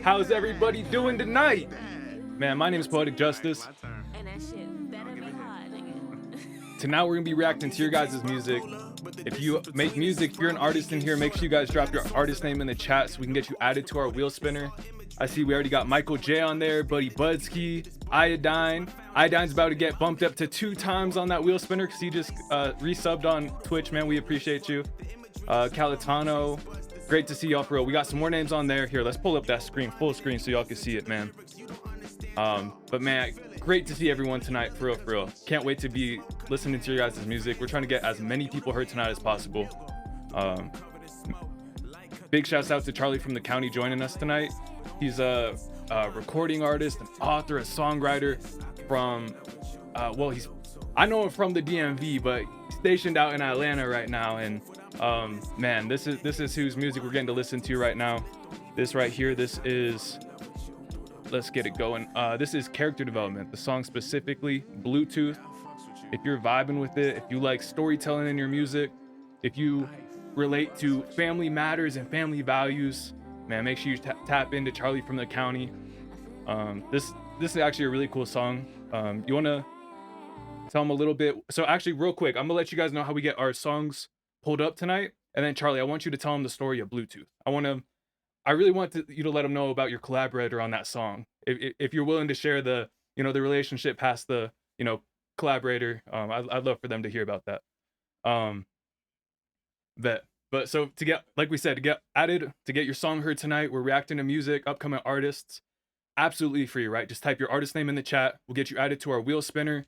How's everybody doing tonight? Man, my name is Poetic Justus. And that shit better be hard, nigga. Tonight we're gonna be reacting to your guys' music. If you make music, if you're an artist in here, make sure you guys drop your artist name in the chat so we can get you added to our wheel spinner. I see we already got Michael J on there, Buddy Budsky, Iodine. Iodine's about to get bumped up to 2 times on that wheel spinner because he just resubbed on Twitch, man. We appreciate you. Calitano, great to see y'all for real. We got some more names on there. Here, let's pull up that screen, full screen, so y'all can see it, man. But man, great to see everyone tonight, for real, for real. Can't wait to be listening to your guys' music. We're trying to get as many people heard tonight as possible. Big shouts out to Charlie from the Couny joining us tonight. He's a recording artist, an author, a songwriter from, well, I know him from the DMV, but he's stationed out in Atlanta right now. And man, this is whose music we're getting to listen to right now. This right here, this is, let's get it going. This is Character Development, the song specifically, Bluetooth. If you're vibing with it, if you like storytelling in your music, if you relate to family matters and family values, man, make sure you tap into Charlie from the Couny. This is actually a really cool song. You want to tell them a little bit? So actually, real quick, I'm gonna let you guys know how we get our songs pulled up tonight, and then Charlie, I want you to tell them the story of Bluetooth. I really want you to let them know about your collaborator on that song. If you're willing to share the the relationship past the collaborator, I'd love for them to hear about that. But so to get, like we said, to get added, to get your song heard tonight, we're reacting to music, upcoming artists, absolutely free, right? Just type your artist name in the chat. We'll get you added to our wheel spinner.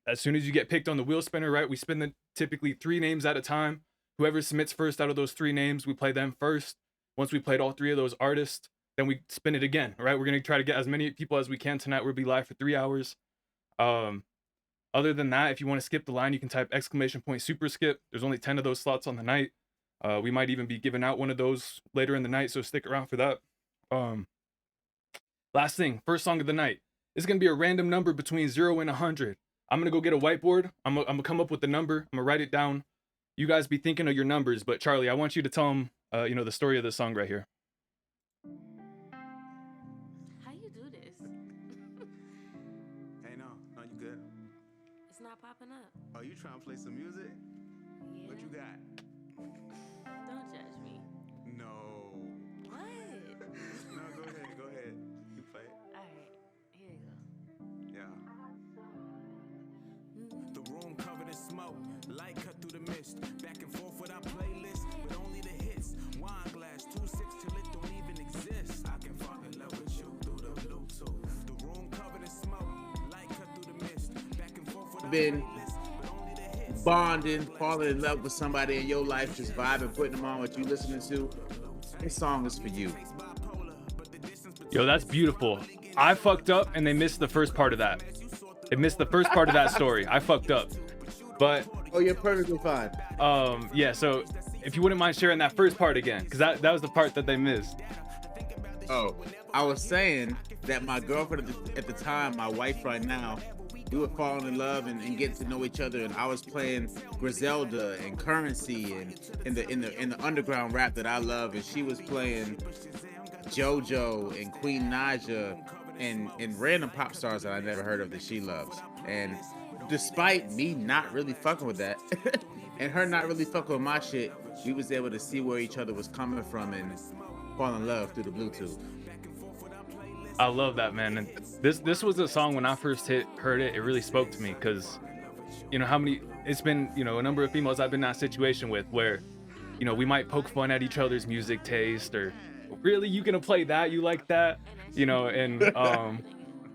As soon as you get picked on the wheel spinner, right, we spin typically 3 names at a time. Whoever submits first out of those 3 names, we play them first. Once we played all 3 of those artists, then we spin it again, right? We're gonna try to get as many people as we can tonight. We'll be live for 3 hours. Other than that, if you want to skip the line, you can type !super skip. There's only 10 of those slots on the night. We might even be giving out one of those later in the night, so stick around for that. Last thing, first song of the night. It's gonna be a random number between 0 and 100. I'm gonna go get a whiteboard. I'm gonna come up with the number. I'm gonna write it down. You guys be thinking of your numbers, but Charlie, I want you to tell them, the story of this song right here. How you do this? Hey, no, you good? It's not popping up. Oh, you trying to play some music? Yeah. What you got? Don't judge me. No. What? No, go ahead. You play it. All right, here you go. Yeah. The room covered in smoke, light cut through the mist. Back and forth with our playlist, but only the hits. Wine glass, 2-6 till it don't even exist. I can fall in love with you through the Bluetooth. The room covered in smoke, light cut through the mist. Back and forth with our Been playlist, but only the hits. bonding, falling in love with somebody in your life, just vibing, putting them on what you listening to. This song is for you. Yo, that's beautiful. I fucked up and they missed the first part of that. It missed the first part of that story. I fucked up. But Oh, you're perfectly fine. yeah, so if you wouldn't mind sharing that first part again, because that was the part that they missed. Oh, I was saying that my girlfriend at the time, my wife right now, we were falling in love and getting to know each other, and I was playing Griselda and Currency and in the underground rap that I love, and she was playing JoJo and Queen Naja and random pop stars that I never heard of that she loves. And despite me not really fucking with that and her not really fucking with my shit, we was able to see where each other was coming from and fall in love through the Bluetooth. I love that, man. And this was a song when I first heard it, it really spoke to me because it's been a number of females I've been in that situation with where we might poke fun at each other's music taste, or really, you gonna play that, you like that, and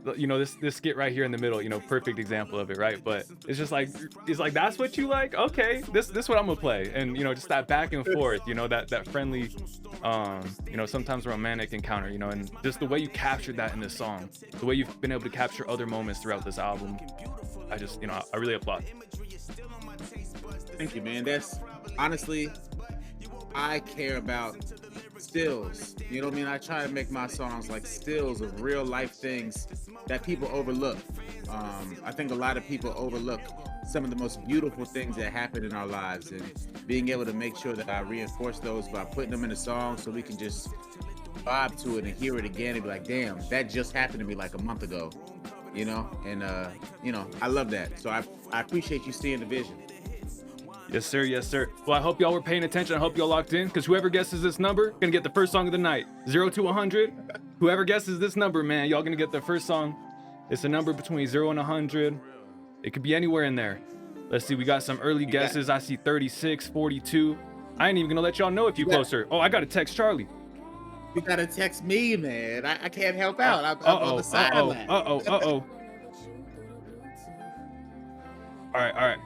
this skit right here in the middle, perfect example of it, right? But it's just like, that's what you like, okay, this what I'm gonna play. And just that back and forth, that friendly sometimes romantic encounter, and just the way you captured that in this song, the way you've been able to capture other moments throughout this album, I just I really applaud. Thank you, man. That's honestly, I care about stills. You know what I mean? I try to make my songs like stills of real life things that people overlook. I think a lot of people overlook some of the most beautiful things that happen in our lives, and being able to make sure that I reinforce those by putting them in a song so we can just vibe to it and hear it again and be like, damn, that just happened to me like a month ago, you know? And, you know, I love that. So I appreciate you seeing the vision. Yes, sir. Yes, sir. Well, I hope y'all were paying attention. I hope y'all locked in, because whoever guesses this number gonna get the first song of the night. 0 to 100. Whoever guesses this number, man, y'all gonna get the first song. It's a number between 0 and 100. It could be anywhere in there. Let's see. We got some early guesses. I see 36, 42. I ain't even gonna let y'all know if you closer. Oh, I gotta text Charlie. You gotta text me, man. I can't help out. I'm on the sideline. All right.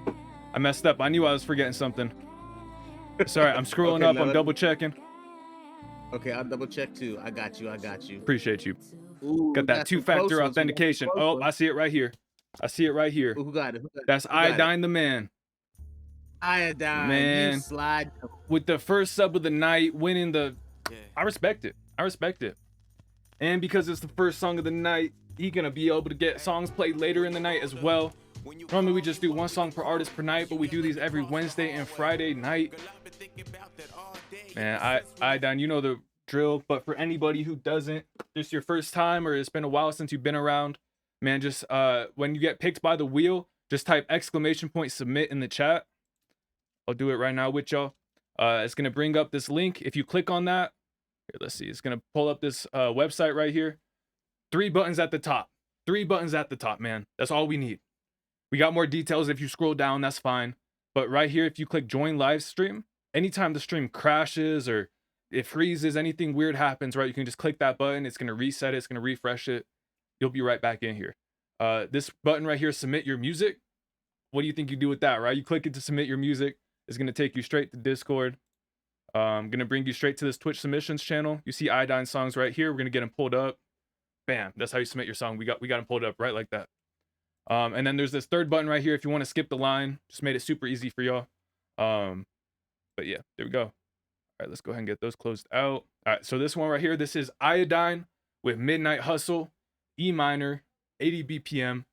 I messed up. I knew I was forgetting something. Sorry, I'm scrolling up. I'm double checking. Okay, I'll double check too. I got you. Appreciate you. Ooh, Got that two-factor authentication. Oh, I see it right here. Ooh, who got it? That's Iodine the man. Iodine, man. You slide. With the first sub of the night, winning the... I respect it. And because it's the first song of the night, he gonna be able to get songs played later in the night as well. Normally we just do one song per artist per night, but we do these every Wednesday and Friday night. Man, Iodine, you know the drill, but for anybody who doesn't, just your first time or it's been a while since you've been around, man, just when you get picked by the wheel, just type !submit in the chat. I'll do it right now with y'all. It's gonna bring up this link. If you click on that, here, let's see, it's gonna pull up this website right here. 3 buttons at the top. 3 buttons at the top, man. That's all we need. We got more details if you scroll down, that's fine. But right here, if you click join live stream, anytime the stream crashes or it freezes, anything weird happens, right? You can just click that button. It's going to reset it. It's going to refresh it. You'll be right back in here. This button right here, submit your music. What do you think you do with that, right? You click it to submit your music. It's going to take you straight to Discord. I'm going to bring you straight to this Twitch submissions channel. You see Iodine songs right here. We're going to get them pulled up. Bam. That's how you submit your song. We got them pulled up right like that. And then there's this third button right here if you want to skip the line. Just made it super easy for y'all. But yeah, there we go. All right, let's go ahead and get those closed out. All right, so this one right here, this is Iodine with Midnight Hustle, E minor, 80 BPM.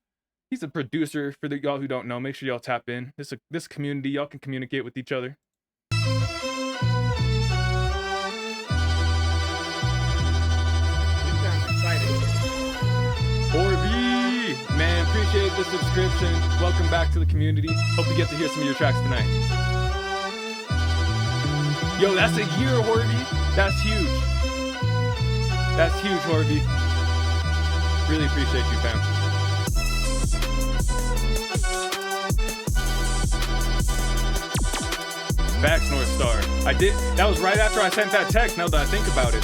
He's a producer. For y'all who don't know, make sure y'all tap in. This community, y'all can communicate with each other. Man, appreciate the subscription. Welcome back to the community. Hope you get to hear some of your tracks tonight. Yo, that's a year, Horby. That's huge. That's huge, Horby. Really appreciate you, fam. Facts, North Star. I did. That was right after I sent that text, now that I think about it.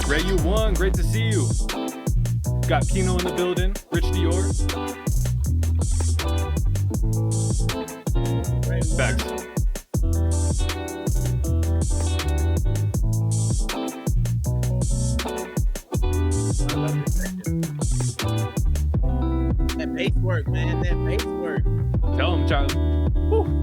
Ray, you won. Great to see you. Got Pino in the building. Rich Dior. Facts. That bass work, man. That bass work. Tell him, Charlie. Woo.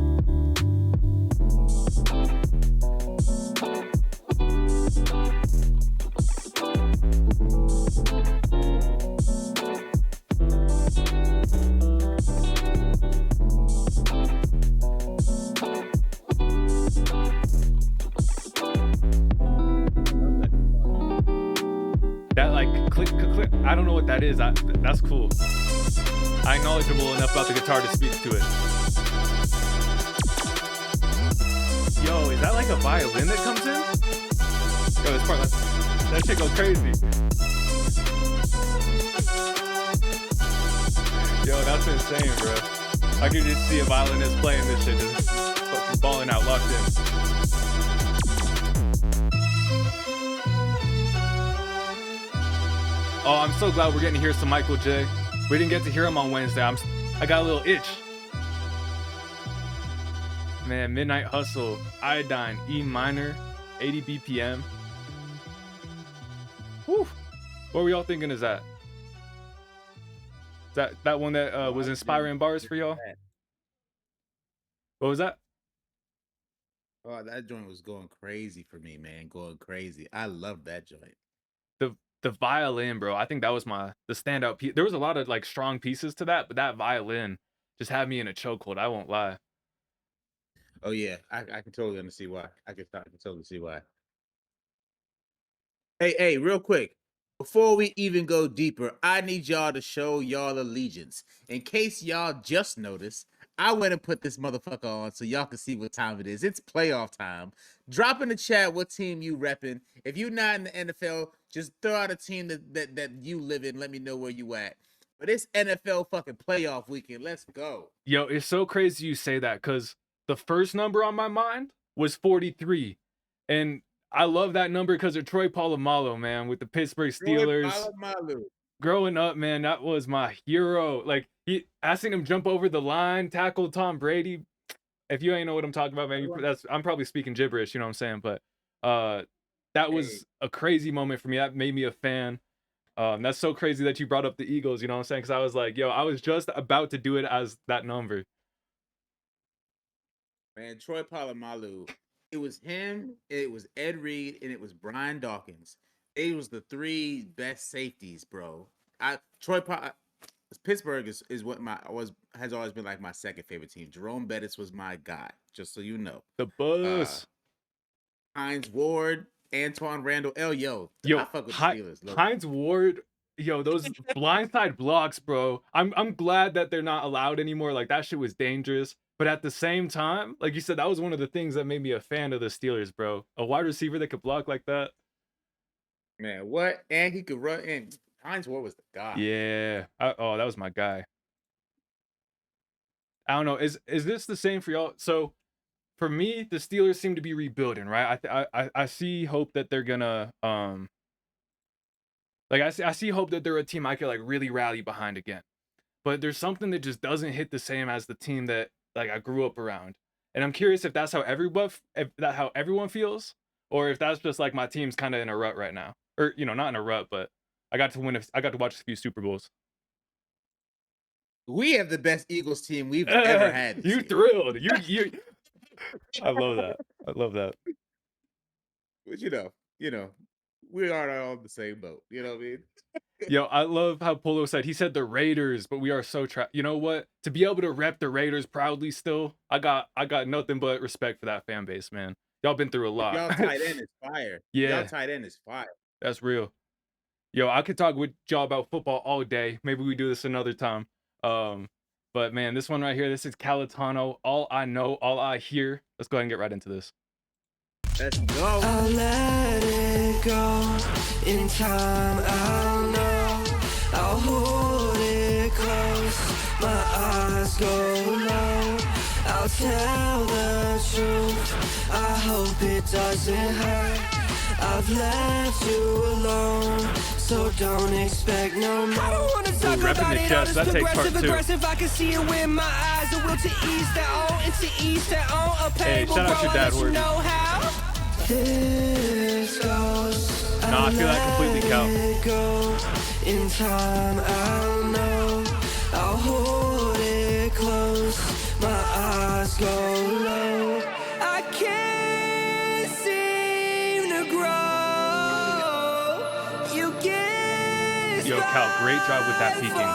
That like click. I don't know what that is. That's cool. I ain't knowledgeable enough about the guitar to speak to it. Yo, is that like a violin that comes in? Yo, this part, that shit goes crazy. Yo, that's insane, bro. I can just see a violinist playing this shit, just fucking balling out, locked in. Oh, I'm so glad we're getting to hear some Michael J. We didn't get to hear him on Wednesday. I got a little itch. Man, Midnight Hustle, Iodine, E minor, 80 BPM. Whew. What were y'all thinking is that? Is that one that was inspiring bars for y'all? What was that? Oh, that joint was going crazy for me, man. Going crazy. I love that joint. the violin, bro. I think that was the standout piece. There was a lot of like strong pieces to that, but that violin just had me in a chokehold. I won't lie. Oh yeah, I can totally understand why. I can totally see why. Hey, real quick, before we even go deeper, I need y'all to show y'all allegiance. In case y'all just noticed, I went and put this motherfucker on so y'all can see what time it is. It's playoff time. Drop in the chat what team you repping. If you're not in the NFL, just throw out a team that you live in. Let me know where you at. But it's NFL fucking playoff weekend. Let's go. Yo, it's so crazy you say that because the first number on my mind was 43. And I love that number because of Troy Polamalu, man, with the Pittsburgh Steelers. Growing up, man, that was my hero. Like, I seen him jump over the line, tackle Tom Brady. If you ain't know what I'm talking about, man, I'm probably speaking gibberish, you know what I'm saying? But that was a crazy moment for me. That made me a fan. That's so crazy that you brought up the Eagles, you know what I'm saying? Because I was like, yo, I was just about to do it as that number. Man, Troy Polamalu. It was him, it was Ed Reed, and it was Brian Dawkins. It was the three best safeties, bro. Pittsburgh is what has always been like my second favorite team. Jerome Bettis was my guy, just so you know. The Buzz. Hines Ward, Antoine Randall. Yo, I fuck with the Steelers. Look. Hines Ward, yo, those blindside blocks, bro. I'm glad that they're not allowed anymore. Like, that shit was dangerous. But at the same time, like you said, that was one of the things that made me a fan of the Steelers, bro. A wide receiver that could block like that. Man, what? And he could run. And Hines Ward was the guy. Yeah. That was my guy. I don't know. Is this the same for y'all? So, for me, the Steelers seem to be rebuilding, right? I see hope that they're gonna like I see hope that they're a team I could like really rally behind again. But there's something that just doesn't hit the same as the team that like I grew up around. And I'm curious if that's how everyone feels, or if that's just like my team's kind of in a rut right now. Or, you know, not in a rut, but I got to watch a few Super Bowls. We have the best Eagles team we've ever had. You thrilled. You I love that. But you know, we aren't all in the same boat. You know what I mean? Yo, I love how Polo said, he said the Raiders, but we are so you know what? To be able to rep the Raiders proudly still, I got nothing but respect for that fan base, man. Y'all been through a lot. Y'all tight end is fire. Yeah. Y'all tight end is fire. That's real. Yo, I could talk with y'all about football all day. Maybe we do this another time. But man, this one right here, this is Calatano. All I know, all I hear. Let's go ahead and get right into this. Let's go. I'll let it go. In time, I'll know. I'll hold it close. My eyes go low. I'll tell the truth. I hope it doesn't hurt. I've left you alone, so don't expect no more. I don't wanna talk about it, chest, that takes part two. Aggressive, I can see it with my eyes. A will to ease their own, and to ease their own. A Hey, shout out your dad, Word. know how this goes. Nah, I feel that completely, Cal. Go. In time, I'll know. I'll hold it close. My eyes go low. I can't seem to grow. You get. Yo, Cal, great job with that peeking.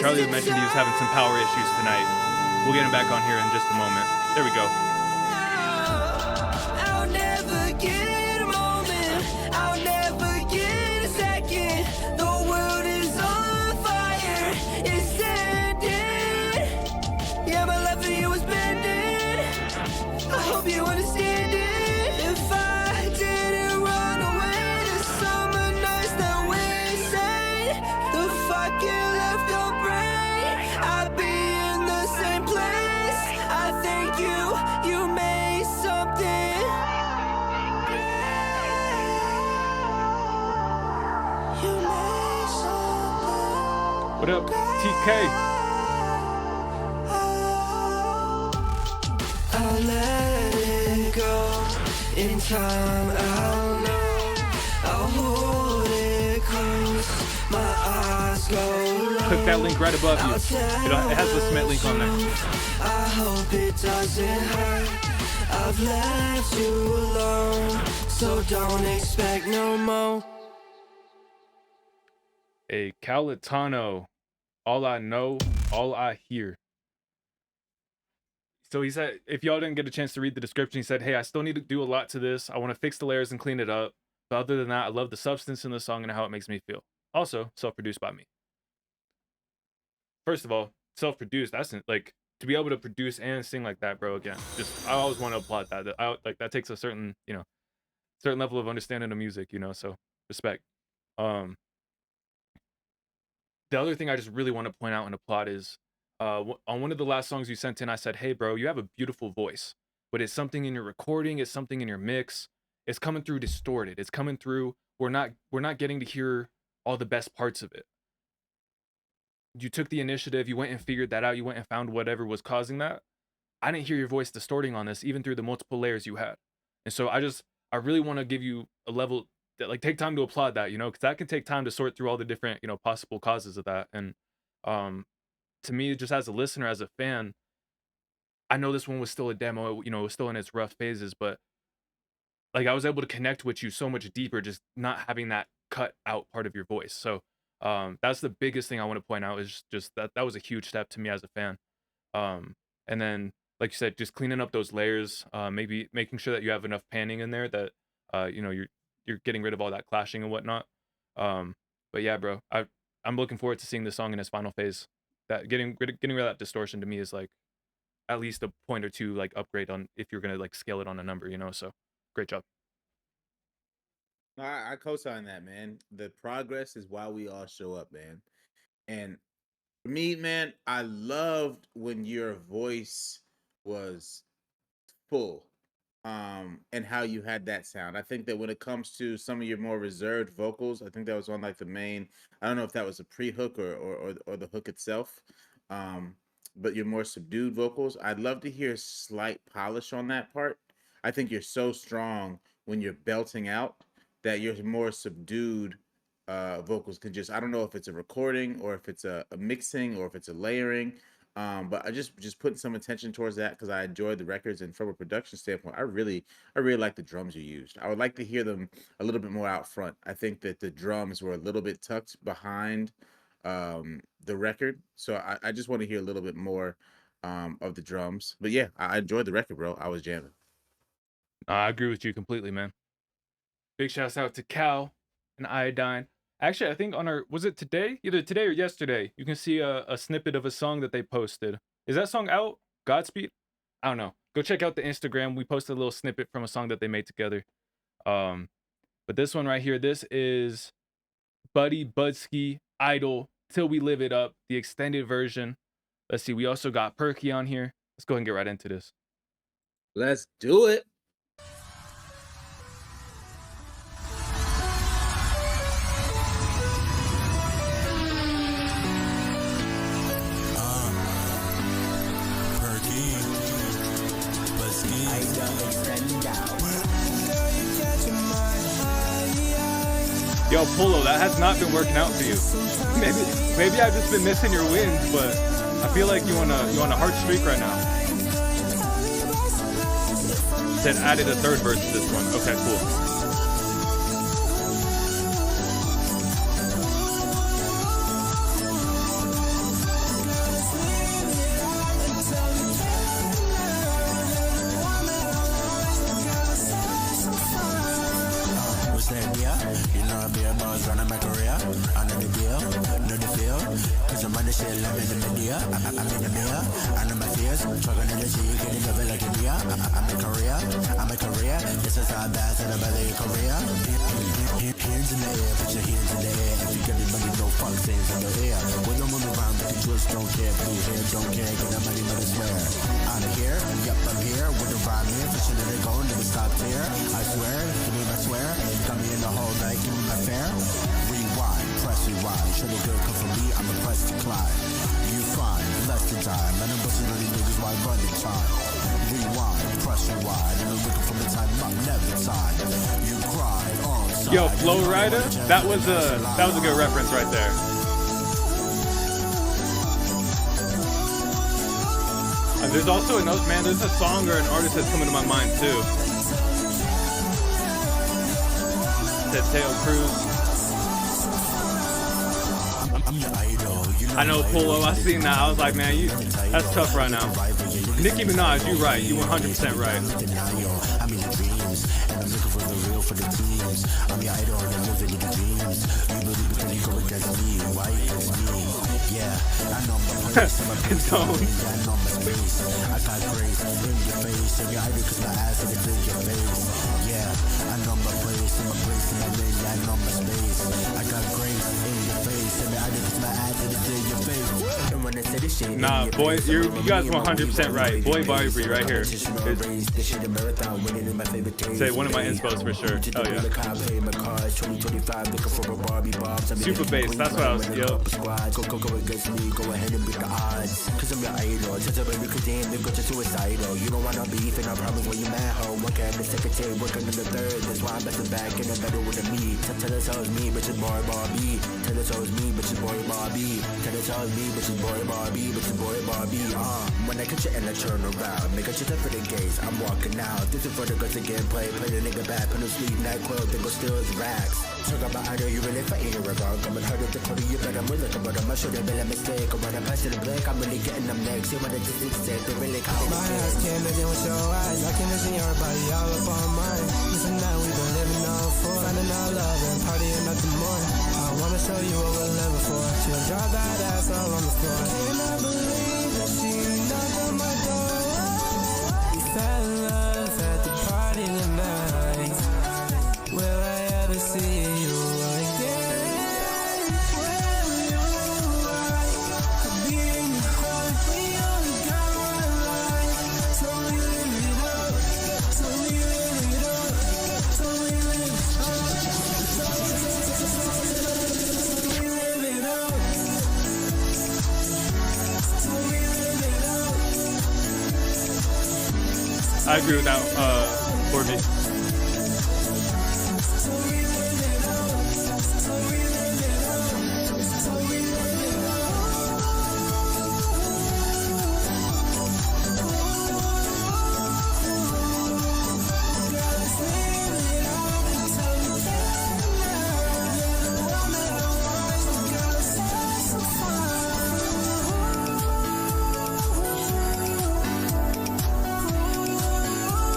Charlie mentioned he was having some power issues tonight. We'll get him back on here in just a moment. There we go. I'll never get a moment. I'll never get a second. The world is on fire. It's ending. Yeah, my love for you is bending. I hope you understand it. If I didn't run away to summer nights that we sang, the fucking left your brain, I'd be in the same place. I thank you made something. You made something. What up, TK? I'll let it go. In time, I'll know. I'll hold it close. My eyes go low. Click that link right above you. It has the Smith link on there. I hope it doesn't hurt. I've left you alone, so don't expect no more. A Calitano, all I know, all I hear. So he said, if y'all didn't get a chance to read the description, he said, hey, I still need to do a lot to this. I want to fix the layers and clean it up. But other than that, I love the substance in the song and how it makes me feel. Also, self-produced by me. First of all, self-produced, that's like, to be able to produce and sing like that, bro, again, just, I always want to applaud that. Like, that takes a certain, you know, certain level of understanding of music, you know, so respect. The other thing I just really want to point out and applaud is, on one of the last songs you sent in, I said, hey, bro, you have a beautiful voice, but it's something in your recording, it's something in your mix, it's coming through distorted, it's coming through, we're not getting to hear all the best parts of it. You took the initiative, you went and figured that out, you went and found whatever was causing that. I didn't hear your voice distorting on this, even through the multiple layers you had. And so I really want to give you a level that, like, take time to applaud that, you know, because that can take time to sort through all the different, you know, possible causes of that. And to me, just as a listener, as a fan, I know this one was still a demo, you know, it was still in its rough phases, but like I was able to connect with you so much deeper, just not having that cut out part of your voice. So that's the biggest thing I want to point out, is just that was a huge step to me as a fan. And then, like you said, just cleaning up those layers, maybe making sure that you have enough panning in there that you know, you're getting rid of all that clashing and whatnot. But yeah, bro, I'm looking forward to seeing this song in its final phase. That getting rid of that distortion to me is like at least a point or two like upgrade on if you're gonna like scale it on a number, you know. So great job. No, I co-sign that, man. The progress is why we all show up, man. And for me, man, I loved when your voice was full, and how you had that sound. I think that when it comes to some of your more reserved vocals, I think that was on like the main, I don't know if that was a pre-hook or the hook itself, but your more subdued vocals, I'd love to hear slight polish on that part. I think you're so strong when you're belting out that your more subdued vocals can just, I don't know if it's a recording or if it's a mixing or if it's a layering, but I just putting some attention towards that because I enjoyed the records, and from a production standpoint, I really like the drums you used. I would like to hear them a little bit more out front. I think that the drums were a little bit tucked behind the record, so I just want to hear a little bit more of the drums. But yeah, I enjoyed the record, bro. I was jamming. I agree with you completely, man. Big shouts out to Cal and Iodine. Actually, I think on our, was it today? Either today or yesterday, you can see a snippet of a song that they posted. Is that song out? Godspeed? I don't know. Go check out the Instagram. We posted a little snippet from a song that they made together. But this one right here, this is Buddy Budski Idol Till We Live It Up, the extended version. Let's see. We also got Perky on here. Let's go ahead and get right into this. Let's do it. Yo, Polo, that has not been working out for you. Maybe I've just been missing your wins, but I feel like you on a hard streak right now. Said added a third verse to this one. Okay, cool. Running my career, I know the deal, know the feel. Cause I'm on the shit, I'm in the media. I'm in the mirror, I know my fears. Talking to the shit, you getting over like a deer. I'm a career. This is how bad to the belly of Korea. Hands in the air, put your hands in the air. If you get me money, no fuck saying in the air. When I'm on the round, the just don't care. Blue hair, don't care, get the money, but I swear. I'm here, yep, I'm here. With the rhyme here, for shit that they go, never stop there. I swear, give me my swear. Got me in the whole night, give me my fare. Rewind, press rewind. Should a girl come from me, I'm a press decline. You find less than time, and I'm busting on these niggas while running time. Rewind, press rewind, and I'm looking for the time up, never time. You cry on side. Yo, Flow Rider, that was a good reference right there. There's also another, man, there's a song or an artist that's coming to my mind too. That Teo Cruz. I know, Polo, I seen that. I was like, man, that's tough right now. Nicki Minaj, you right. You 100% right. Nah, boy, you guys 100% right. Boy Barbie right here. Say one of my inspos for sure. Oh yeah. Super bass, that's what I was, yo. You don't wanna beef and I promise when you mad hoe. One cat the secretary working in the third. That's why I'm best back in the better with me. Tell us how it's me, bitches boy Barbie. Tell us how it's me, bitches boy Barbie. Tell us how it's me, bitches boy Barbie. Bitches boy Barbie. When I catch you and I turn around, make a shit up for the gays. I'm walking out. This is for the girls again. Play the nigga back. Put no sleep, night clothes, then go steal his racks. Talk about idol, you really fighting your regard. Coming hard at the corner, you better move like a brother. My shoulder been a mistake. Or when I pass to the black, I'm really getting them next. You wanna just accept, they really call my eyes can't imagine with your eyes. I can imagine your body all up on mine. Listen now, we've been living all for. Finding our love and partying nothing more. I wanna show you what we're living for. She'll drop that ass all on the floor. Cannot believe that she knocked on my door. We fell in love at the party tonight. Will I ever see you again? Where you are, I'll be in your heart. We only got one life, so we live it up. So we live it up. So we live it up. So we live it up. So we live it up. I agree with that, for me.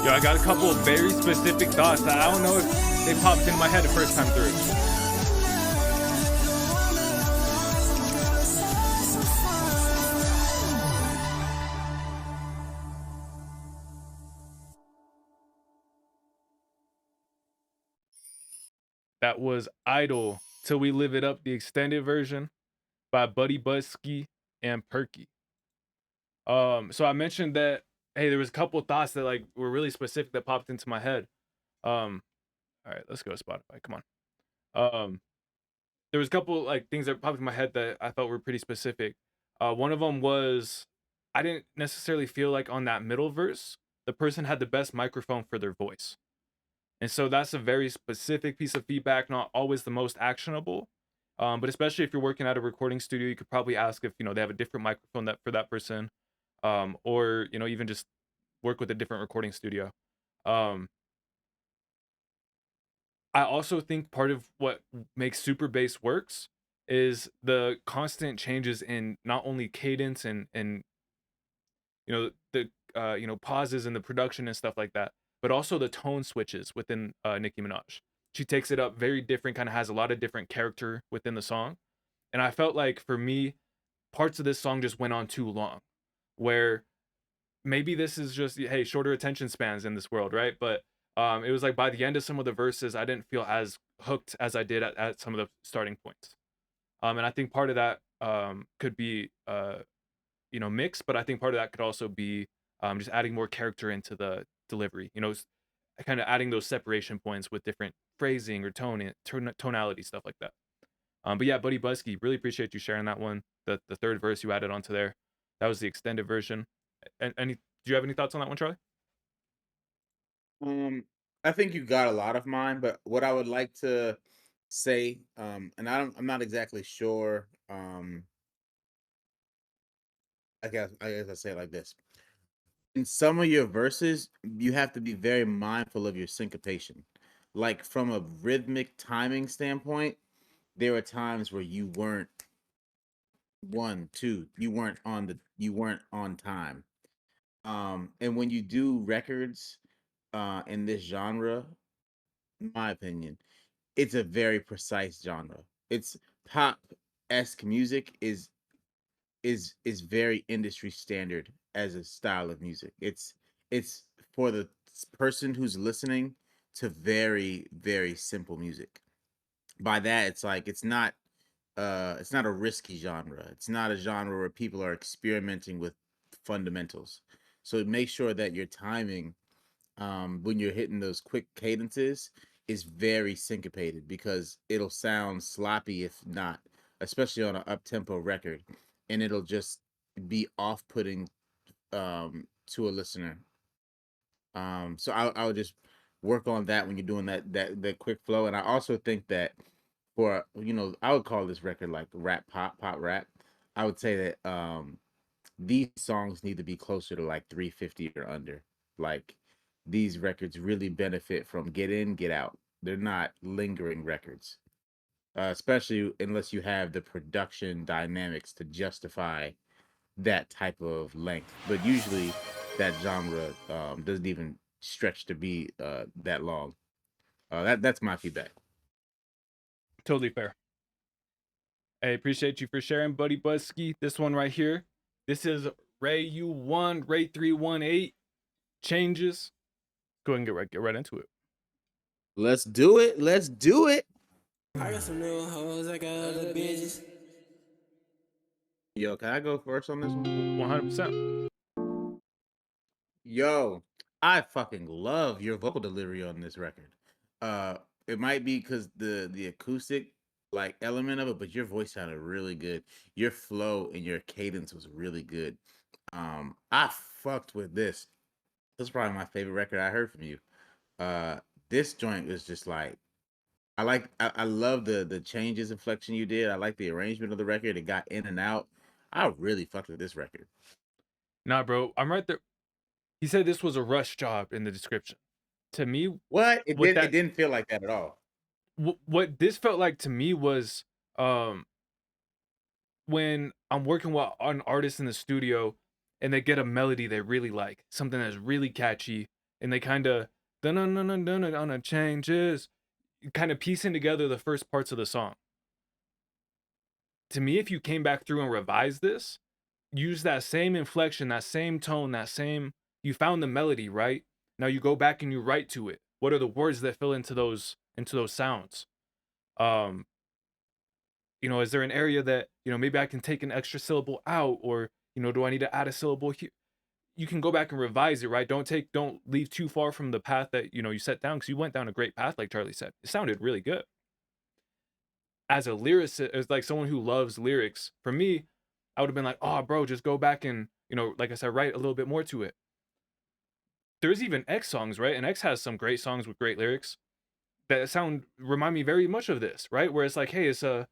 Yo, I got a couple of very specific thoughts that I don't know if they popped in my head the first time through. That was Idol Till We Live It Up, the extended version by Buddy Busky and Perky. So I mentioned that, hey, there was a couple of thoughts that like were really specific that popped into my head. All right, let's go to Spotify. Come on. There was a couple like things that popped in my head that I thought were pretty specific. One of them was I didn't necessarily feel like on that middle verse the person had the best microphone for their voice, and so that's a very specific piece of feedback, not always the most actionable. But especially if you're working at a recording studio, you could probably ask if they have a different microphone that for that person, or even just work with a different recording studio. I also think part of what makes super bass works is the constant changes in not only cadence and the pauses in the production and stuff like that, but also the tone switches within Nicki Minaj. She takes it up very different, kind of has a lot of different character within the song. And I felt like for me, parts of this song just went on too long, where maybe this is just, hey, shorter attention spans in this world, right? But it was like by the end of some of the verses, I didn't feel as hooked as I did at some of the starting points. And I think part of that could be, mixed, but I think part of that could also be just adding more character into the delivery, kind of adding those separation points with different phrasing or tonality, stuff like that. But yeah, Buddy Busky, really appreciate you sharing that one. The third verse you added onto there. That was the extended version. Do you have any thoughts on that one, Charlie? I think you got a lot of mine, but what I would like to say, and I'm not exactly sure. I guess I say it like this. in some of your verses, you have to be very mindful of your syncopation. Like from a rhythmic timing standpoint, there were times where you weren't one, two, you weren't on time. And when you do records in this genre, in my opinion, it's a very precise genre. It's pop esque music is very industry standard as a style of music. It's for the person who's listening to very very simple music. By that, it's like it's not a risky genre. It's not a genre where people are experimenting with fundamentals. So make sure that your timing when you're hitting those quick cadences is very syncopated because it'll sound sloppy if not, especially on an up tempo record, and it'll just be off putting to a listener. So I would just work on that when you're doing that quick flow. And I also think that for I would call this record like rap pop rap. I would say that these songs need to be closer to like 350 or under. Like these records really benefit from get in, get out. They're not lingering records, especially unless you have the production dynamics to justify that type of length. But usually, that genre doesn't even stretch to be that long. That's my feedback. Totally fair. I appreciate you for sharing, Buddy Buzzski. This one right here. This is Ray U1, Ray 318. Changes. Go ahead and get right into it. Let's do it. Let's do it. I got some new hoes, I got other bitches. Yo, can I go first on this one? 100%. Yo, I fucking love your vocal delivery on this record. It might be because the acoustic like element of it, but your voice sounded really good. Your flow and your cadence was really good. I fucked with this. This is probably my favorite record I heard from you. This joint was just like I love the changes and flexion you did. I like the arrangement of the record. It got in and out. I really fucked with this record. Nah, bro, I'm right there. He said this was a rush job in the description. To me, What? With that- It didn't feel like that at all. what this felt like to me was when I'm working with an artist in the studio and they get a melody they really like, something that's really catchy, and they kind of on a changes, kind of piecing together the first parts of the song. To me, if you came back through and revised this, use that same inflection, that same tone, you found the melody, right? Now you go back and you write to it. What are the words that fill into those sounds? Is there an area that, maybe I can take an extra syllable out, or, do I need to add a syllable here? You can go back and revise it, right? Don't leave too far from the path that, you set down, because you went down a great path, like Charlie said. It sounded really good. As a lyricist, as like someone who loves lyrics, for me, I would have been like, oh, bro, just go back and, like I said, write a little bit more to it. There's even X songs, right? And X has some great songs with great lyrics that remind me very much of this, right? Where it's like, hey, it's a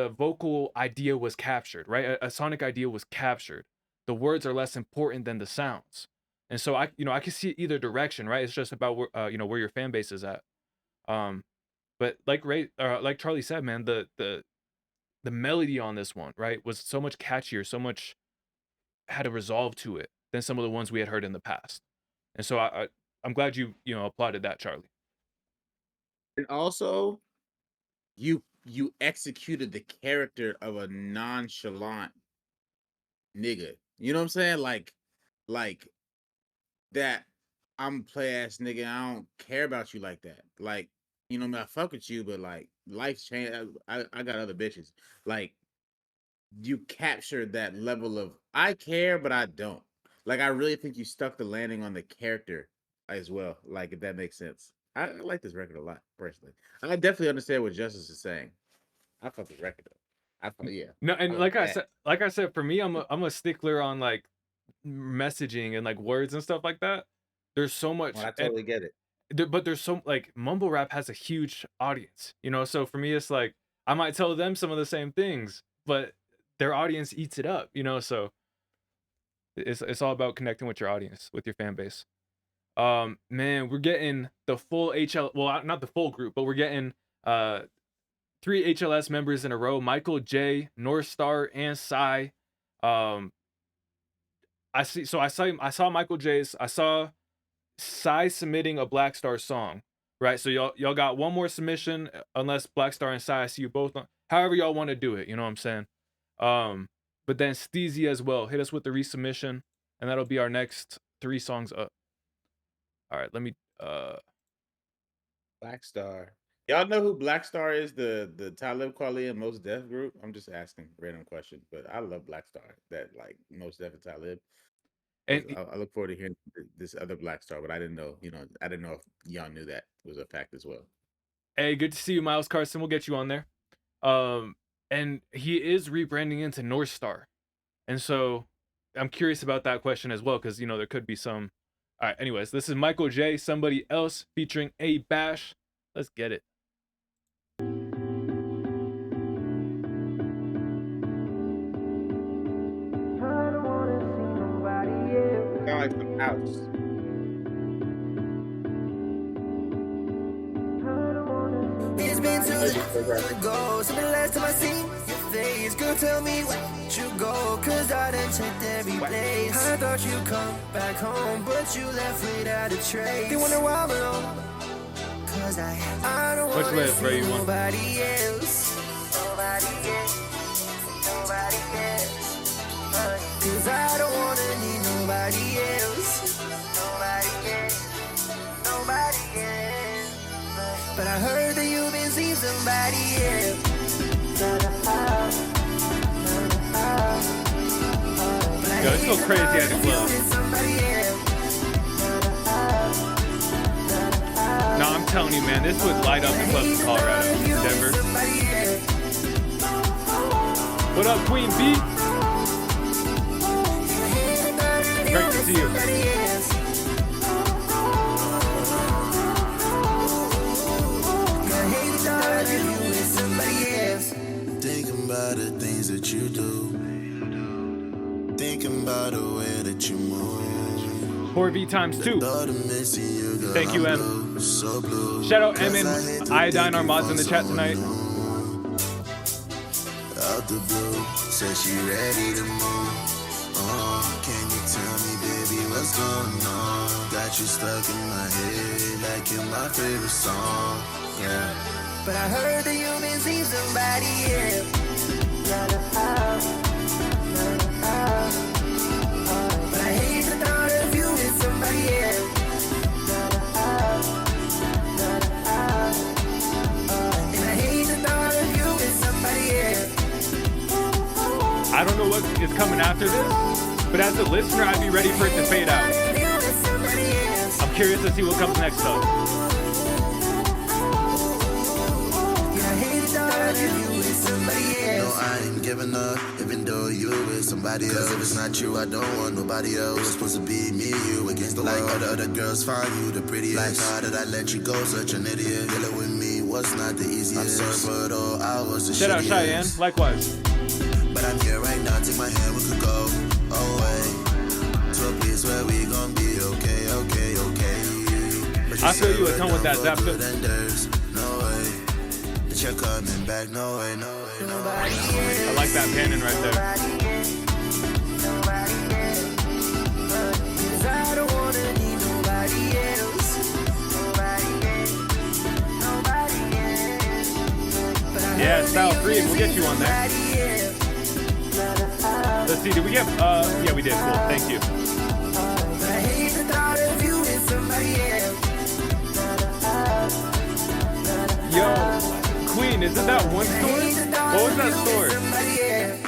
vocal idea was captured, right? A sonic idea was captured. The words are less important than the sounds. And so I can see either direction, right? It's just about where your fan base is at. But like Charlie said, man, the melody on this one, right, was so much catchier, so much had a resolve to it than some of the ones we had heard in the past. And so I'm glad you applauded that, Charlie. And also, you executed the character of a nonchalant nigga. You know what I'm saying? Like that. I'm a play ass nigga. I don't care about you like that. Like, I mean, I fuck with you, but like life's changed. I got other bitches. Like, you captured that level of I care, but I don't. Like, I really think you stuck the landing on the character as well. Like, if that makes sense. I like this record a lot, personally. I definitely understand what Justus is saying. I fuck with record though. Yeah. No, and like like I said, for me, I'm a stickler on like messaging and like words and stuff like that. There's so much. I totally get it. But there's so like mumble rap has a huge audience, so for me it's like I might tell them some of the same things, but their audience eats it up, so It's all about connecting with your audience, with your fan base. Man, we're getting the full well, not the full group, but we're getting 3 HLS members in a row: Michael J, North Star, and Psy. I saw Michael J's. I saw Psy submitting a Black Star song, right? So y'all got one more submission, unless Black Star and Psy, I see you both on. However y'all want to do it, you know what I'm saying? But then Steezy as well. Hit us with the resubmission, and that'll be our next 3 songs up. All right, let me Black Star. Y'all know who Black Star is? The Talib Kweli and Most Def group. I'm just asking random questions, but I love Black Star. That like Most Def and Talib. and I look forward to hearing this other Black Star, but I didn't know. I didn't know if y'all knew that was a fact as well. hey, good to see you, Miles Carson. We'll get you on there. And he is rebranding into North Star. And so I'm curious about that question as well, because there could be some. All right, anyways, this is Michael J, Somebody Else, featuring A Bash. Let's get it. Sound like some house. It's been too long ago, since the last time I seen your face. Girl, tell me where you go, cause I done checked every place. I thought you'd come back home, but you left without a trace. They wonder why I'm alone, cause I don't Which wanna left, bro, see you want? nobody else. Nobody else. Nobody else. Cause I don't wanna need nobody else. Nobody else. Nobody else. But I heard that you've been seeing somebody else. Yo, it's so crazy at the club. No, I'm telling you, man, this would light up the clubs in Colorado, Denver. What up, Queen B? Great to see you. Thinking about the things that you do. Thinking about the way that you move. 4V times 2. Thought of missing you, girl. Thank you, I'm M. blue, so blue. Shout out M 'Cause I and hate to Iodine, think our you mods in the want chat tonight. someone new. Out the blue, said she ready to move. Can you tell me, baby, what's going on? Got you stuck in my head like you're my favorite song. Yeah. But I heard that you've been seeing somebody else. But I hate the thought of you with somebody else. And I hate the thought of you with somebody else. I don't know what is coming after this, but as a listener, I'd be ready for it to fade out. I'm curious to see what comes next, though. No, I ain't giving up, even though you with somebody else. 'Cause if it's not you, I don't want nobody else. It was supposed to be me, you against the world. Like all the other girls find you the prettiest. Like how did I let you go, such an idiot. Dealing with me was not the easiest. I'm sorry for it all, I was the Shout out Cheyenne, shittiest. likewise. But I'm here right now, take my hand, we could go away to a place where we gon' be okay. But I feel you a said ton we're with that, done for Zapka. good and there's no way that you're coming back, no way. I like that panning right there. I don't wanna need nobody else. Yeah, Style 3, we'll get you on there. Let's see, did we get, yeah, we did, cool, thank you. But I hate the thought of you with somebody else. Yo, Queen, isn't that one store? What was that store? Somebody else.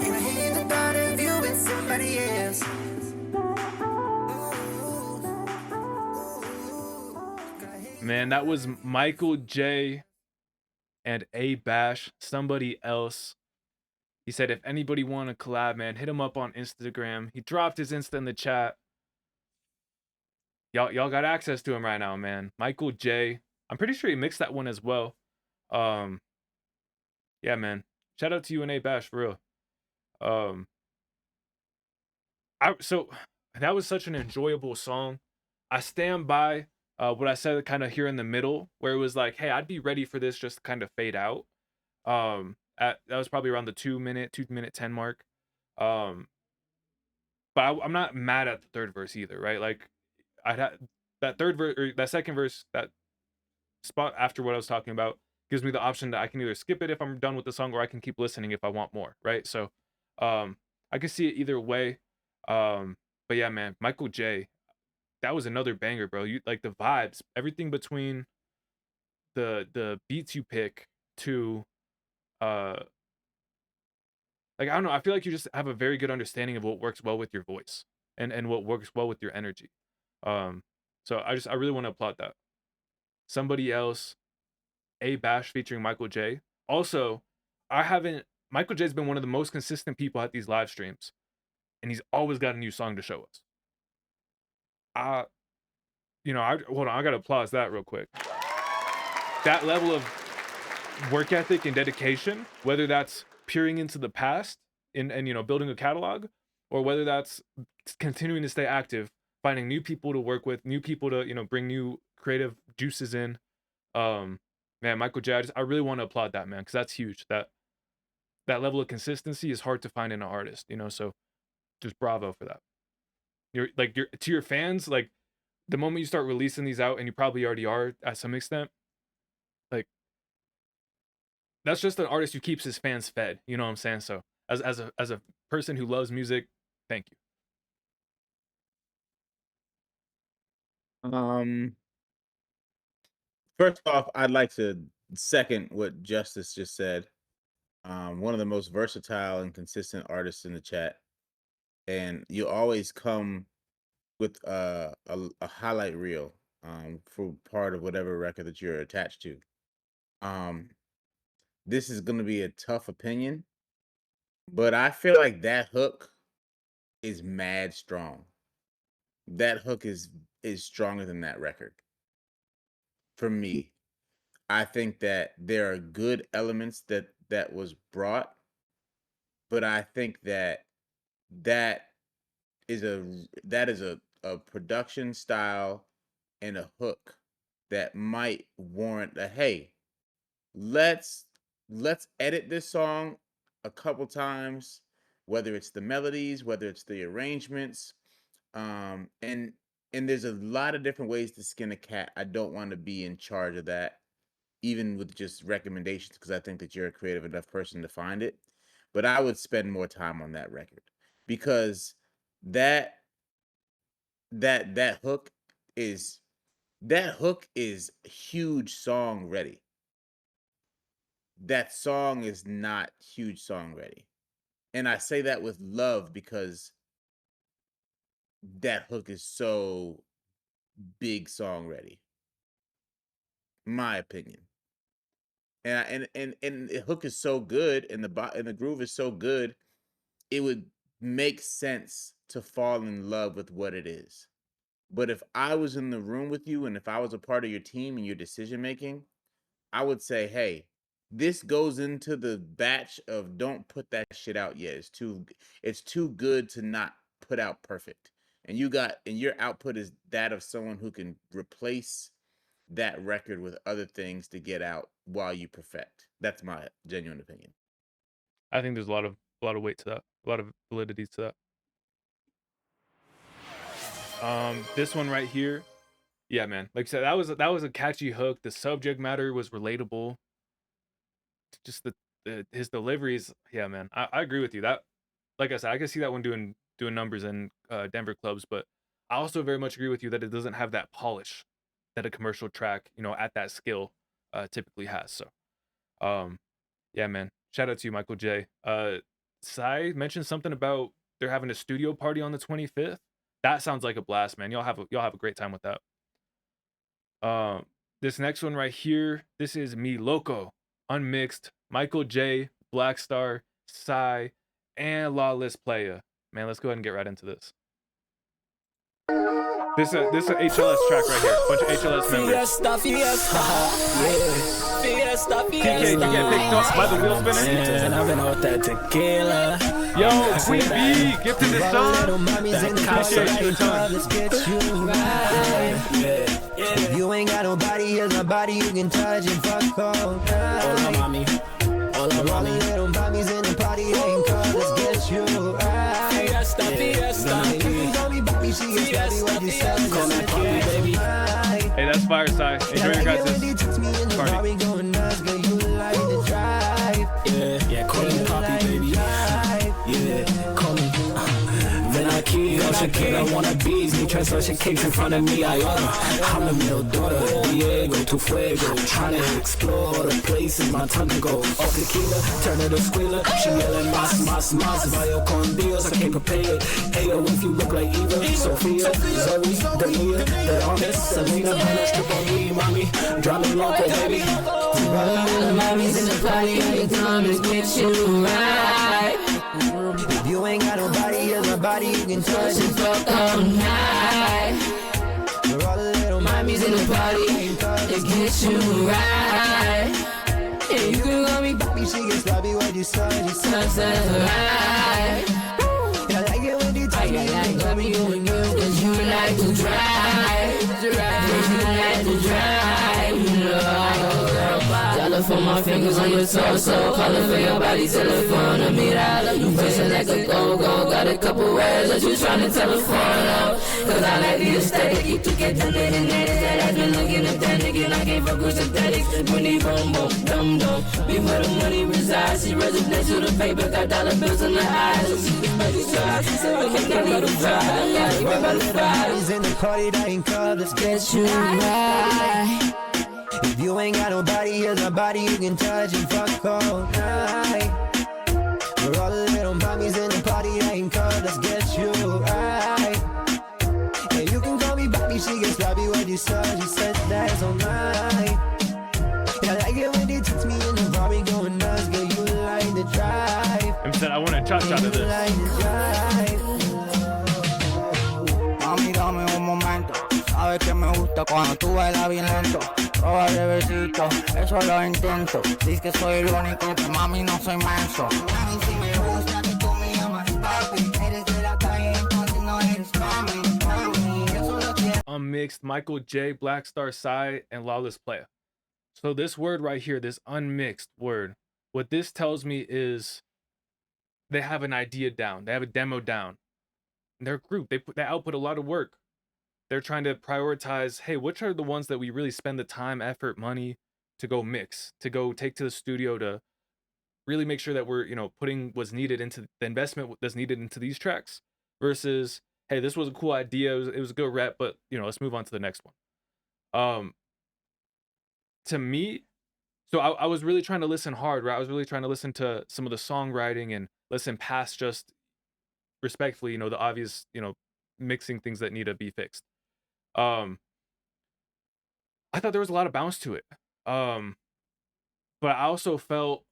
And I hate the thought of you with somebody else. Man, that was Michael J and A Bash, Somebody Else. He said if anybody want to collab, man, hit him up on Instagram. He dropped his Insta in the chat. Y'all got access to him right now, man. Michael J. I'm pretty sure he mixed that one as well. Yeah, man. Shout out to you and A Bash for real. So that was such an enjoyable song. I stand by what I said kind of here in the middle, where it was like, hey, I'd be ready for this just to kind of fade out. That was probably around the 2-minute 10 mark. But I'm not mad at the third verse either, right? Like I'd had that third verse or that second verse, that spot after what I was talking about gives me the option that I can either skip it if I'm done with the song, or I can keep listening if I want more, right? So I can see it either way. But yeah, man, Michael J, that was another banger, bro. You like the vibes, everything between the beats you pick to like I don't know, I feel like you just have a very good understanding of what works well with your voice and what works well with your energy. So I really want to applaud that. Somebody else, A Bash featuring Michael J. Also, Michael J's been one of the most consistent people at these live streams, and he's always got a new song to show us. Hold on, I gotta applause that real quick. That level of work ethic and dedication, whether that's peering into the past and building a catalog, or whether that's continuing to stay active, finding new people to work with, new people to bring new creative juices in. Man, Michael J, I really want to applaud that, man, because that's huge. That level of consistency is hard to find in an artist, so just bravo for that. You're to your fans, like the moment you start releasing these out, and you probably already are at some extent, like that's just an artist who keeps his fans fed. You know what I'm saying? So as a person who loves music, thank you. First off, I'd like to second what Justus just said. One of the most versatile and consistent artists in the chat, and you always come with a highlight reel for part of whatever record that you're attached to. This is going to be a tough opinion, but I feel like that hook is mad strong. That hook is stronger than that record. For me, I think that there are good elements that was brought, but I think that is a production style and a hook that might warrant a hey, let's edit this song a couple times, whether it's the melodies, whether it's the arrangements, and there's a lot of different ways to skin a cat. I don't want to be in charge of that, even with just recommendations, because I think that you're a creative enough person to find it. But I would spend more time on that record, because that hook is huge song ready. That song is not huge song ready. And I say that with love, because that hook is so big song ready. My opinion. And the hook is so good, and the groove is so good, it would make sense to fall in love with what it is. But if I was in the room with you, and if I was a part of your team and your decision making, I would say, hey, this goes into the batch of don't put that shit out yet. It's too good to not put out perfect. And your output is that of someone who can replace that record with other things to get out while you perfect. That's my genuine opinion. I think there's a lot of weight to that, a lot of validity to that. This one right here, yeah, man. Like I said, that was a catchy hook. The subject matter was relatable. Just his deliveries, yeah, man. I agree with you. That, like I said, I can see that one doing numbers in Denver clubs, but I also very much agree with you that it doesn't have that polish that a commercial track, at that skill typically has. So yeah, man. Shout out to you, Michael J. Sai mentioned something about they're having a studio party on the 25th. That sounds like a blast, man. Y'all have a great time with that. This next one right here, this is Mi Loco, unmixed, Michael J, Black Star, Sai, and Lawless Playa. Man, let's go ahead and get right into this. This is a HLS track right here. Bunch of HLS members. Fiesta, yeah. fiesta, TK, you get picked up by the wheel spinner? And I've been out that tequila. Yo, Queen B, gifted this song. Appreciate you a ton. Let's get you right. If you ain't got nobody, here's my body you can touch and fuck all night. Hola, mami. Hola, All the mami. little mommies in the party ain't come. Let's get you right. Fiesta, fiesta. You can call me Bobby, she is Bobby, what you said. Call me Poppy, baby. Hey, that's Fireside. Enjoy your guys' party. Going nuts, girl, you like to drive. Yeah, call me Poppy, baby. Yeah, call me. Then I keep Shakira wanna bees me, translation cakes in front of me, I order. I'm the middle daughter, Diego to Fuego, trying to explore the places my tongue can go. Off tequila, turn her to squealer, she yelling mas, vaya con Dios, I can't prepare it. Ayo, if you look like Eva, Sophia, Zoe, Delia, the honest, Selena, Hannah, strip on me, mommy, driving local, baby. Mommy's in the party, I come to get you right. If you ain't got nobody, here's my body you can touch and Fuck all night. We're all the little Mommy's in the party, to get you right. Yeah, you can call me Bobby, she gets sloppy when you saw you Sunset right. I like it when you touch me, I got me doing good, cause you like to drive. Cause you like to drive, you know. Dollar for my fingers on your torso, calling for your body, telephone to me, I love you pushing like a go-go. Got a couple words that you tryna telephone out. Cause I like the aesthetic, you took it done it and that is that I've been looking at that nigga, I can't fuck with synthetics. Money boom boom, dum dum, be where the money resides. She residential to paper, got dollar bills in the eyes. So she can make it try, she said I can't get about the fry. I gotta get about the fry. in the party that ain't come, let's Get you right. If you ain't got nobody, here's my body you can touch and fuck all night. We're all the little mommies in the party that ain't come, let's get you right. Yeah, you can call me Bobby, she gets sloppy when you saw, she said that's all night. Yeah, I like it when they text me in the bar, we going nuts, girl, you like to drive. And said, I want to cha-cha to You this. like to drive. Mami, dame un momento. Sabes que me gusta cuando tú bailas bien lento. Roba de besito, eso lo intento. Dices que soy el único, que mami no soy menso. Mami, si me gusta que tú me llamas papi. Eres de la calle, entonces no eres mami. Mami, yo solo quiero. Unmixed, Michael J, Black Star Sai, and Lawless Playa. So this word right here, this unmixed word, what this tells me is they have an idea down. They have a demo down. They're a group. They output a lot of work. They're trying to prioritize, hey, which are the ones that we really spend the time, effort, money to go mix, to go take to the studio, to really make sure that we're, putting what's needed into the investment that's needed into these tracks versus, hey, this was a cool idea. It was a good rep, but let's move on to the next one. To me, so I was really trying to listen hard, right? I was really trying to listen to some of the songwriting and listen past just respectfully, the obvious, mixing things that need to be fixed. I thought there was a lot of bounce to it. But I also felt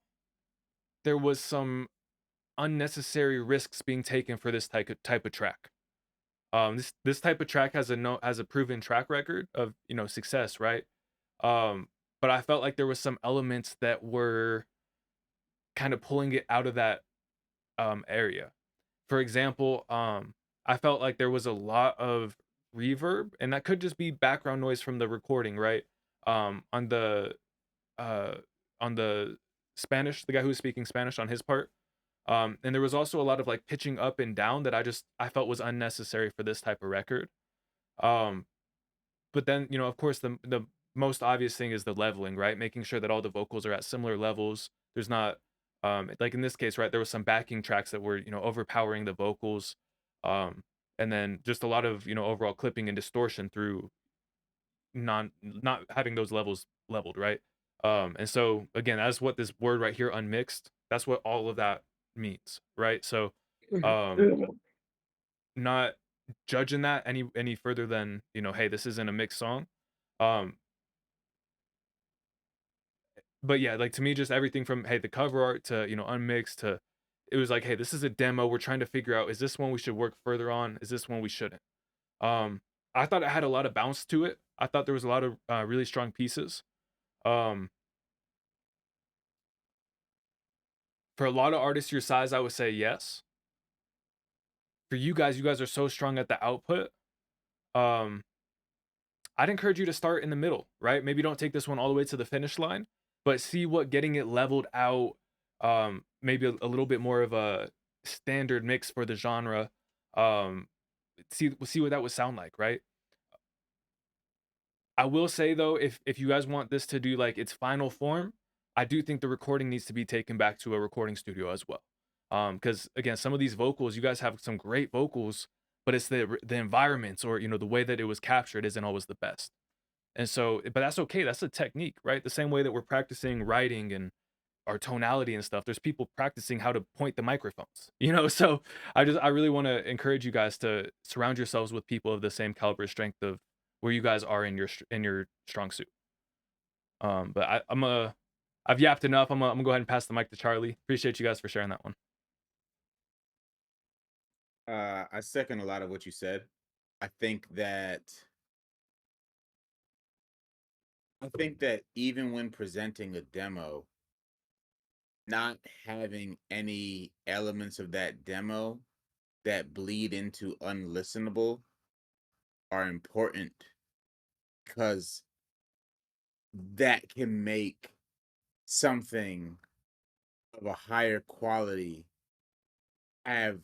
there was some unnecessary risks being taken for this type of track. This type of track has a proven track record of success, right? But I felt like there was some elements that were kind of pulling it out of that area. For example, I felt like there was a lot of reverb, and that could just be background noise from the recording, right? On the Spanish, the guy who was speaking Spanish on his part. And there was also a lot of like pitching up and down that I felt was unnecessary for this type of record. But then, of course, the most obvious thing is the leveling, right? Making sure that all the vocals are at similar levels. There's not, like in this case, right, there was some backing tracks that were, overpowering the vocals. And then just a lot of, overall clipping and distortion through not having those levels leveled, right? And so again, that's what this word right here, unmixed, that's what all of that means, right? So not judging that any further than, hey, this isn't a mixed song. But yeah, like to me, just everything from, hey, the cover art to, unmixed to, it was like, hey, this is a demo. We're trying to figure out, is this one we should work further on? Is this one we shouldn't? I thought it had a lot of bounce to it. I thought there was a lot of really strong pieces. For a lot of artists your size, I would say yes. For you guys are so strong at the output. I'd encourage you to start in the middle, right? Maybe don't take this one all the way to the finish line, but see what getting it leveled out, maybe a little bit more of a standard mix for the genre. See what that would sound like, right? I will say though, if you guys want this to do like its final form, I do think the recording needs to be taken back to a recording studio as well. Because again, some of these vocals, you guys have some great vocals, but it's the environments or the way that it was captured isn't always the best. And so, but that's okay. That's a technique, right? The same way that we're practicing writing and our tonality and stuff. There's people practicing how to point the microphones, So I really want to encourage you guys to surround yourselves with people of the same caliber strength of where you guys are in your strong suit. But I've yapped enough. I'm gonna go ahead and pass the mic to Charlie. Appreciate you guys for sharing that one. I second a lot of what you said. I think that even when presenting a demo, not having any elements of that demo that bleed into unlistenable are important, because that can make something of a higher quality have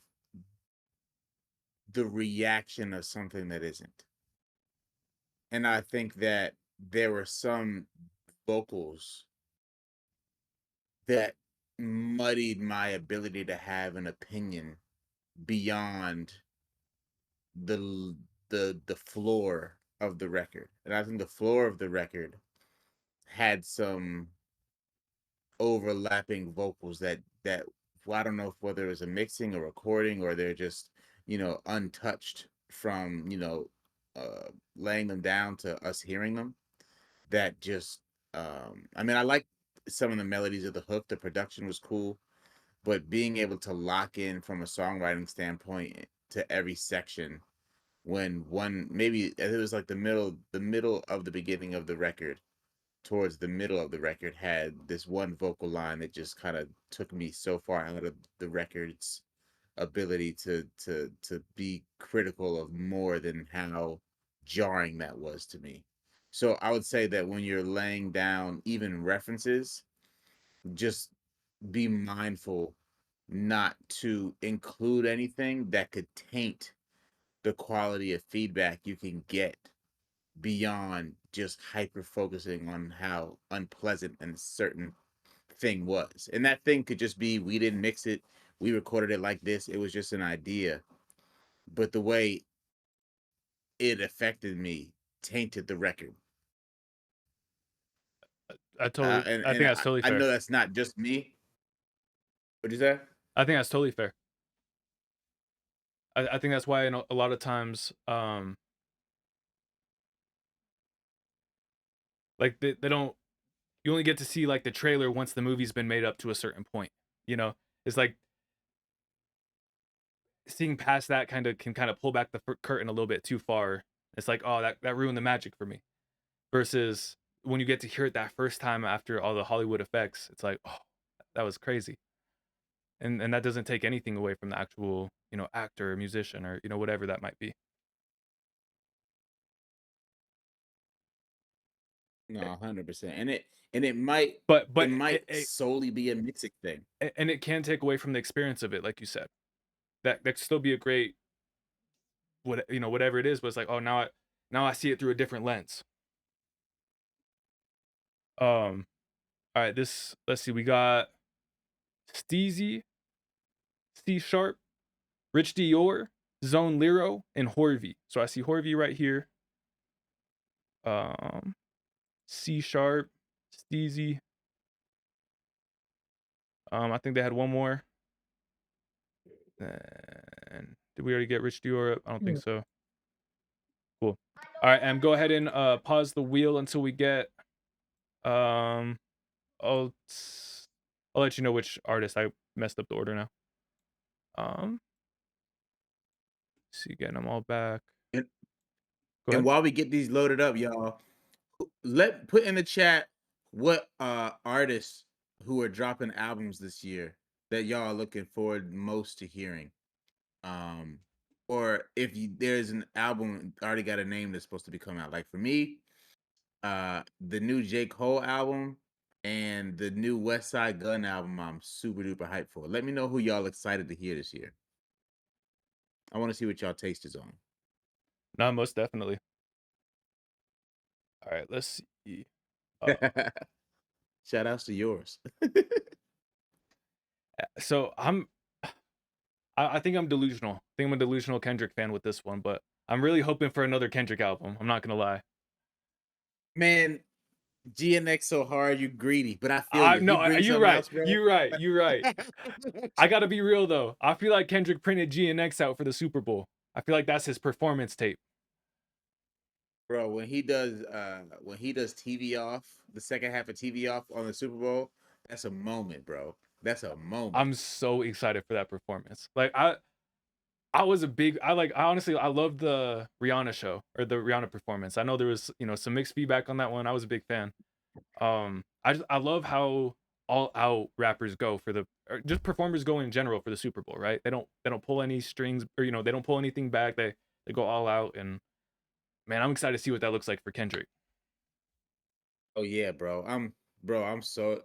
the reaction of something that isn't. And I think that there were some vocals that muddied my ability to have an opinion beyond the floor of the record. And I think the floor of the record had some overlapping vocals that well, I don't know whether it was a mixing or recording or they're just untouched from laying them down to us hearing them, that just I mean, I like some of the melodies of the hook. The production was cool, but being able to lock in from a songwriting standpoint to every section, when maybe it was like the middle of the beginning of the record, towards the middle of the record, had this one vocal line that just kind of took me so far out of the record's ability to be critical of more than how jarring that was to me. So I would say that when you're laying down even references, just be mindful not to include anything that could taint the quality of feedback you can get, beyond just hyper focusing on how unpleasant a certain thing was. And that thing could just be, we didn't mix it, we recorded it like this, it was just an idea. But the way it affected me tainted the record. I think that's totally fair. I know that's not just me. What'd you say? I think that's totally fair. I think that's why a lot of times, like they don't. You only get to see like the trailer once the movie's been made up to a certain point. It's like seeing past that can kind of pull back the curtain a little bit too far. It's like, oh, that ruined the magic for me. Versus when you get to hear it that first time after all the Hollywood effects, it's like, oh, that was crazy. And that doesn't take anything away from the actual, actor or musician or, whatever that might be. No, 100%. And it might, but it might solely be a mixing thing. And it can take away from the experience of it, like you said. That could still be a great, whatever it is, but it's like, oh, now I see it through a different lens. All right, let's see, we got Steezy, C Sharp, Rich Dior, Zone Liro, and Horvey. So I see Horvey right here. C Sharp, Steezy. I think they had one more. And did we already get Rich Dior up? I don't think so. Cool. All right, go ahead and pause the wheel until we get I'll let you know which artist. I messed up the order now. See, getting them all back. And while we get these loaded up, y'all, put in the chat what artists who are dropping albums this year that y'all are looking forward most to hearing? Or if there's an album already got a name that's supposed to be coming out. Like for me, the new J. Cole album and the new West Side Gun album, I'm super duper hyped for. Let me know who y'all excited to hear this year. I want to see what y'all taste is on. No, most definitely. All right, let's see. Shout outs to yours. So I think I'm delusional. I think I'm a delusional Kendrick fan with this one, but I'm really hoping for another Kendrick album. I'm not gonna lie. Man, GNX so hard, you greedy, but I feel you. If No, he brings you're something right. else, bro. You're right. You're right. I gotta be real though. I feel like Kendrick printed GNX out for the Super Bowl. I feel like that's his performance tape. Bro, when he does TV off, the second half of TV off on the Super Bowl, that's a moment, bro. That's a moment. I'm so excited for that performance. Like I was a big I honestly I loved the Rihanna show or the Rihanna performance. I know there was, some mixed feedback on that one. I was a big fan. I love how all out rappers go for or just performers go in general for the Super Bowl, right? They don't pull any strings or they don't pull anything back. They go all out, and man, I'm excited to see what that looks like for Kendrick. Oh yeah, bro. I'm so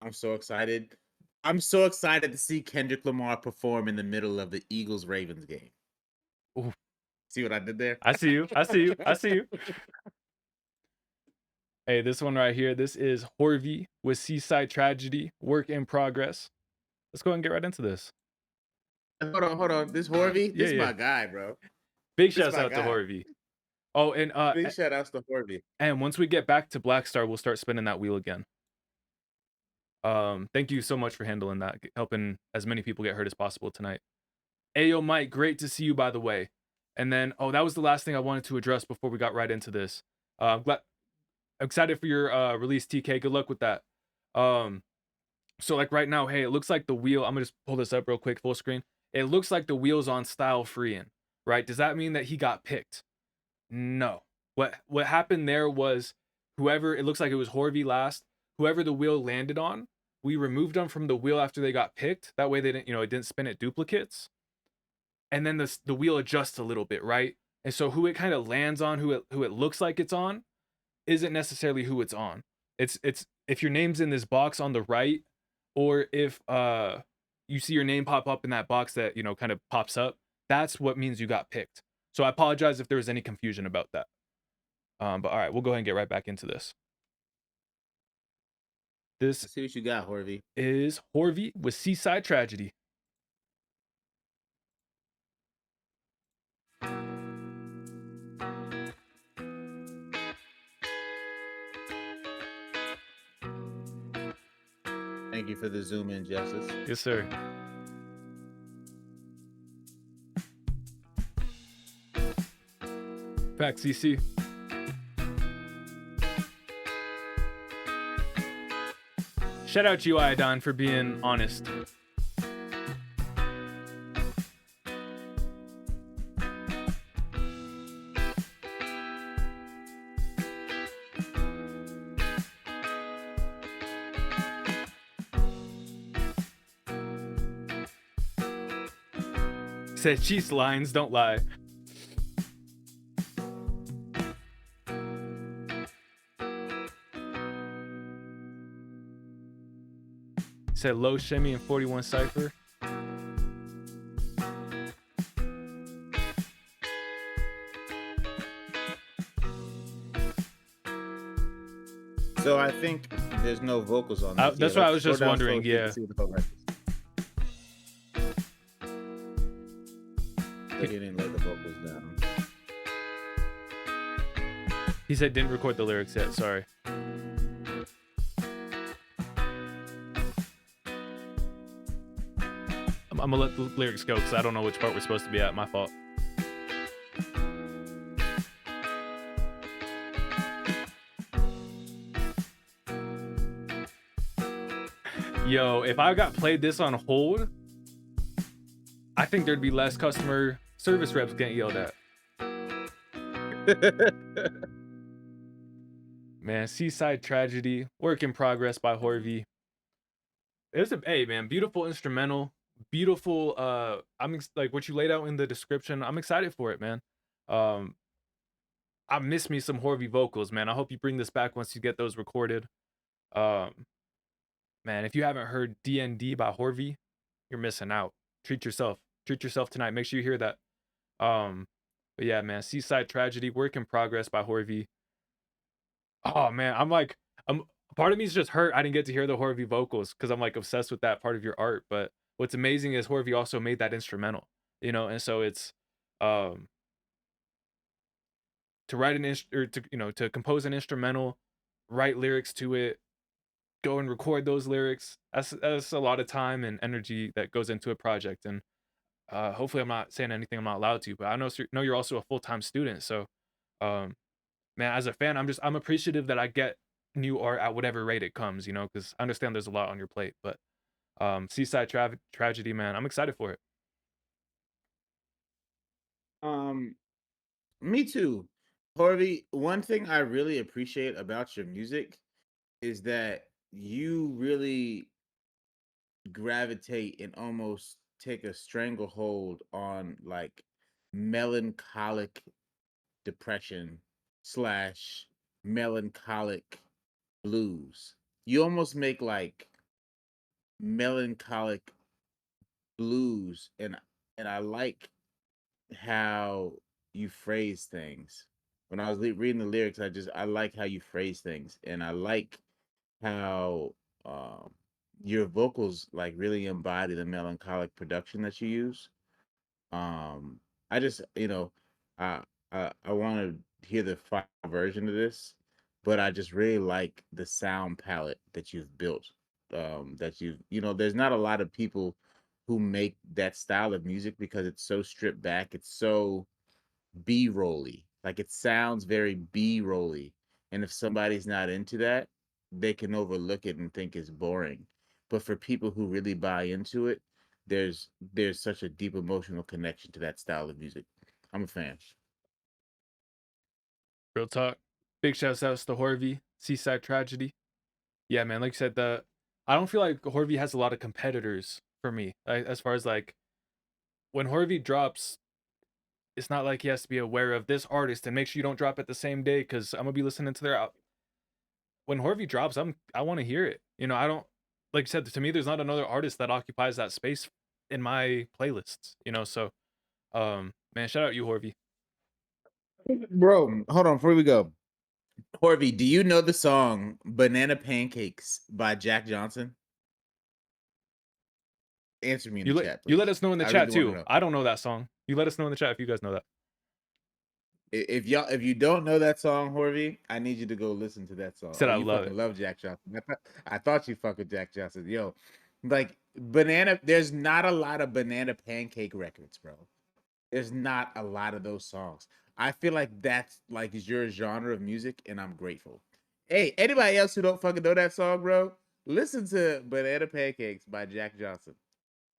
excited. I'm so excited to see Kendrick Lamar perform in the middle of the Eagles Ravens game. Ooh. See what I did there? I see you. I see you. I see you. Hey, this one right here. This is Horvey with Seaside Tragedy, Work in Progress. Let's go ahead and get right into this. Hold on. This Horvey, this is Yeah. my guy, bro. Big This shouts my out to guy. Horvey. Oh, and Big shout outs to Horvey. and once we get back to Black Star, we'll start spinning that wheel again. Thank you so much for handling that, helping as many people get heard as possible tonight. Ayo, Mike, great to see you, by the way. And then, that was the last thing I wanted to address before we got right into this. I'm excited for your release, TK. Good luck with that. So like right now, hey, it looks like the wheel. I'm gonna just pull this up real quick, full screen. It looks like the wheel's on Style Freeing, right? Does that mean that he got picked? No. What happened there was whoever, it looks like it was Horvey last. Whoever the wheel landed on, we removed them from the wheel after they got picked. That way they didn't, it didn't spin it duplicates. And then the wheel adjusts a little bit, right? And so who it kind of lands on, who it looks like it's on, isn't necessarily who it's on. It's if your name's in this box on the right, or if you see your name pop up in that box that kind of pops up, that's what means you got picked. So I apologize if there was any confusion about that. But all right, we'll go ahead and get right back into this. This Let's see what you got, Horvey. is Horvey with Seaside Tragedy. Thank you for the zoom in, Justus. Yes, sir. Back, CC. Shout out to you, Iodine, for being honest. Said cheese lines don't lie. Said Low Shimmy and 41 Cypher. So I think there's no vocals on this. That's what I was just wondering. Yeah. He didn't lay the vocals down. He said didn't record the lyrics yet. Sorry. I'm gonna let the lyrics go because I don't know which part we're supposed to be at. My fault. Yo, if I got played this on hold, I think there'd be less customer service reps getting yelled at. Man, Seaside Tragedy, Work in Progress by Horvey. It's a hey man, beautiful instrumental, beautiful. Like what you laid out in the description. I'm excited for it, man. Um, I miss me some Horvey vocals, man. I hope you bring this back once you get those recorded. Um, man, if you haven't heard DND by Horvey, you're missing out. Treat yourself. Treat yourself tonight. Make sure you hear that. Um, but yeah, man, Seaside Tragedy, Work in Progress by Horvey. Oh man, I'm part of me is just hurt I didn't get to hear the Horvey vocals because I'm like obsessed with that part of your art. But what's amazing is Horvey also made that instrumental, and so it's um to write or to to compose an instrumental, write lyrics to it, go and record those lyrics. That's a lot of time and energy that goes into a project. And hopefully I'm not saying anything I'm not allowed to, but I know you're also a full-time student. So um man, as a fan, I'm appreciative that I get new art at whatever rate it comes, because I understand there's a lot on your plate. But Seaside Tragedy, man, I'm excited for it. Me too. Harvey, one thing I really appreciate about your music is that you really gravitate and almost take a stranglehold on like melancholic depression slash melancholic blues. You almost make like melancholic blues, and I like how you phrase things. When I was reading the lyrics, I like how you phrase things, and I like how your vocals like really embody the melancholic production that you use. I just I want to hear the final version of this, but I just really like the sound palette that you've built. That there's not a lot of people who make that style of music because it's so stripped back. It's so B-rolly. Like it sounds very B-rolly. And if somebody's not into that, they can overlook it and think it's boring. But for people who really buy into it, there's such a deep emotional connection to that style of music. I'm a fan. Real talk. Big shouts out to Horvey, Seaside Tragedy. Yeah, man, like you said, I don't feel like Horvey has a lot of competitors for me. As far as like when Horvey drops, it's not like he has to be aware of this artist and make sure you don't drop it the same day because I'm gonna be listening to their. When Horvey drops, I want to hear it. I don't, like you said, to me, there's not another artist that occupies that space in my playlists. So, man, shout out you, Horvey. Bro, hold on before we go. Horvey, do you know the song "Banana Pancakes" by Jack Johnson? Answer me in the chat, please. You let us know in the chat really too. I don't know that song. You let us know in the chat if you guys know that. If you don't know that song, Horvey, I need you to go listen to that song. Said I love it. Love Jack Johnson. I thought you fuck with Jack Johnson. Yo, like there's not a lot of banana pancake records, bro. There's not a lot of those songs. I feel like that's like your genre of music, and I'm grateful. Hey, anybody else who don't fucking know that song, bro, listen to Banana Pancakes by Jack Johnson.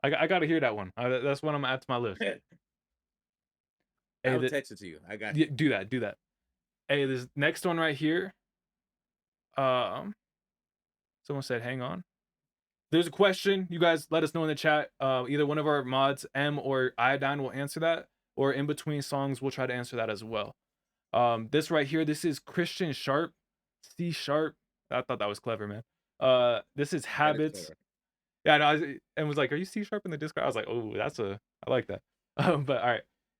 I gotta hear that one. That's one I'm gonna add to my list. I'll text it to you. I got you. Do that. Hey, this next one right here. Someone said, hang on. There's a question. You guys let us know in the chat. Either one of our mods, M or Iodine, will answer that. Or in between songs, we'll try to answer that as well. This right here, this is Christian Sharp. C Sharp. I thought that was clever, man. This is Habits. Yeah, no, and was like, are you C Sharp in the Discord? I was like, oh, I like that. But all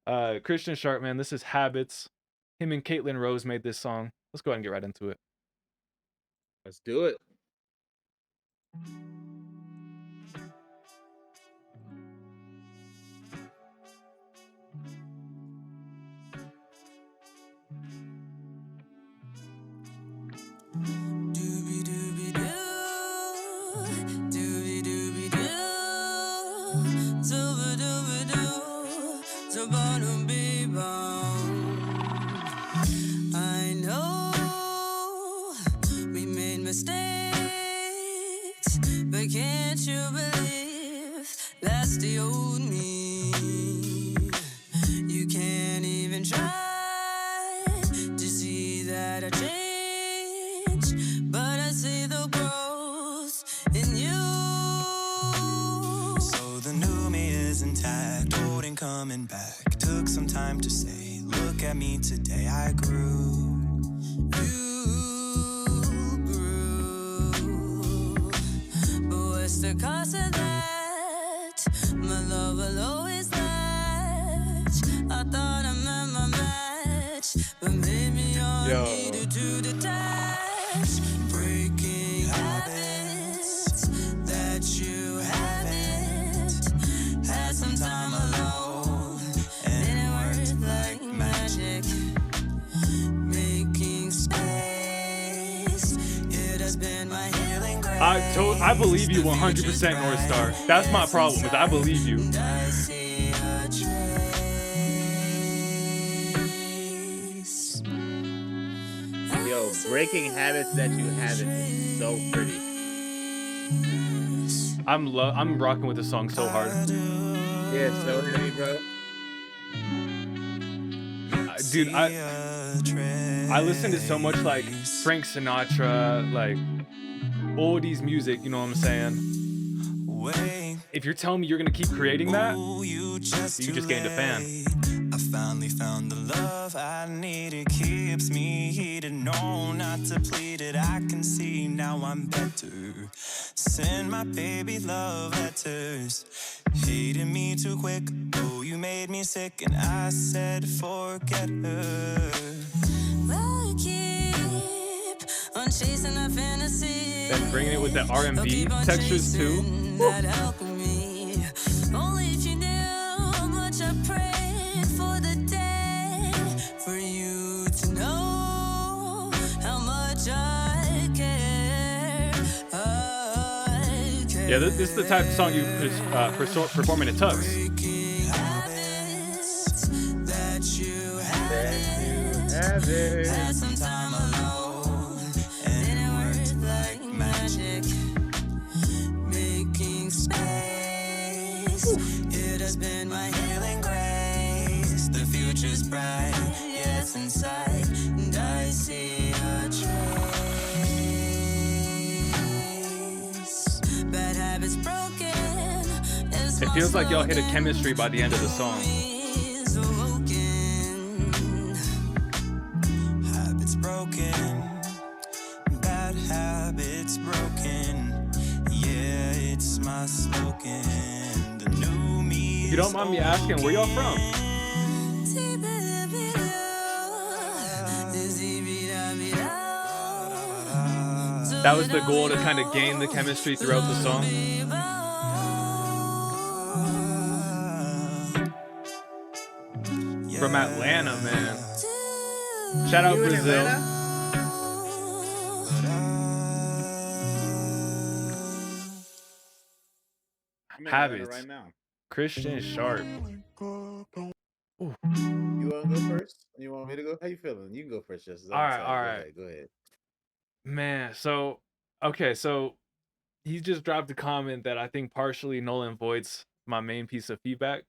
right. Christian Sharp, man, this is Habits. Him and Caitlin Rose made this song. Let's go ahead and get right into it. Let's do it. I know we made mistakes, but can't you believe that's the old me? You can't even try to see that I changed, but I see the growth in you. coming back. Took some time to say, look at me today, I grew. You grew. But what's the cost of that? My love will always latch. I thought I met my match, but maybe all needed to detach. Breaking habits that you haven't had some time alone, and it worked like magic. Making space, it has been my healing grace. I believe you 100%, North Star. That's my problem, is I believe you. I see a trace. Yo, breaking habits that you haven't is so pretty. I'm rocking with this song so hard. Yeah, so heavy, bro. Dude, I listen to so much like Frank Sinatra, like oldies music, you know what I'm saying? If you're telling me you're gonna keep creating that, you just gained a fan. I finally found the love I needed, keeps me heated, no, not to plead it, I can see now I'm better. Send my baby love letters, hated me too quick, oh, you made me sick, and I said forget her. Well, keep on chasing a fantasy. Then bringing it with the R&B textures too. That alchemy. Only if you knew how much I prayed for the day for you to know how much I care. I care. Yeah, this is the type of song you perform in a tux. Habits that you haven't Had some time alone, and it worked like magic. Making space, it has been my healing grace. The future's bright, yes, inside, and I see a trace. Bad habits broken. It feels like y'all hit a chemistry by the end of the song. Habits broken, bad habits broken. Yeah, it's my slogan. The new me. If you don't mind me asking, where y'all from? That was the goal, to kind of gain the chemistry throughout the song. From Atlanta, man. Shout out You in Brazil. Atlanta? I'm in Atlanta Habits. right now. Christian Sharp. You want to go first? You want me to go? How you feeling? You can go first, Justus. All right. Go ahead. Man, so okay, so he just dropped a comment that I think partially null and voids my main piece of feedback.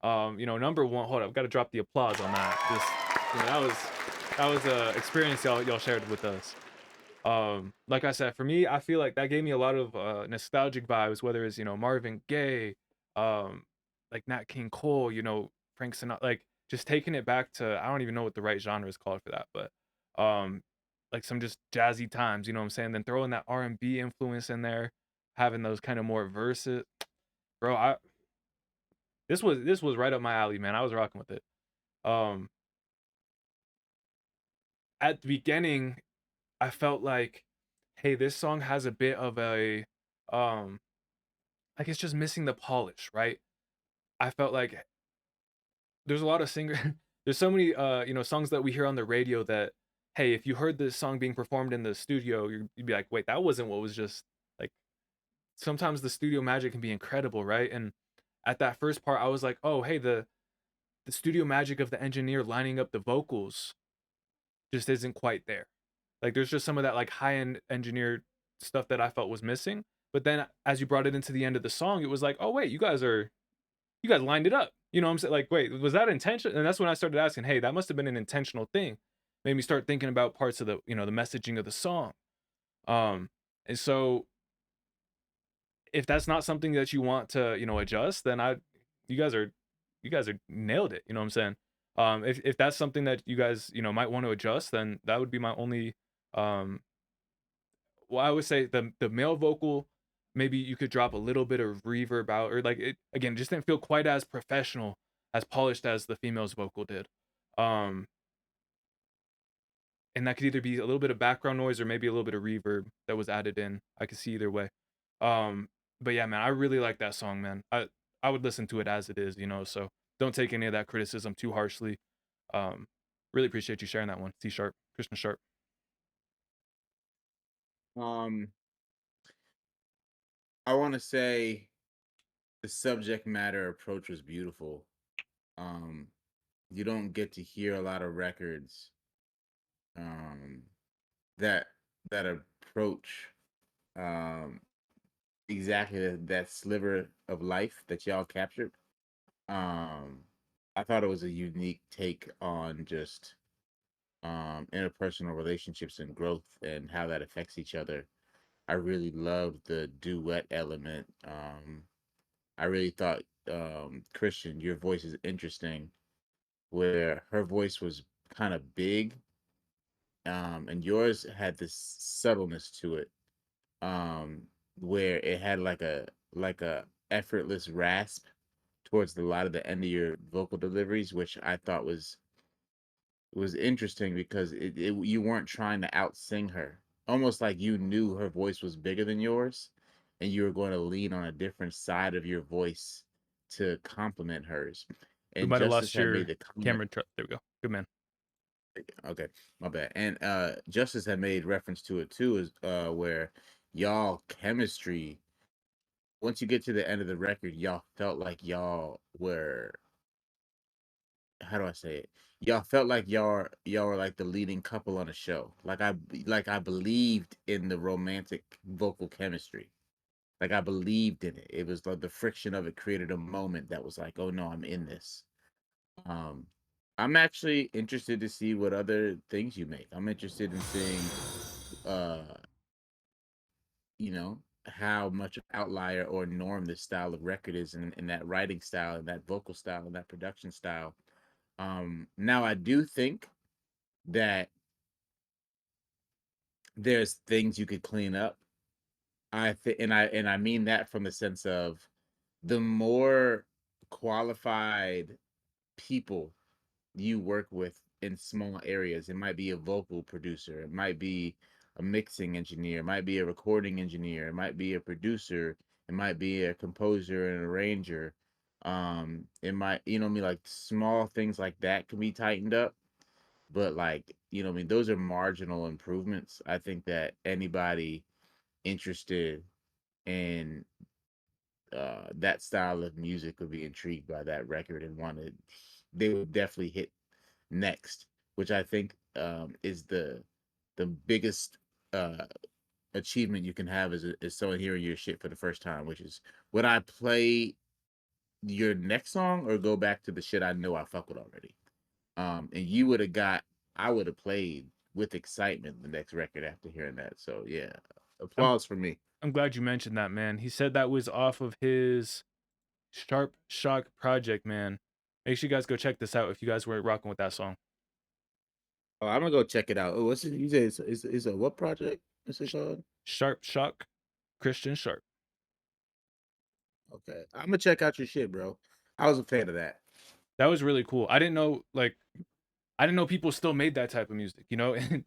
Number one, hold up, I've got to drop the applause on that. That was a experience y'all shared with us. Like I said, for me, I feel like that gave me a lot of nostalgic vibes, whether it's Marvin Gaye, like Nat King Cole, Frank Sinatra, like just taking it back to, I don't even know what the right genre is called for that, but like some just jazzy times, you know what I'm saying? Then throwing that R&B influence in there, having those kind of more verses, bro. This was right up my alley, man. I was rocking with it. At the beginning, I felt like, hey, this song has a bit of a like it's just missing the polish, right? I felt like there's a lot of there's so many songs that we hear on the radio that, hey, if you heard this song being performed in the studio, you'd be like, wait, that wasn't what was just like. Sometimes the studio magic can be incredible, right? And at that first part, I was like, oh, hey, the studio magic of the engineer lining up the vocals just isn't quite there. Like there's just some of that like high-end engineered stuff that I felt was missing. But then as you brought it into the end of the song, it was like, oh wait, you guys lined it up. You know what I'm saying? Like, wait, was that intentional? And that's when I started asking, hey, that must have been an intentional thing. Made me start thinking about parts of the, the messaging of the song. And so if that's not something that you want to, adjust, then you guys are you guys are nailed it. You know what I'm saying? If that's something that you guys, you know, might want to adjust, then that would be my only well, I would say the male vocal, maybe you could drop a little bit of reverb out, or like it again, just didn't feel quite as professional, as polished as the female's vocal did. Um, and that could either be a little bit of background noise or maybe a little bit of reverb that was added in. I could see either way. But yeah, man, I really like that song, man. I would listen to it as it is, you know. So don't take any of that criticism too harshly. Really appreciate you sharing that one, C Sharp, Christian Sharp. I want to say the subject matter approach was beautiful. You don't get to hear a lot of records that approach exactly that sliver of life that y'all captured. I thought it was a unique take on just interpersonal relationships and growth and how that affects each other. I really loved the duet element. I really thought, Christian, your voice is interesting, where her voice was kind of big, and yours had this subtleness to it, where it had like a effortless rasp towards a lot of the end of your vocal deliveries, which I thought was interesting because you weren't trying to out sing her. Almost like you knew her voice was bigger than yours, and you were going to lean on a different side of your voice to complement hers. We And might have Justice lost had your made the comment. camera. There we go. Good man. Okay, my bad. And Justice had made reference to it too, is where y'all chemistry, once you get to the end of the record, y'all felt like y'all were, how do I say it? Y'all felt like y'all were like the leading couple on a show. Like I believed in the romantic vocal chemistry. Like I believed in it. It was like the friction of it created a moment that was like, oh no, I'm in this. I'm actually interested to see what other things you make. I'm interested in seeing you know, how much outlier or norm this style of record is in that writing style and that vocal style and that production style. Now I do think that there's things you could clean up. I think, and I mean that from the sense of the more qualified people you work with in small areas. It might be a vocal producer, it might be a mixing engineer, it might be a recording engineer, it might be a producer, it might be a composer and arranger. It might, you know what I mean, like small things like that can be tightened up. But like, you know what I mean, those are marginal improvements. I think that anybody interested in that style of music would be intrigued by that record and they would definitely hit next, which I think is the biggest achievement you can have is someone hearing your shit for the first time, which is, would I play your next song or go back to the shit I know I fuck with already? And you would have got, I would have played with excitement the next record after hearing that. So yeah, applause for me. I'm glad you mentioned that, man. He said that was off of his Sharp Shock project, man. Make sure you guys go check this out if you guys were rocking with that song. Oh, I'm gonna go check it out. Oh, what's it? You say it's a what project? What's it called? Sharp Shock, Christian Sharp. Okay, I'm gonna check out your shit, bro. I was a fan of that. That was really cool. I didn't know people still made that type of music, you know? And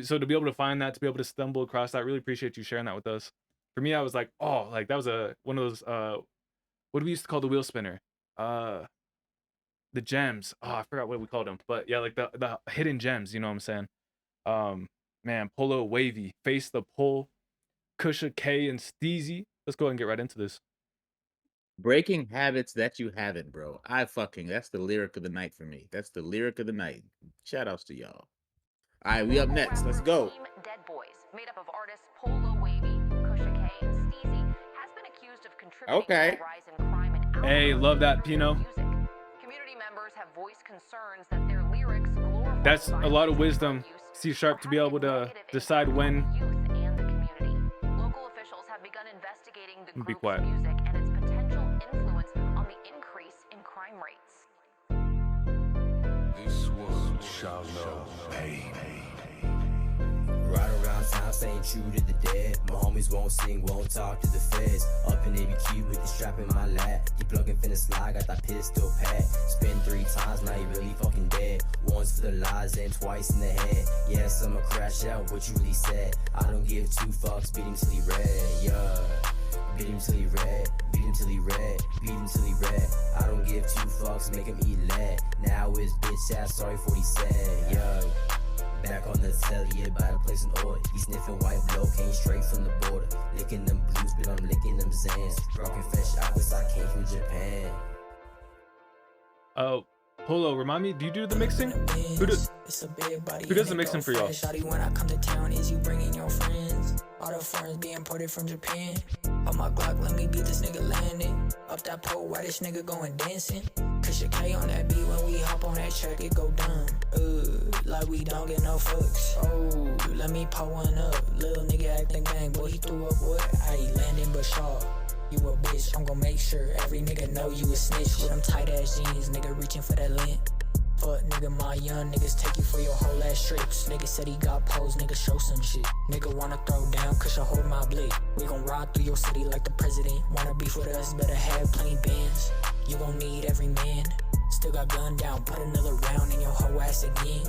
so to be able to find that, to be able to stumble across that, really appreciate you sharing that with us. For me, I was like, oh, like that was one of those what do we used to call the wheel spinner? The gems. Oh, I forgot what we called them. But yeah, like the hidden gems, you know what I'm saying? Man, Polo, Wavy, Face the Pull, Kusha K, and Steezy. Let's go ahead and get right into this. Breaking habits that you haven't, bro. That's the lyric of the night for me. That's the lyric of the night. Shout outs to y'all. All right, we up next. Let's go. Team Dead Boys, made up of artists Polo, Wavy, Kusha K, and Steezy, has been accused of contributing to the rise in crime and Hey, love that, Pino. Community members have voiced concerns that their lyrics glorify That's a lot of wisdom, C Sharp, to be able to decide when. Local officials have begun investigating the Be group's quiet. music and its potential influence on the increase in crime rates. shall know pain. Ride around town staying true to the dead. My homies won't sing, won't talk to the feds. Up in ABQ with the strap in my lap. He plugging finna slide, got that pistol pad. Spin 3 times, now he really fucking dead. Once for the lies and twice in the head. Yes, I'ma crash out, what you really said. I don't give 2 fucks, beat him till he red, yeah. Beat him till he red, beat him till he red, beat him till he red. I don't give 2 fucks, make him eat lead. Now his bitch ass sorry for what he said, yeah. Back on the telly, about to place an order. He sniffing white blow, came straight from the border. Licking them blues, but I'm licking them Zans. Rockin' fresh outfits, I came from Japan. Oh, Polo, remind me, do you do the mixing? Who does the mixing for y'all? Shawty, when I come to town, is you bringing your friends? All the foreigners be imported from Japan. On my Glock, let me beat this nigga landing. Up that pole, why this nigga going dancing? Cause your K on that beat, when we hop on that track, it go dumb. Like we don't get no fucks. Oh, let me pull one up. Little nigga acting gang, boy, he threw up what? I landing but sharp. You a bitch, I'm gon' make sure every nigga know you a snitch. With them tight ass jeans, nigga reaching for that lint. Fuck nigga, my young niggas take you for your whole ass strips. Nigga said he got pose, nigga show some shit. Nigga wanna throw down, cause you hold my blick. We gon' ride through your city like the president. Wanna beef with us, better have plenty bands. You gon' need every man. Still got gun down, put another round in your whole ass again.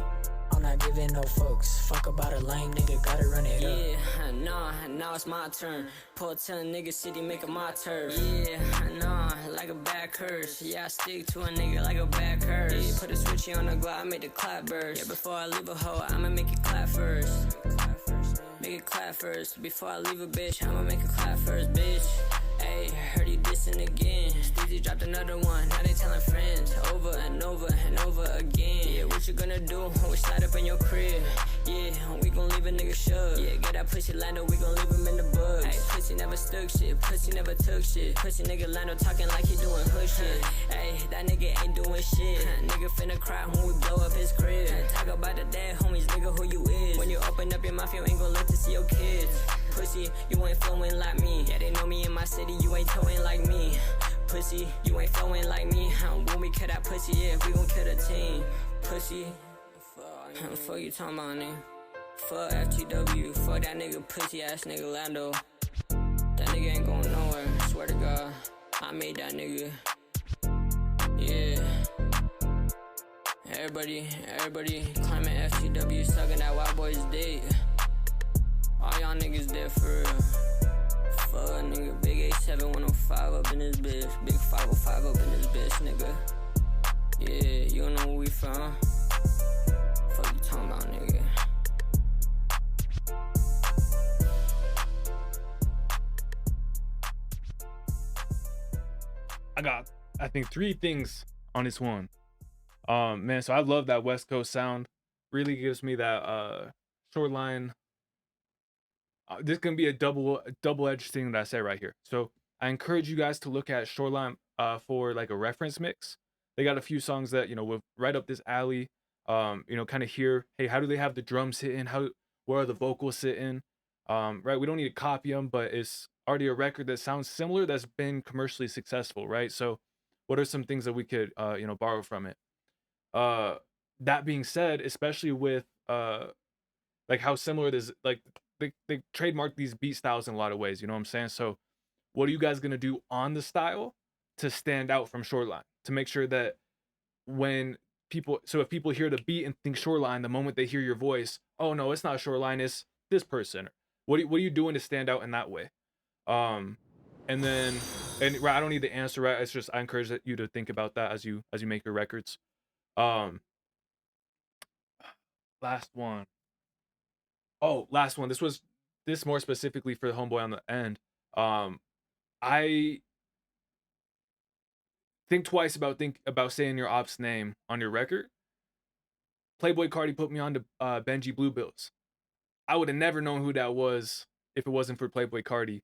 I'm not giving no fucks. Fuck about a lame nigga, gotta run it up. Yeah, nah, now it's my turn. Pull 10 niggas, city make 'em my turf. Yeah, nah, like a bad curse. Yeah, I stick to a nigga like a bad curse. Yeah, put a switchy on the Glock, I make the clap burst. Yeah, before I leave a hoe, I'ma make it clap first. Make it clap first. Before I leave a bitch, I'ma make it clap first, bitch. Ayy, heard he dissing again. Steezy dropped another one, now they telling friends. Over and over and over again. Yeah, what you gonna do when we slide up in your crib? Yeah, we gon' leave a nigga shook. Yeah, get that pussy Lando, we gon' leave him in the bugs. Ayy, pussy never stuck shit, pussy never took shit. Pussy nigga Lando talking like he doing hood shit. Ayy, that nigga ain't doing shit. Nigga finna cry when we blow up his crib. Talk about the dead homies, nigga, who you is. When you open up your mouth, you ain't gon' live to see your kids. Pussy, you ain't flowing like me. Yeah, they know me in my city, you ain't towing like me. Pussy, you ain't flowing like me. When we kill that pussy, yeah, we gon' kill the team. Pussy, fuck you talking about, nigga. Fuck FTW, fuck that nigga pussy ass nigga Lando. That nigga ain't going nowhere, swear to God. I made that nigga. Yeah. Everybody claiming FTW, sucking that white boy's dick. All y'all niggas dead for real. Fuck nigga, big 87-105 up in this bitch. Big 505 up in this bitch, nigga. Yeah, you don't know where we from. Fuck you talking about, nigga. I got, I think, 3 things on this one. Man, so I love that West Coast sound. Really gives me that shoreline. This can be a double-edged thing that I say right here. So I encourage you guys to look at Shoreline for like a reference mix. They got a few songs that, you know, with right up this alley. You know, kind of hear, hey, how do they have the drums hitting? Where are the vocals sitting? Right, we don't need to copy them, but it's already a record that sounds similar that's been commercially successful, right? So what are some things that we could you know, borrow from it? That being said, especially with like how similar it is, like they trademark these beat styles in a lot of ways, you know what I'm saying? So what are you guys gonna do on the style to stand out from Shoreline, to make sure that when if people hear the beat and think Shoreline, the moment they hear your voice, oh no, it's not Shoreline, it's this person. What are you doing to stand out in that way? And right, I don't need the answer, right? It's just I encourage you to think about that as you make your records. Last one. This more specifically for the homeboy on the end. I think twice about saying your op's name on your record. Playboy Cardi put me on to Benji Bluebills. I would have never known who that was if it wasn't for Playboy Cardi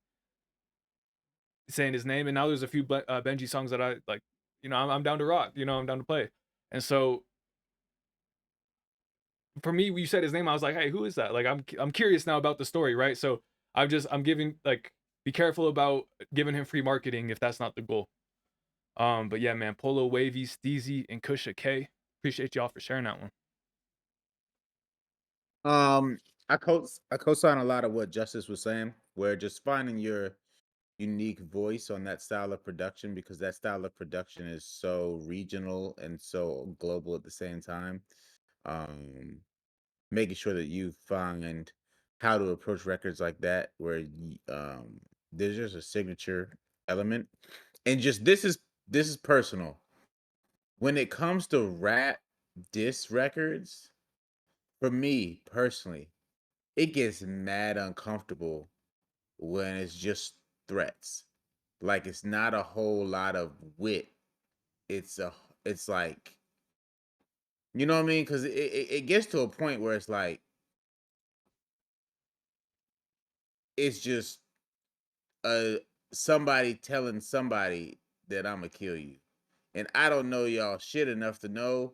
saying his name. And now there's a few Benji songs that I like. You know, I'm down to rock. You know, I'm down to play. And so for me, when you said his name, I was like, hey, who is that? Like, I'm curious now about the story, right? So I'm giving, like, be careful about giving him free marketing if that's not the goal. But yeah, man, Polo, Wavy, Steezy, and Kusha K. Appreciate y'all for sharing that one. I co-sign a lot of what Justice was saying, where just finding your unique voice on that style of production, because that style of production is so regional and so global at the same time. Um, Making sure that you find how to approach records like that, where there's just a signature element, and just this is personal. When it comes to rap diss records, for me personally, it gets mad uncomfortable when it's just threats. Like it's not a whole lot of wit. It's a it's like, you know what I mean? Because it gets to a point where it's like it's just somebody telling somebody that I'm gonna kill you, and I don't know y'all shit enough to know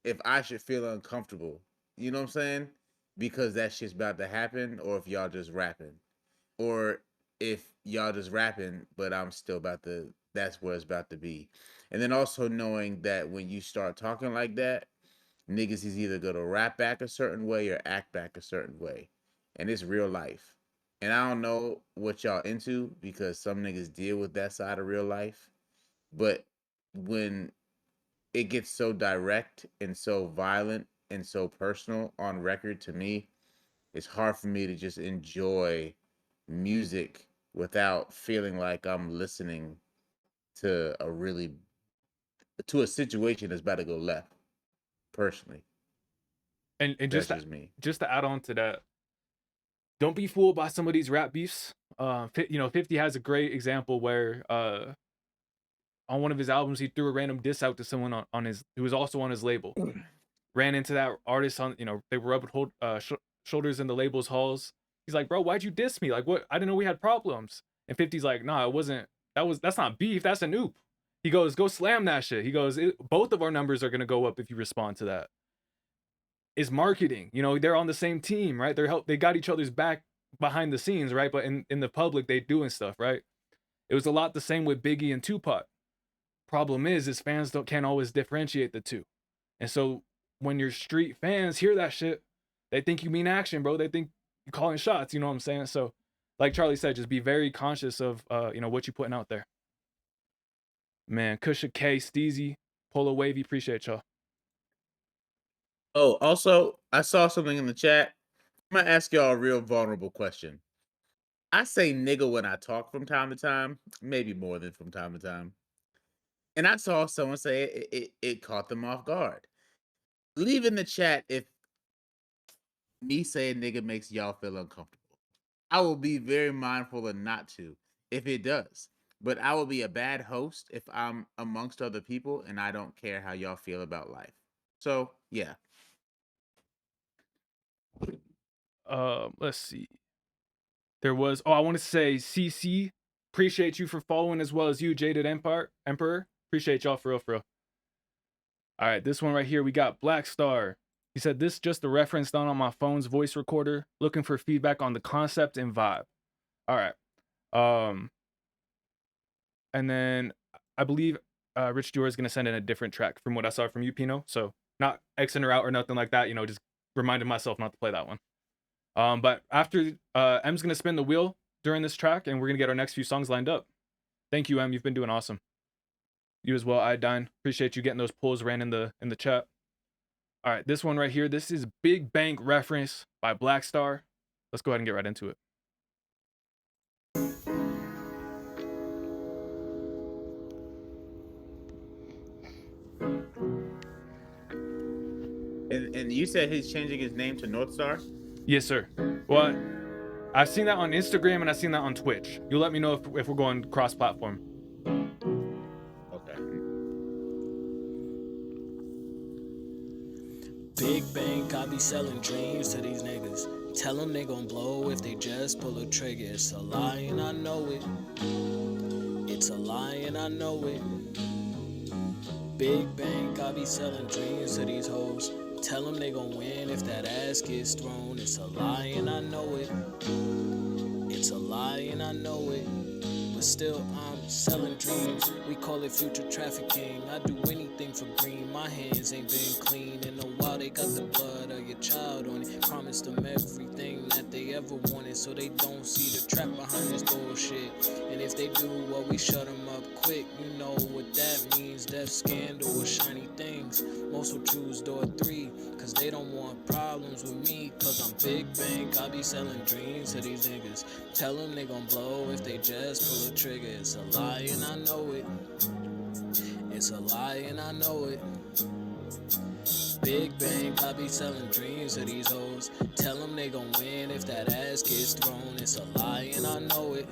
if I should feel uncomfortable. You know what I'm saying? Because that shit's about to happen, or if y'all just rapping, or if y'all just rapping, but I'm still about to. That's where it's about to be. And then also knowing that when you start talking like that, niggas is either gonna rap back a certain way or act back a certain way, and it's real life. And I don't know what y'all into, because some niggas deal with that side of real life, but when it gets so direct and so violent and so personal on record, to me, it's hard for me to just enjoy music without feeling like I'm listening to a situation that's about to go left. Personally, And that's just me. Just to add on to that, don't be fooled by some of these rap beefs. 50 has a great example where on one of his albums he threw a random diss out to someone on his who was also on his label. Ran into that artist on, they were rubbing shoulders in the label's halls. He's like, bro, why'd you diss me? Like, what? I didn't know we had problems. And 50's like, nah, it wasn't. That's not beef. That's an oop. He goes, go slam that shit. He goes, both of our numbers are gonna go up if you respond to that. It's marketing. They're on the same team, right? They got each other's back behind the scenes, right? But in the public, they doing stuff, right? It was a lot the same with Biggie and Tupac. Problem is fans can't always differentiate the two. And so when your street fans hear that shit, they think you mean action, bro. They think you're calling shots, you know what I'm saying? So like Charlie said, just be very conscious of what you're putting out there. Man, Kusha K, Steezy, Polo Wavy, appreciate y'all. Oh, also, I saw something in the chat. I'm gonna ask y'all a real vulnerable question. I say nigga when I talk from time to time, maybe more than from time to time. And I saw someone say it caught them off guard. Leave in the chat if me saying nigga makes y'all feel uncomfortable. I will be very mindful and not to if it does. But I will be a bad host if I'm amongst other people and I don't care how y'all feel about life. So, yeah. Let's see. I want to say CC, appreciate you for following, as well as you, Jaded Emperor. Appreciate y'all for real. All right, this one right here, we got Black Star. He said, this just a reference done on my phone's voice recorder, looking for feedback on the concept and vibe. All right. And then I believe Rich Stewart is going to send in a different track from what I saw from you, Pino. So not Xing her out or nothing like that, just reminded myself not to play that one. But after M's going to spin the wheel during this track, and we're going to get our next few songs lined up. Thank you, M. You've been doing awesome. You as well, Iodine. Appreciate you getting those polls ran in the chat. All right, this one right here. This is Big Bank Reference by Black Star. Let's go ahead and get right into it. And you said he's changing his name to North Star? Yes, sir. Well, I've seen that on Instagram and I've seen that on Twitch. You'll let me know if we're going cross-platform. Okay. Big bank, I be selling dreams to these niggas. Tell them they gon' blow if they just pull a trigger. It's a lie and I know it. It's a lie and I know it. Big bank, I be selling dreams to these hoes. Tell them they gon' win if that ass gets thrown. It's a lie and I know it. It's a lie and I know it. but still I'm selling dreams. We call it future trafficking. I do anything for green. My hands ain't been clean in a while. They got the blood of your child on it. Promised them everything that they ever wanted, so they don't see the trap behind this bullshit. And if they do, well, we shut them up quick. You know what that means. Death, scandal, or shiny things. Most will choose door 3, cause they don't want problems with me. Cause I'm big bank, I be selling dreams to these niggas. Tell them they gon' blow if they just pull a trigger. It's a lie and I know it. It's a lie and I know it. Big bank, I be selling dreams to these hoes. Tell them they gon' win if that ass gets thrown. It's a lie and I know it.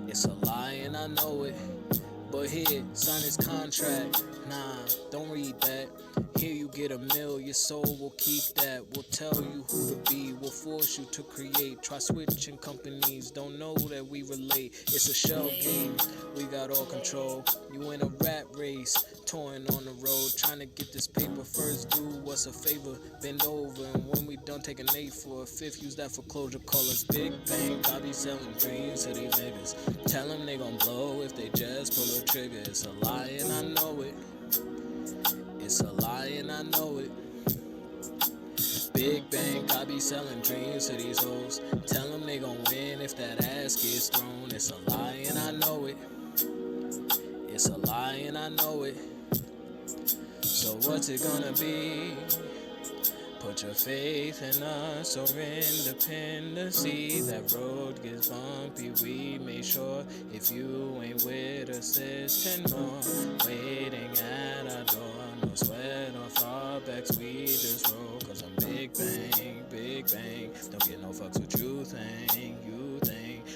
It's a lie and I know it. But here, sign this contract. Nah, don't read that. Here you get a mill, your soul will keep that. We'll tell you who to be, we'll force you to create. Try switching companies, don't know that we relate. It's a shell game, we got all control. You in a rat race, touring on the road. Trying to get this paper first, do us a favor. Bend over, and when we done, take an 8 for a 5th. Use that for closure, call us Big Bang. I be selling dreams to these niggas. Tell them they gon' blow if they just pull a trigger. It's a lie and I know it. It's a lie and I know it. Big bank, I be selling dreams to these hoes. Tell them they gon' win if that ass gets thrown. It's a lie and I know it. It's a lie and I know it. So what's it gonna be? Put your faith in us or independency. That road gets bumpy, we make sure. If you ain't with us, there's 10 more waiting at our door. No sweat off our backs, we just roll. Cause I'm big bang, big bang. Don't get no fucks with you think.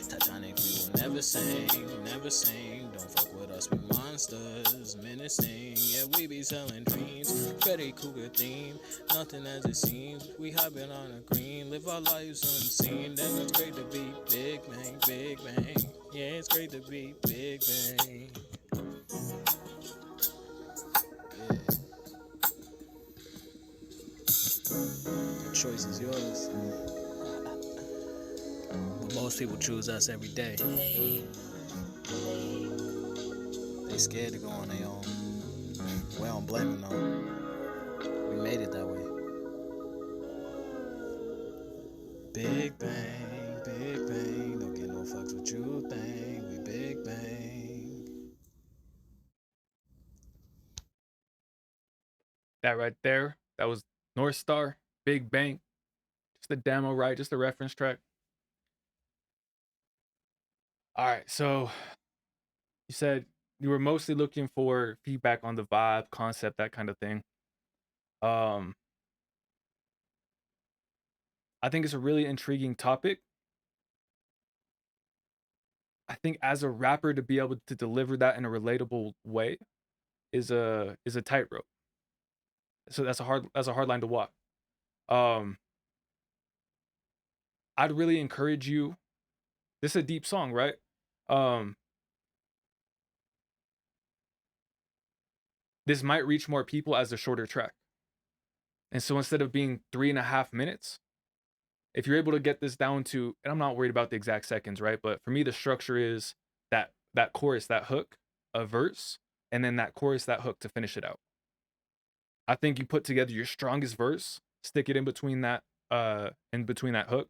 Titanic, we will never sing, never sing. Don't fuck with us, we monsters, menacing. Yeah, we be selling dreams, Freddy Cougar theme. Nothing as it seems, we hopping on a green. Live our lives unseen, then it's great to be big bang, big bang. Yeah, it's great to be big bang. Yeah. The choice is yours. But most people choose us every day. They scared to go on their own. We don't blame them though. We made it that way. Big bang, don't get no fucks with you think. We big bang. That right there, that was North Star, Big Bang. Just the demo, right? Just the reference track. All right, so you said you were mostly looking for feedback on the vibe, concept, that kind of thing. I think it's a really intriguing topic. I think as a rapper to be able to deliver that in a relatable way is a tightrope. So that's a hard line to walk. I'd really encourage you. This is a deep song, right? This might reach more people as a shorter track. And so instead of being 3.5 minutes, if you're able to get this down to, and I'm not worried about the exact seconds, right? But for me, the structure is that chorus, that hook, a verse, and then that chorus, that hook to finish it out. I think you put together your strongest verse, stick it in between that hook,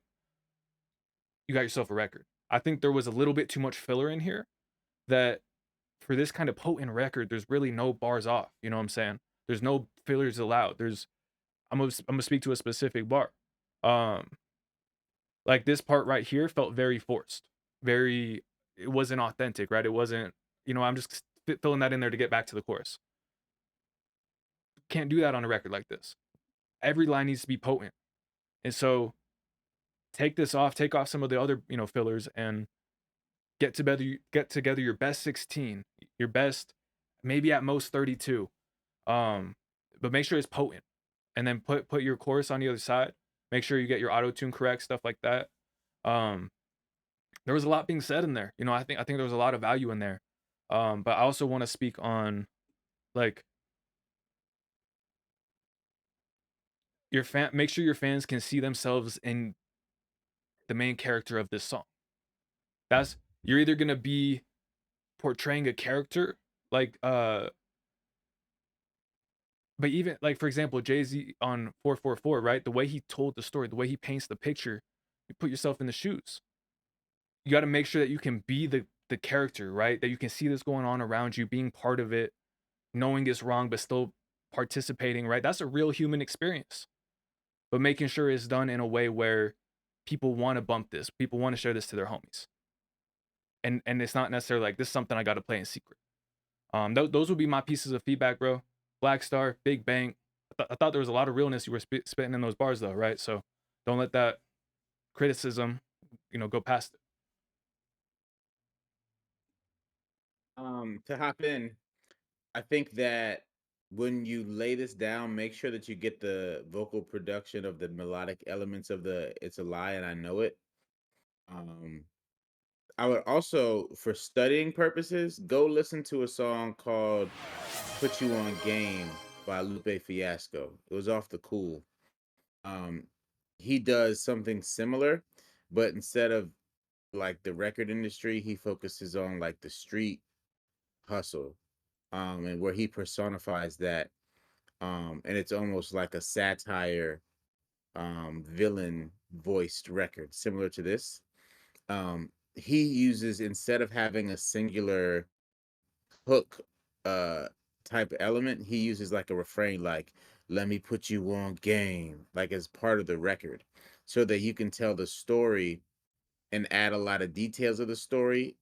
you got yourself a record. I think there was a little bit too much filler in here that for this kind of potent record, there's really no bars off. You know what I'm saying? There's no fillers allowed. I'm gonna speak to a specific bar. Like this part right here felt very forced. It wasn't authentic, right? It wasn't, I'm just filling that in there to get back to the chorus. Can't do that on a record like this. Every line needs to be potent. And so take off some of the other, fillers and get together your best 16, your best, maybe at most 32. But make sure it's potent. And then put your chorus on the other side. Make sure you get your auto tune correct, stuff like that. There was a lot being said in there. I think there was a lot of value in there. But I also want to speak on like make sure your fans can see themselves in the main character of this song. you're either gonna be portraying a character like but even like, for example, Jay-Z on 444, right? The way he told the story, the way he paints the picture, you put yourself in the shoes. You got to make sure that you can be the character, right? That you can see this going on around you, being part of it, knowing it's wrong, but still participating, right? That's a real human experience. But making sure it's done in a way where people want to bump this, people want to share this to their homies. And it's not necessarily like, this is something I got to play in secret. Those would be my pieces of feedback, bro. Black Star, Big Bang. I thought there was a lot of realness you were spitting in those bars, though, right? So don't let that criticism, go past it. To hop in, I think that when you lay this down, make sure that you get the vocal production of the melodic elements of the "It's a Lie and I Know It." I would also, for studying purposes, go listen to a song called "Put You on Game" by Lupe Fiasco. It was off the Cool. He does something similar, but instead of like the record industry, he focuses on like the street hustle, and where he personifies that, and it's almost like a satire, villain voiced record, similar to this. He uses, instead of having a singular hook type element, he uses like a refrain, like "Let me put you on game," like as part of the record, so that you can tell the story and add a lot of details of the story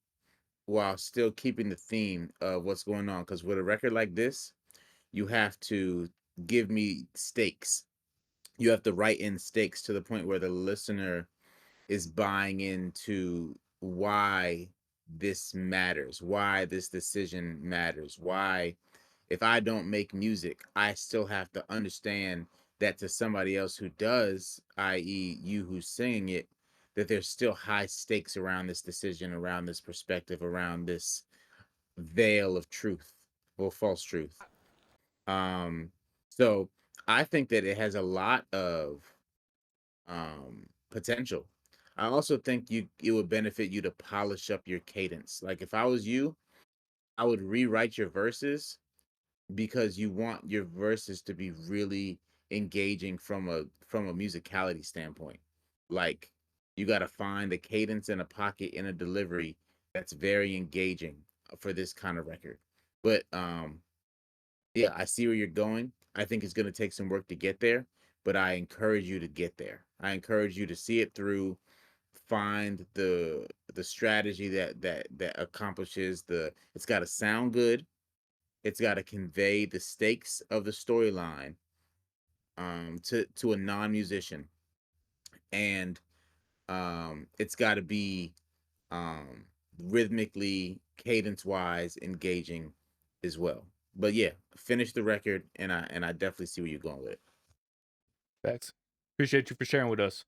while still keeping the theme of what's going on. Because with a record like this, you have to give me stakes. You have to write in stakes to the point where the listener is buying into why this matters, why this decision matters, why if I don't make music, I still have to understand that to somebody else who does, i.e. you who's singing it, that there's still high stakes around this decision, around this perspective, around this veil of truth or false truth. So I think that it has a lot of potential. I also think it would benefit you to polish up your cadence. Like if I was you, I would rewrite your verses, because you want your verses to be really engaging from a musicality standpoint. Like you got to find a cadence and a pocket in a delivery that's very engaging for this kind of record. But yeah, I see where you're going. I think it's going to take some work to get there, but I encourage you to get there. I encourage you to see it through, find the strategy that accomplishes it's got to sound good. It's got to convey the stakes of the storyline to a non-musician, and it's got to be rhythmically, cadence-wise engaging as well. But yeah, finish the record, and I definitely see where you're going with it. Thanks. Appreciate you for sharing with us.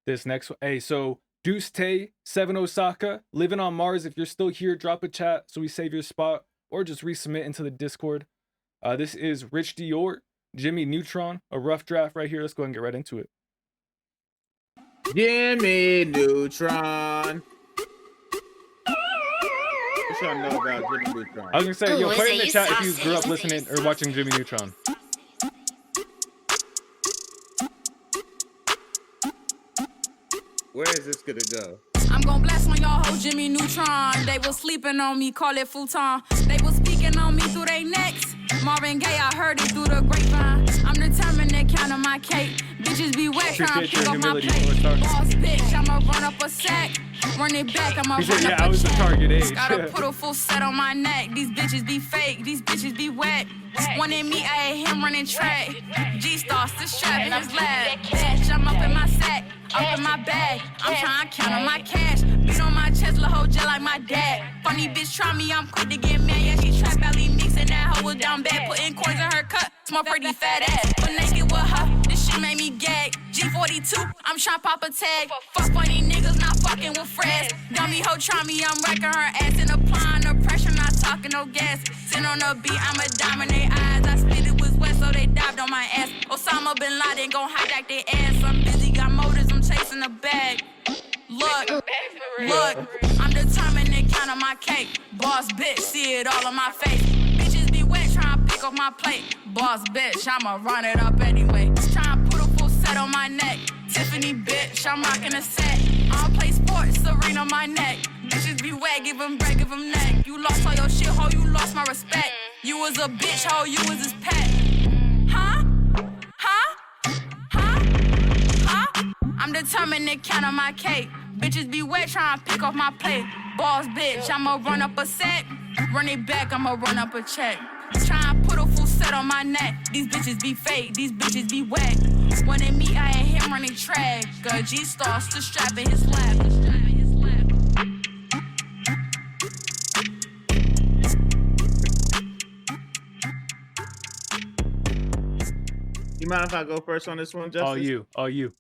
This next one, hey, so Deuce Tay, 7 Osaka, Living on Mars. If you're still here, drop a chat so we save your spot, or just resubmit into the Discord. This is Rich Dior, Jimmy Neutron, a rough draft right here. Let's go ahead and get right into it. Jimmy Neutron. What y'all know about Jimmy Neutron? I was gonna say, yo, put it in the chat if you grew up listening or watching Jimmy Neutron. Where is this gonna go? I'm gon' blast on y'all hoe Jimmy Neutron. They was sleeping on me, call it futon. They was speaking on me through they necks. Marvin Gaye, I heard it through the grapevine. I'm determined to count on my cake. Bitches be wet, trying to pick up my plate. Boss bitch, I'ma run up a sack. Run it back, I'ma run up a check. Gotta put a full set on my neck. These bitches be fake, these bitches be wet. One in me, I hate him running track. G-Star, the strap in his lab. Bitch, I'm up in my sack, up in my bag. I'm trying to count on my cash. Beat on my chest, la hoe jet like my dad. Funny bitch, try me, I'm quick to get mad. Yeah, she trap belly mixing that hoe was down bad. Putting coins in her cut, small pretty fat ass. But naked with her, this shit made me gag. G42, I'm trying pop a tag. Fuck funny niggas, not fucking with friends. Dummy hoe, try me, I'm wrecking her ass. And applying the pressure, not talking no gas. Sitting on the beat, I'ma dominate eyes. I spit it was wet, so they dived on my ass. Osama bin Laden gon' hijack their ass. I'm busy, got motors, I'm chasing a bag. Look, Look, I'm determined to count on my cake. Boss bitch, see it all on my face. Bitches be wet, tryna pick off my plate. Boss bitch, I'ma run it up anyway. Tryna put a full set on my neck. Tiffany bitch, I'm rocking a set. I don't play sports, Serena on my neck. Bitches be wet, give them break, give them neck. You lost all your shit, ho, you lost my respect. You was a bitch, ho, you was his pet. Huh? Huh? Huh? Huh? I'm determined to count on my cake. Bitches be wet, tryna pick off my plate. Boss bitch, I'ma run up a set. Run it back, I'ma run up a check. Tryna put a full set on my neck. These bitches be fake, these bitches be wet. When they meet, I ain't him running track. G-Star still strapping his lap. You mind if I go first on this one, Justus? All you.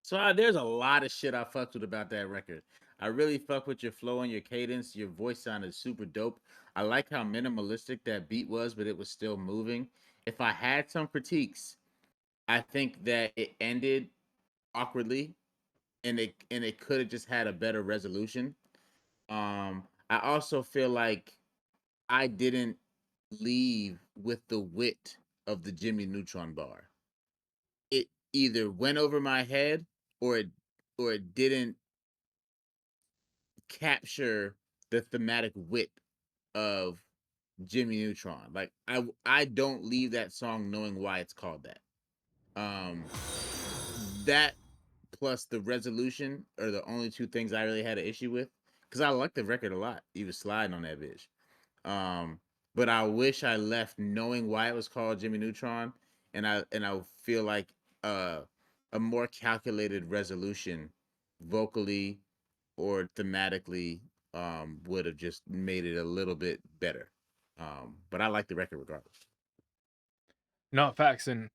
So there's a lot of shit I fucked with about that record. I really fuck with your flow and your cadence. Your voice sounded super dope. I like how minimalistic that beat was, but it was still moving. If I had some critiques, I think that it ended awkwardly, and it could have just had a better resolution. I also feel like I didn't leave with the wit of the Jimmy Neutron bar. It either went over my head or it didn't capture the thematic wit of Jimmy Neutron. Like I don't leave that song knowing why it's called that. That plus the resolution are the only two things I really had an issue with. Cause I like the record a lot. He was sliding on that bitch. But I wish I left knowing why it was called Jimmy Neutron, and I feel like a more calculated resolution, vocally or thematically, would have just made it a little bit better. But I like the record regardless. No, facts. And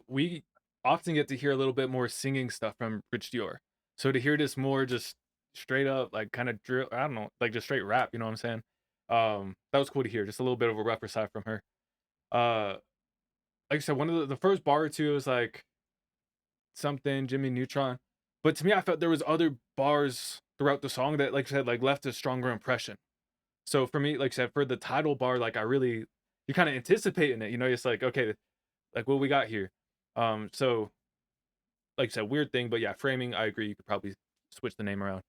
we often get to hear a little bit more singing stuff from Rich Dior. So to hear this more just straight up, like kind of drill, I don't know, like just straight rap, you know what I'm saying? That was cool to hear. Just a little bit of a rougher side from her. Like I said, one of the first bar or two was like something Jimmy Neutron. But to me, I felt there was other bars throughout the song that, like I said, like left a stronger impression. So for me, like I said, for the title bar, like you're kind of anticipating it, you know, it's like, okay, like what we got here. So like I said, weird thing, but yeah, framing, I agree. You could probably switch the name around.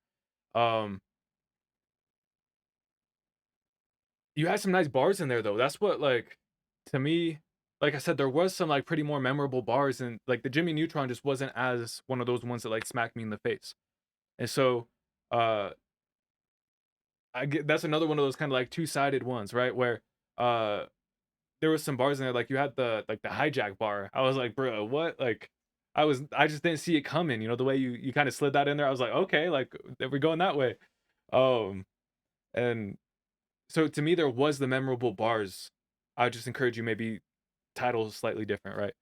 You had some nice bars in there though. That's what, like, to me, like I said, there was some like pretty more memorable bars, and like the Jimmy Neutron just wasn't as one of those ones that like smacked me in the face. And so I get that's another one of those kind of like two-sided ones, right? Where there was some bars in there, like you had the hijack bar. I was like, bro, what? Like I just didn't see it coming, you know, the way you kind of slid that in there. I was like, okay, like we're going that way. And so to me there was the memorable bars. I would just encourage you maybe titles slightly different, right?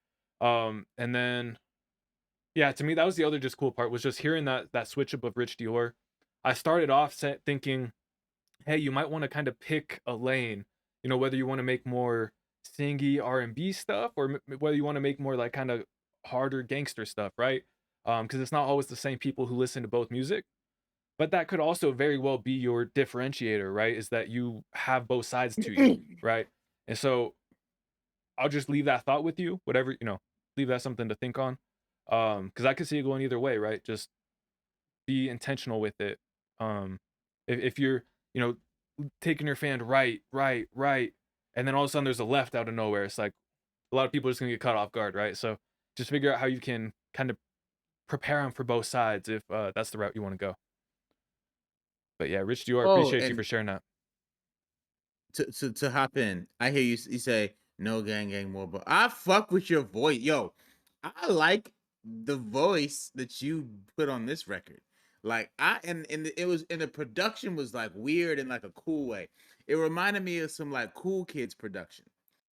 And then yeah, to me that was the other just cool part, was just hearing that switch up of Rich Dior. I started off thinking, hey, you might want to kind of pick a lane, you know, whether you want to make more singy R&B stuff, or whether you want to make more like kind of harder gangster stuff, right? Because it's not always the same people who listen to both music, but that could also very well be your differentiator, right? Is that you have both sides to you, right? And so I'll just leave that thought with you, whatever, you know, leave that something to think on. Because I could see it going either way, right? Just be intentional with it. If you're, you know, taking your fan right, and then all of a sudden there's a left out of nowhere, it's like a lot of people are just gonna get caught off guard, right? So just figure out how you can kind of prepare them for both sides if that's the route you want to go. But yeah, Rich Dior, appreciate you for sharing that. To hop in, I hear you say no gang more, but I fuck with your voice, yo. I like the voice that you put on this record. Like and it was, and the production was like weird in like a cool way. It reminded me of some like Cool Kids production,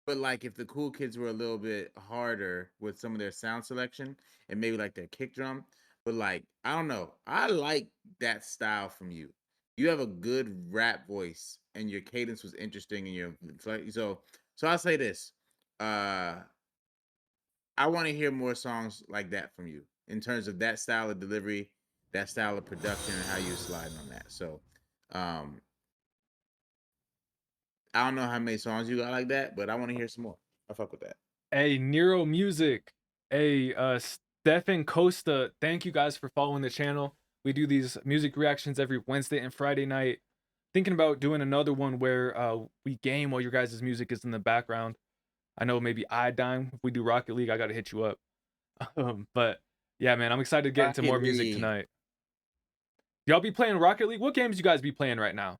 but like if the Cool Kids were a little bit harder with some of their sound selection and maybe like their kick drum. But like I don't know, I like that style from you. You have a good rap voice, and your cadence was interesting, and your so I'll say this. I want to hear more songs like that from you in terms of that style of delivery, that style of production and how you slide on that. So, I don't know how many songs you got like that, but I want to hear some more. I fuck with that. Hey, Nero Music. Hey, Stefan Costa. Thank you guys for following the channel. We do these music reactions every Wednesday and Friday night. Thinking about doing another one where we game while your guys' music is in the background. I know maybe Iodine. If we do Rocket League, I got to hit you up. But yeah, man, I'm excited to get into more music tonight. Y'all be playing Rocket League? What games you guys be playing right now?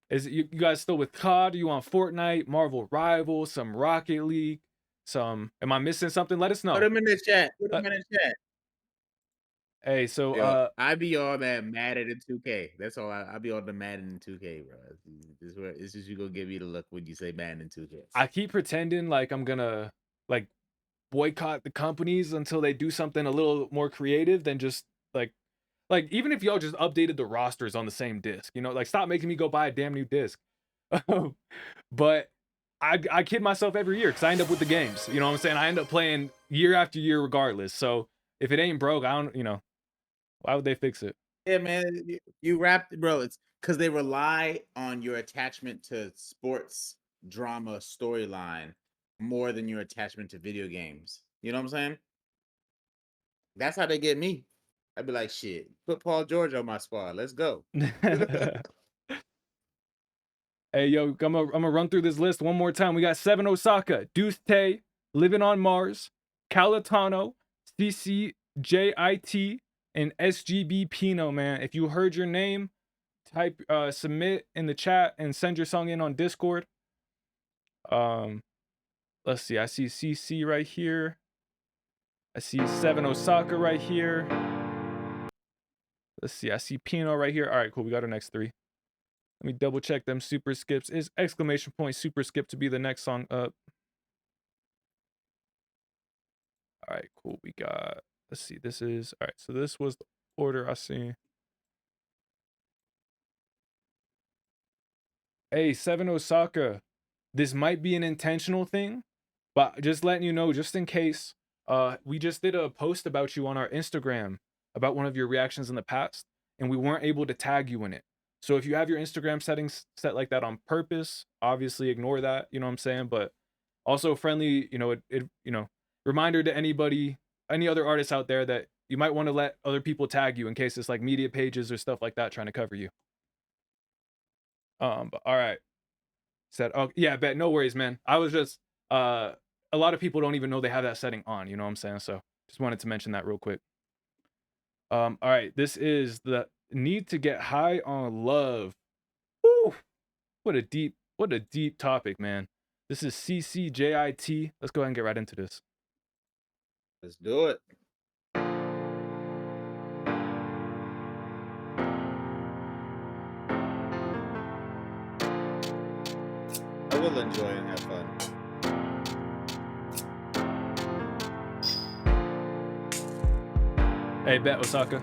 Is it, you guys still with COD? Are you on Fortnite, Marvel Rivals, some Rocket League, some? Am I missing something? Let us know. Put them in the chat. Put them in the chat. Hey, so Yo, I be on that Madden and 2K. That's all. I be on the Madden and 2K, bro. This is you gonna give me the look when you say Madden and 2K. I keep pretending like I'm gonna like boycott the companies until they do something a little more creative than just like even if y'all just updated the rosters on the same disc, you know, like stop making me go buy a damn new disc. But I kid myself every year because I end up with the games. You know what I'm saying? I end up playing year after year regardless. So if it ain't broke, I don't, you know, why would they fix it? Yeah, man, you rap, bro. It's because they rely on your attachment to sports drama storyline more than your attachment to video games. You know what I'm saying? That's how they get me. I'd be like, shit, put Paul George on my squad. Let's go. Hey, yo, I'm gonna run through this list one more time. We got 7 Osaka, Deuce Tay, Living on Mars, Calitano, CCJIT, and SGB Pino, man. If you heard your name, type submit in the chat and send your song in on Discord. Let's see. I see CC right here. I see 7 Osaka right here. Let's see. I see Pino right here. All right, cool. We got our next 3. Let me double check them super skips. Is exclamation point super skip to be the next song up? All right, cool. We got, let's see. This is, all right. So this was the order I see. Hey, 7 Osaka. This might be an intentional thing, but just letting you know, just in case, we just did a post about you on our Instagram about one of your reactions in the past, and we weren't able to tag you in it. So if you have your Instagram settings set like that on purpose, obviously ignore that, you know what I'm saying? But also friendly, you know, you know, reminder to anybody, any other artists out there that you might want to let other people tag you in case it's like media pages or stuff like that trying to cover you. But all right. Said, oh yeah, bet, no worries, man. I was just a lot of people don't even know they have that setting on, you know what I'm saying? So just wanted to mention that real quick. All right, this is the Need to Get High on Love. Woo! What a deep topic, man. This is CCJIT. Let's go ahead and get right into this. Let's do it. I will enjoy and have fun. Hey, bet, Osaka.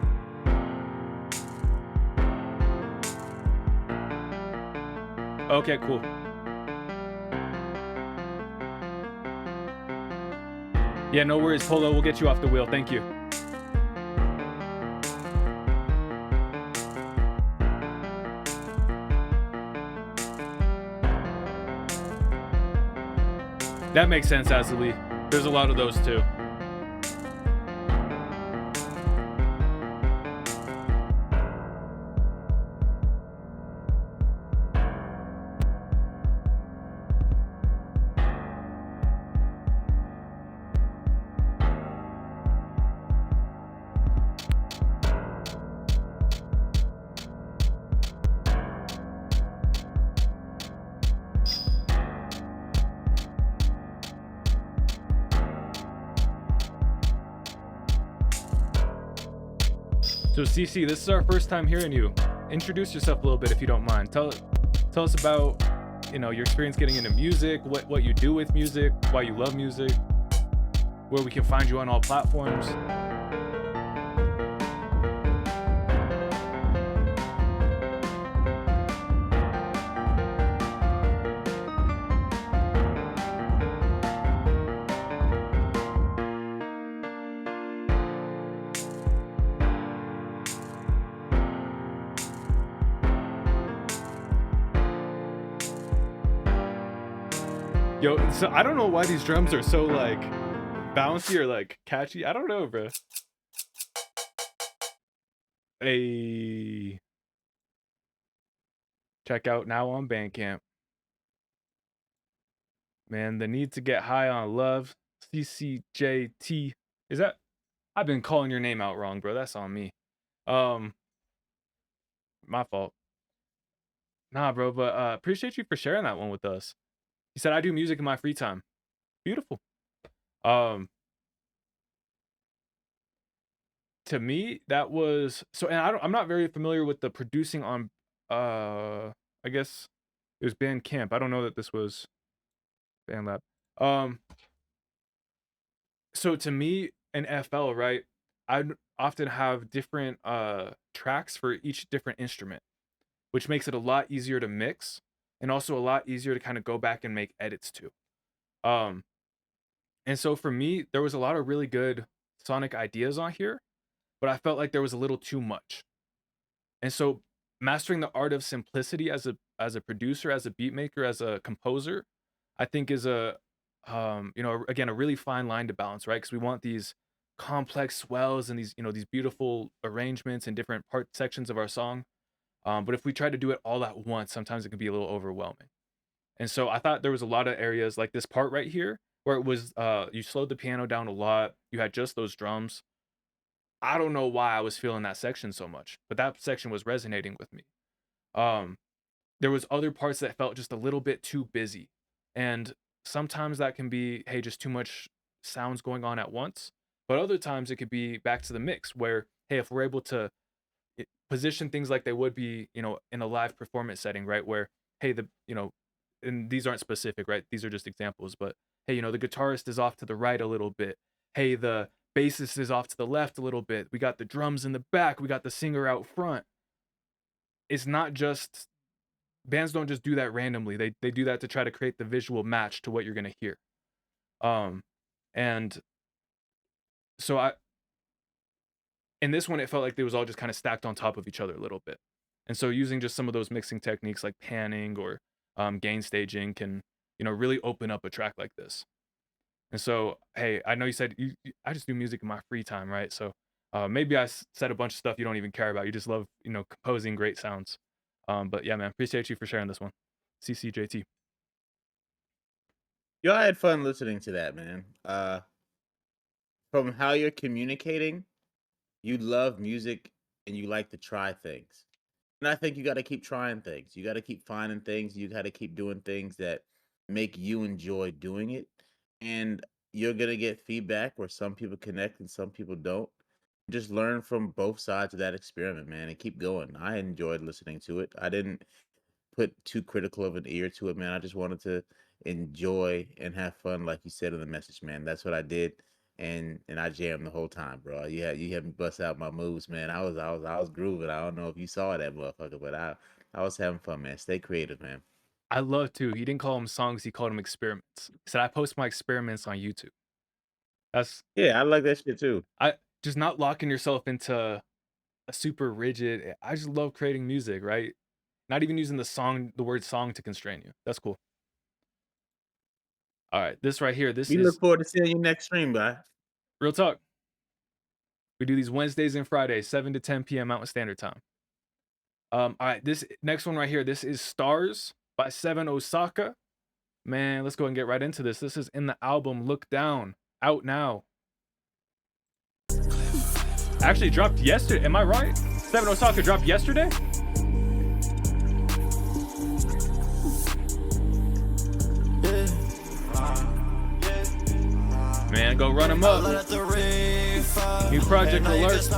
Okay, cool. Yeah, no worries, Polo. We'll get you off the wheel. Thank you. That makes sense, Azali. There's a lot of those too. So CC, this is our first time hearing you. Introduce yourself a little bit if you don't mind. Tell us about, you know, your experience getting into music, what you do with music, why you love music, where we can find you on all platforms. Yo, so I don't know why these drums are so like bouncy or like catchy. I don't know, bro. Hey, check out now on Bandcamp. Man, the need to get high on love. CCJT. Is that? I've been calling your name out wrong, bro. That's on me. My fault. Nah, bro, but appreciate you for sharing that one with us. He said I do music in my free time. Beautiful. To me, that was so, and I'm not very familiar with the producing on I guess it was Bandcamp. I don't know that this was BandLab. So to me, in FL, right, I'd often have different tracks for each different instrument, which makes it a lot easier to mix and also a lot easier to kind of go back and make edits to. And so for me, there was a lot of really good sonic ideas on here, but I felt like there was a little too much. And so mastering the art of simplicity as a producer, as a beat maker, as a composer, I think is a again, a really fine line to balance, right? Because we want these complex swells and these these beautiful arrangements and different part sections of our song. But if we try to do it all at once, sometimes it can be a little overwhelming. And so I thought there was a lot of areas like this part right here where it was you slowed the piano down a lot. You had just those drums. I don't know why I was feeling that section so much, but that section was resonating with me. There was other parts that felt just a little bit too busy. And sometimes that can be, hey, just too much sounds going on at once. But other times it could be back to the mix where, hey, if we're able to position things like they would be, in a live performance setting, right? Where, hey, and these aren't specific, right? These are just examples, but hey, the guitarist is off to the right a little bit. Hey, the bassist is off to the left a little bit. We got the drums in the back. We got the singer out front. It's not just, bands don't just do that randomly. They do that to try to create the visual match to what you're going to hear. And so in this one, it felt like they was all just kind of stacked on top of each other a little bit. And so using just some of those mixing techniques like panning or gain staging can, really open up a track like this. And so, hey, I know you said I just do music in my free time, right? So maybe I said a bunch of stuff you don't even care about. You just love, composing great sounds. But yeah, man, appreciate you for sharing this one. CCJT. Yo, I had fun listening to that, man. From how you're communicating, you love music and you like to try things. And I think you got to keep trying things. You got to keep finding things. You got to keep doing things that make you enjoy doing it. And you're going to get feedback where some people connect and some people don't. Just learn from both sides of that experiment, man, and keep going. I enjoyed listening to it. I didn't put too critical of an ear to it, man. I just wanted to enjoy and have fun, like you said in the message, man. That's what I did. And I jammed the whole time, bro. You had me bust out my moves, man. I was grooving. I don't know if you saw that motherfucker, but I was having fun, man. Stay creative, man. I love too. He didn't call them songs, he called them experiments. He said I post my experiments on YouTube. Yeah, I like that shit too. Just not locking yourself into a super rigid. I just love creating music, right? Not even using the word song to constrain you. That's cool. All right, this right here. We look forward to seeing you next stream, bye. Real talk. We do these Wednesdays and Fridays, 7 to 10 p.m. Mountain Standard Time. All right, this next one right here. This is Stars by 7 Osaka. Man, let's go and get right into this. This is in the album Look Down, out now. Actually dropped yesterday. Am I right? 7 Osaka dropped yesterday? Man, go run him up. New project alert.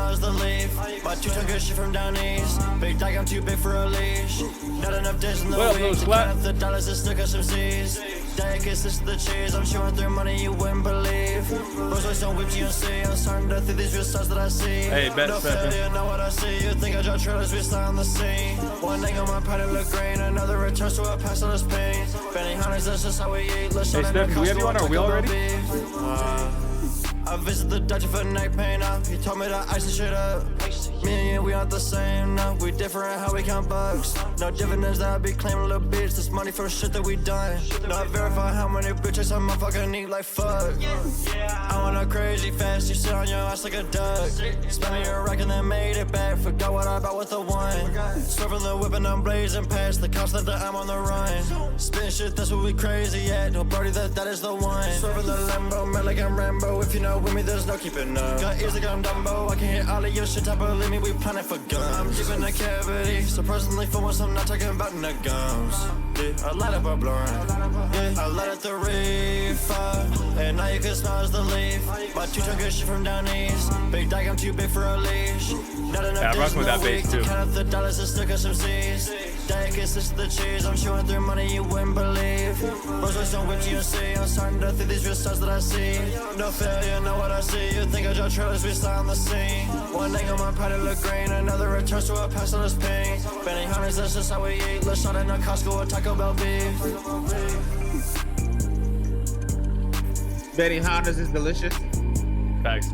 But you took a shit from down east. Big dog, I'm too big for a leash. Not enough days in the week to count up the dollars and stick us some C's. Diet kisses to the cheese. I'm showing through money you wouldn't believe. Rose always don't whip you and see. I'm starting to think these real stars that I see. Hey, bet no failure, know what I see. You think I draw trailers, we stay on the scene. One thing on my product look green. Another returns to a past on this pain. Benny Hunters, that's just how we eat. Let's hey, Steph, do we have you on our wheel already? I visit the doctor for neck pain now. He told me to ice the shit up. Me and you, we aren't the same now. We different how we count bucks. No dividends that I be claiming, little bitch. This money for shit that we done. Not verify how many bitches I motherfucking need like fuck. I went up crazy fast. You sit on your ass like a duck. Spent me a rack and then made it back. Forgot what I bought with the one. Swerving the whip and I'm blazing past the cops that I'm on the run. Spin shit, that's what we crazy at. No birdie, that is the one. Swerving the Lambo, mad like I'm Rambo. If you know with me, there's no keeping up. Got ears like I'm Dumbo. I can hit all of your shit, I believe me, we planning for guns. I'm deep in the cavity, so personally for once I'm not talking about the gums. Yeah, I light up a blunt. Yeah, I light up the reefer. And now you can smell as the leaf. My two-tone good shit from down east. Big dog, I'm too big for a leash. Not enough yeah, I rock with that bass too. Count up the dollars and stick up some C's. Diet consists of the cheese. I'm chewing through money you wouldn't believe. Rolls Royce on whip GMC. I'm starting to think these real stars that I see. No failure, know what I see. You think I draw trailers, we start on the scene. One angle, my pride look green. Another returns to a pass on this pain. Benny Hunters, that's just how we eat. Let's shot in a Costco or Taco Bell beef. Benny Hunters is delicious. Thanks.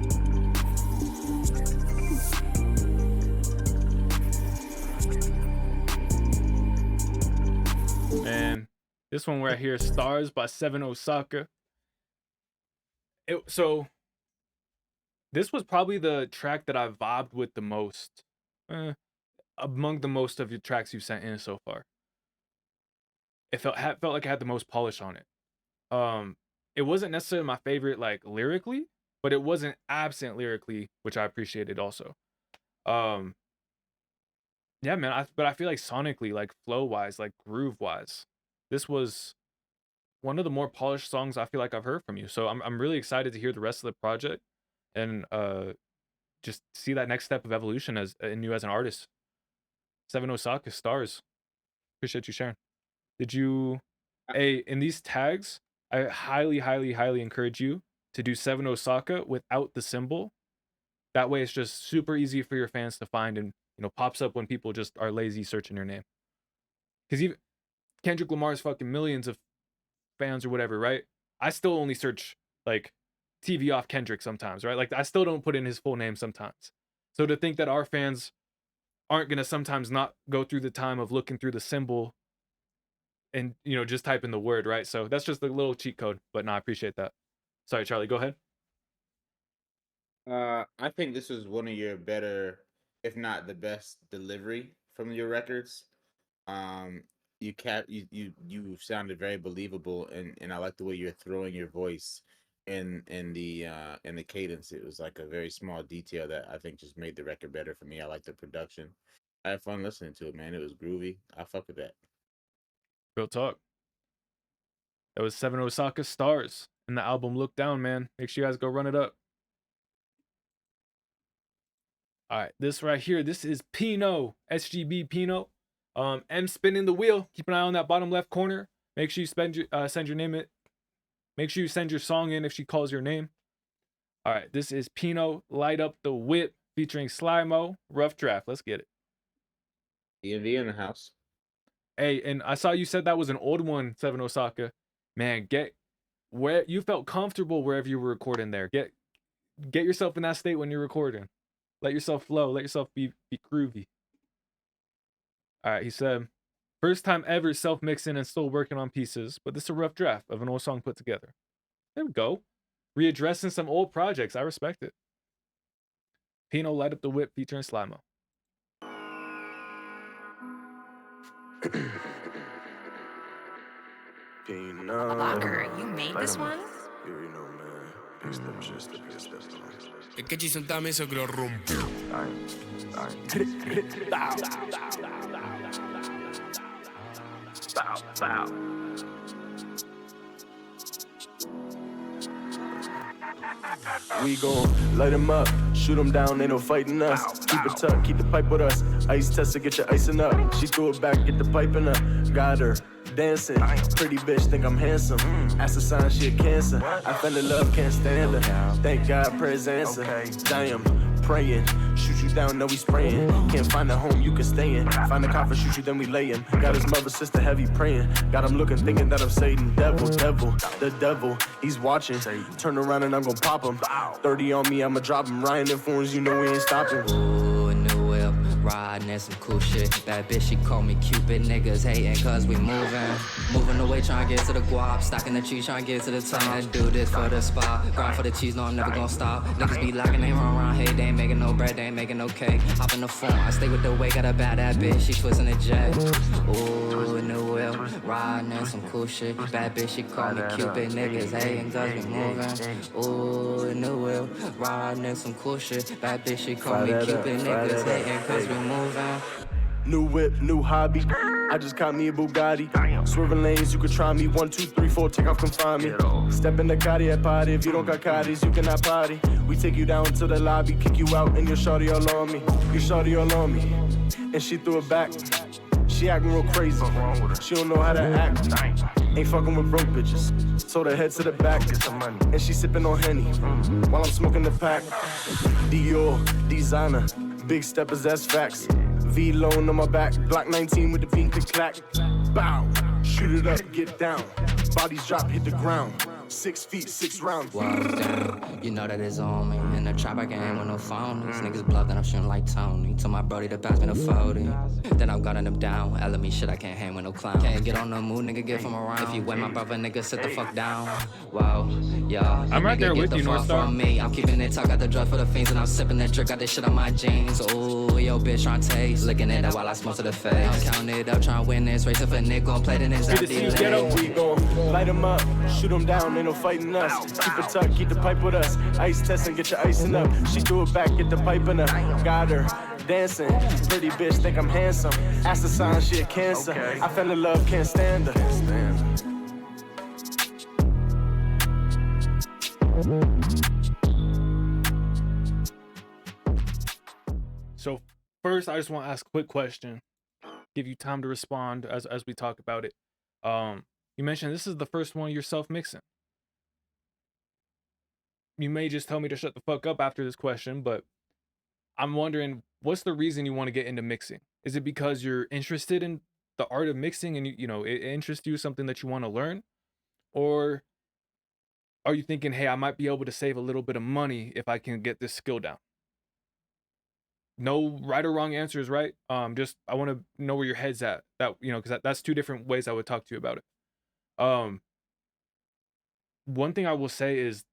Man, this one right here, Stars by 7 Osaka. So this was probably the track that I vibed with the most. Among the most of your tracks you've sent in so far. It felt like it had the most polish on it. It wasn't necessarily my favorite like lyrically, but it wasn't absent lyrically, which I appreciated also. Yeah, man, but I feel like sonically, like flow-wise, like groove-wise, this was one of the more polished songs I feel like I've heard from you. So I'm really excited to hear the rest of the project and just see that next step of evolution in you as an artist. 7 Osaka, Stars. Appreciate you sharing. In these tags, I highly, highly, highly encourage you to do 7 Osaka without the symbol. That way it's just super easy for your fans to find and, you know, pops up when people just are lazy searching your name. Because even Kendrick Lamar's fucking millions of fans or whatever, right? I still only search like TV off Kendrick sometimes, right? Like I still don't put in his full name sometimes. So to think that our fans aren't going to sometimes not go through the time of looking through the symbol and, you know, just type in the word, right? So that's just a little cheat code, but no, I appreciate that. Sorry, Charlie, go ahead. I think this was one of your better, if not the best delivery from your records. You sounded very believable, and I like the way you're throwing your voice in the cadence. It was like a very small detail that I think just made the record better for me. I like the production. I had fun listening to it, man. It was groovy. I fuck with that. Real talk. That was 7 Osaka, Stars, and the album Look Down, man. Make sure you guys go run it up. All right, this right here, this is Pino, SGB Pino. M spinning the wheel. Keep an eye on that bottom left corner. Make sure you send your name it. Make sure you send your song in if she calls your name. All right, this is Pino, Light Up the Whip, featuring Sly-Mo, Rough Draft. Let's get it. DMV in the house. Hey, and I saw you said that was an old one, 7 Osaka. Man, get where you felt comfortable wherever you were recording there. Get yourself in that state when you're recording. Let yourself flow. Let yourself be groovy. All right, he said, first time ever self-mixing and still working on pieces, but this is a rough draft of an old song put together. There we go. Readdressing some old projects. I respect it. Pino, Light Up the Whip, featuring Sly-Mo. Locker, you made this one? Es que Jason también se lo rompió. We gon' light them up, shoot them down, ain't no fighting us. Keep it tucked, keep the pipe with us. Ice tester, get your icing up. She threw it back, get the pipe in her. Got her dancing, pretty bitch, think I'm handsome. Ask the sign, she a cancer. I fell in love, can't stand her. Thank God, praise answer. Damn, praying. Shoot you down, no we spraying. Can't find a home you can stay in. Find a coffer, shoot you, then we layin'. Got his mother, sister, heavy praying. Got him looking, thinking that I'm Satan. Devil, the devil, he's watching. Turn around and I'm gon' pop him. 30 on me, I'ma drop him. Ryan informs, you know we ain't stopping. Ooh, a new whip, riding and some cool shit. That bitch, she call me Cupid. Niggas hating cause we moving away, trying to get to the guap. Stocking the cheese, trying to get to the top. I do this for the spot, grind for the cheese, no I'm never gonna stop. Niggas be locking, they run around, hey, they ain't making no bread, they ain't making no cake. Hop in the phone, I stay with the way, got a bad that bitch, she twisting the jet. Ooh, a new whip, riding and some cool shit. Bad bitch, she call me Cupid. Niggas hating cause we moving. Ooh, a new whip, riding and some cool shit. Bad bitch, she call me Cupid. Niggas hating cause we moving. New whip, new hobby. I just caught me a Bugatti. Swerving lanes, you could try me. 1, 2, 3, 4, take off, come find me. Step in the Cartier party. If you don't got Cartis, you cannot party. We take you down to the lobby, kick you out, and your shawty all on me. Your shawty all on me. And she threw it back. She acting real crazy. She don't know how to act. Ain't fucking with broke bitches. Told her head to the back. And she sipping on Henny while I'm smoking the pack. Dior, designer, big steppers, that's facts. V-Lone on my back, Block 19 with the pink clack. Bow, shoot it up, get down. Bodies drop, hit the ground. 6 feet, 6 rounds. Walk down, you know that it's on me. In the trap, I can't aim with no phone. These niggas bluff that I'm shooting like Tony. Told my brody to pass me the 40. Then I'm gunning them down. LME shit, I can't hang with no clown. Can't get on the mood, nigga, get from around. If you win my brother, nigga, sit the fuck down. Wow, yeah. I'm right there with you, North Star. From me. I'm keeping it tucked, got the drug for the fiends, and I'm sipping the drink, got this shit on my jeans. Ooh, yo, bitch, trying to taste. Licking it up while I smoke to the face. I'm counting it up, trying to win this race. If a nigga gon' play, then it's empty. We gon' light them up, shoot them down, ain't no fighting us. Keep it tucked, keep the pipe with us. Ice testing, get your icing up. She threw it back, get the pipe in her. Got her dancing. Pretty bitch, think I'm handsome. Ask the sign, she a cancer. I fell in love, can't stand her. So first, I just want to ask a quick question. Give you time to respond as we talk about it. You mentioned this is the first one you're self-mixing. You may just tell me to shut the fuck up after this question, but I'm wondering, what's the reason you want to get into mixing? Is it because you're interested in the art of mixing and you know it interests you, something that you want to learn? Or are you thinking, hey, I might be able to save a little bit of money if I can get this skill down? No right or wrong answer is right. Just I want to know where your head's at. That, you know, because that's two different ways I would talk to you about it. One thing I will say is,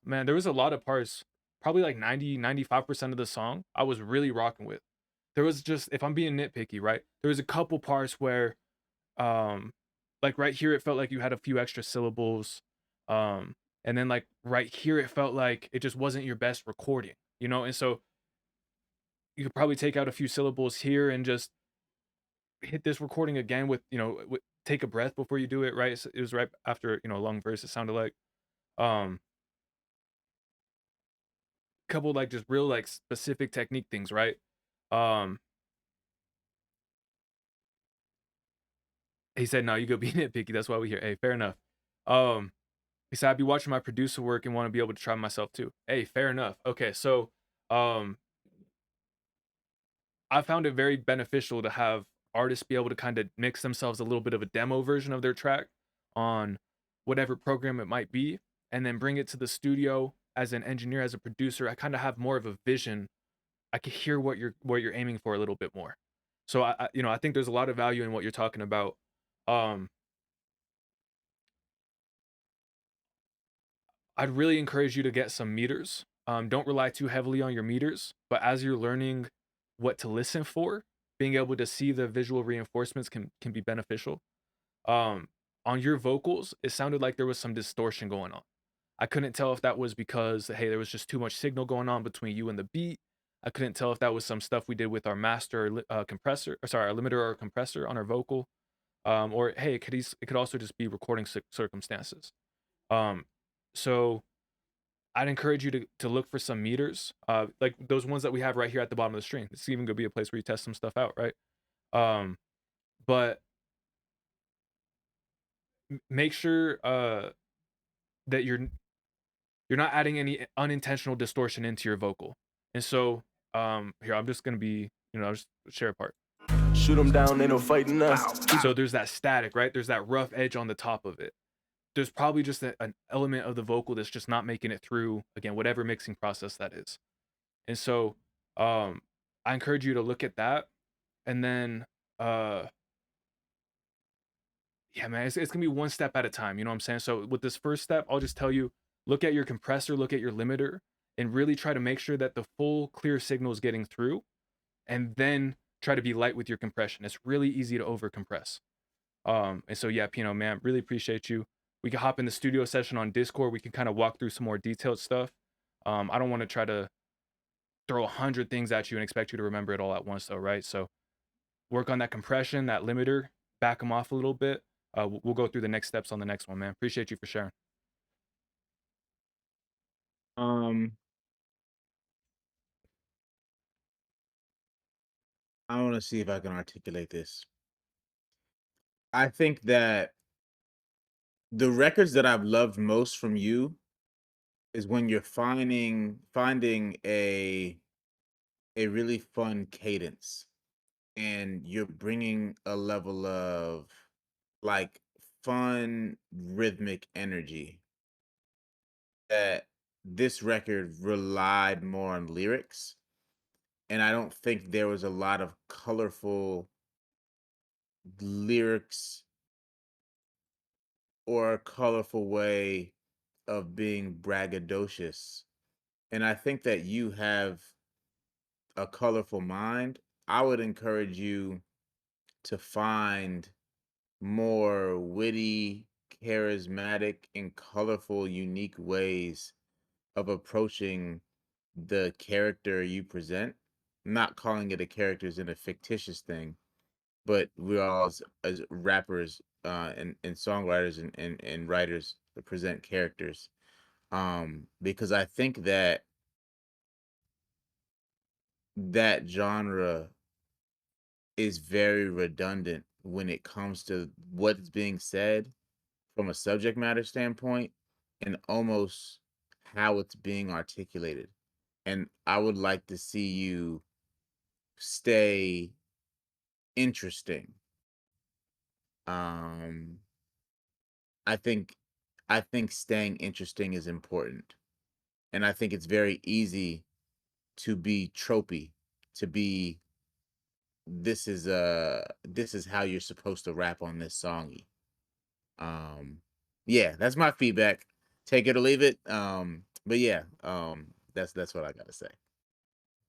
man, there was a lot of parts, probably like 95% of the song I was really rocking with. There was just, if I'm being nitpicky, right, there was a couple parts where like right here it felt like you had a few extra syllables, and then like right here it felt like it just wasn't your best recording, you know. And so you could probably take out a few syllables here and just hit this recording again with, you know, take a breath before you do it, right? It was right after, you know, a long verse, it sounded like. Couple like just real like specific technique things, right? He said, no, you go be nitpicky, that's why we here. Hey, fair enough. He said, I'd be watching my producer work and want to be able to try myself too. Hey, fair enough. Okay, so I found it very beneficial to have artists be able to kind of mix themselves a little bit of a demo version of their track on whatever program it might be, and then bring it to the studio. As an engineer, as a producer, I kind of have more of a vision. I can hear what you're aiming for a little bit more. So I you know, I think there's a lot of value in what you're talking about. I'd really encourage you to get some meters. Don't rely too heavily on your meters, but as you're learning what to listen for, being able to see the visual reinforcements can be beneficial. On your vocals, it sounded like there was some distortion going on. I couldn't tell if that was because, hey, there was just too much signal going on between you and the beat. I couldn't tell if that was some stuff we did with our master compressor, or sorry, our limiter or compressor on our vocal. Or hey, it could also just be recording circumstances. So I'd encourage you to look for some meters, like those ones that we have right here at the bottom of the string. It's even gonna be a place where you test some stuff out, right? But make sure that you're not adding any unintentional distortion into your vocal. And so here, I'm just gonna be, I'll just share a part. Shoot them down, ain't no fighting us. So there's that static, right? There's that rough edge on the top of it. There's probably just an element of the vocal that's just not making it through, again, whatever mixing process that is. And so I encourage you to look at that. And then yeah, man, it's gonna be one step at a time, you know what I'm saying? So with this first step, I'll just tell you, look at your compressor, look at your limiter, and really try to make sure that the full clear signal is getting through, and then try to be light with your compression. It's really easy to over compress. And so yeah, Pino, man, really appreciate you. We can hop in the studio session on Discord. We can kind of walk through some more detailed stuff. I don't want to try to throw 100 things at you and expect you to remember it all at once though, right? So work on that compression, that limiter, back them off a little bit. We'll go through the next steps on the next one, man. Appreciate you for sharing. I want to see if I can articulate this. I think that the records that I've loved most from you is when you're finding a really fun cadence, and you're bringing a level of like fun rhythmic energy that this record relied more on lyrics, and I don't think there was a lot of colorful lyrics or a colorful way of being braggadocious. And I think that you have a colorful mind. I would encourage you to find more witty, charismatic, and colorful, unique ways of approaching the character you present. I'm not calling it a character as in a fictitious thing, but we all as rappers and songwriters and writers present characters. Because I think that that genre is very redundant when it comes to what's being said from a subject matter standpoint and almost how it's being articulated. And I would like to see you stay interesting. I think staying interesting is important. And I think it's very easy to be tropey, to be this is how you're supposed to rap on this songy. Yeah, that's my feedback. Take it or leave it. But yeah, that's what I gotta say.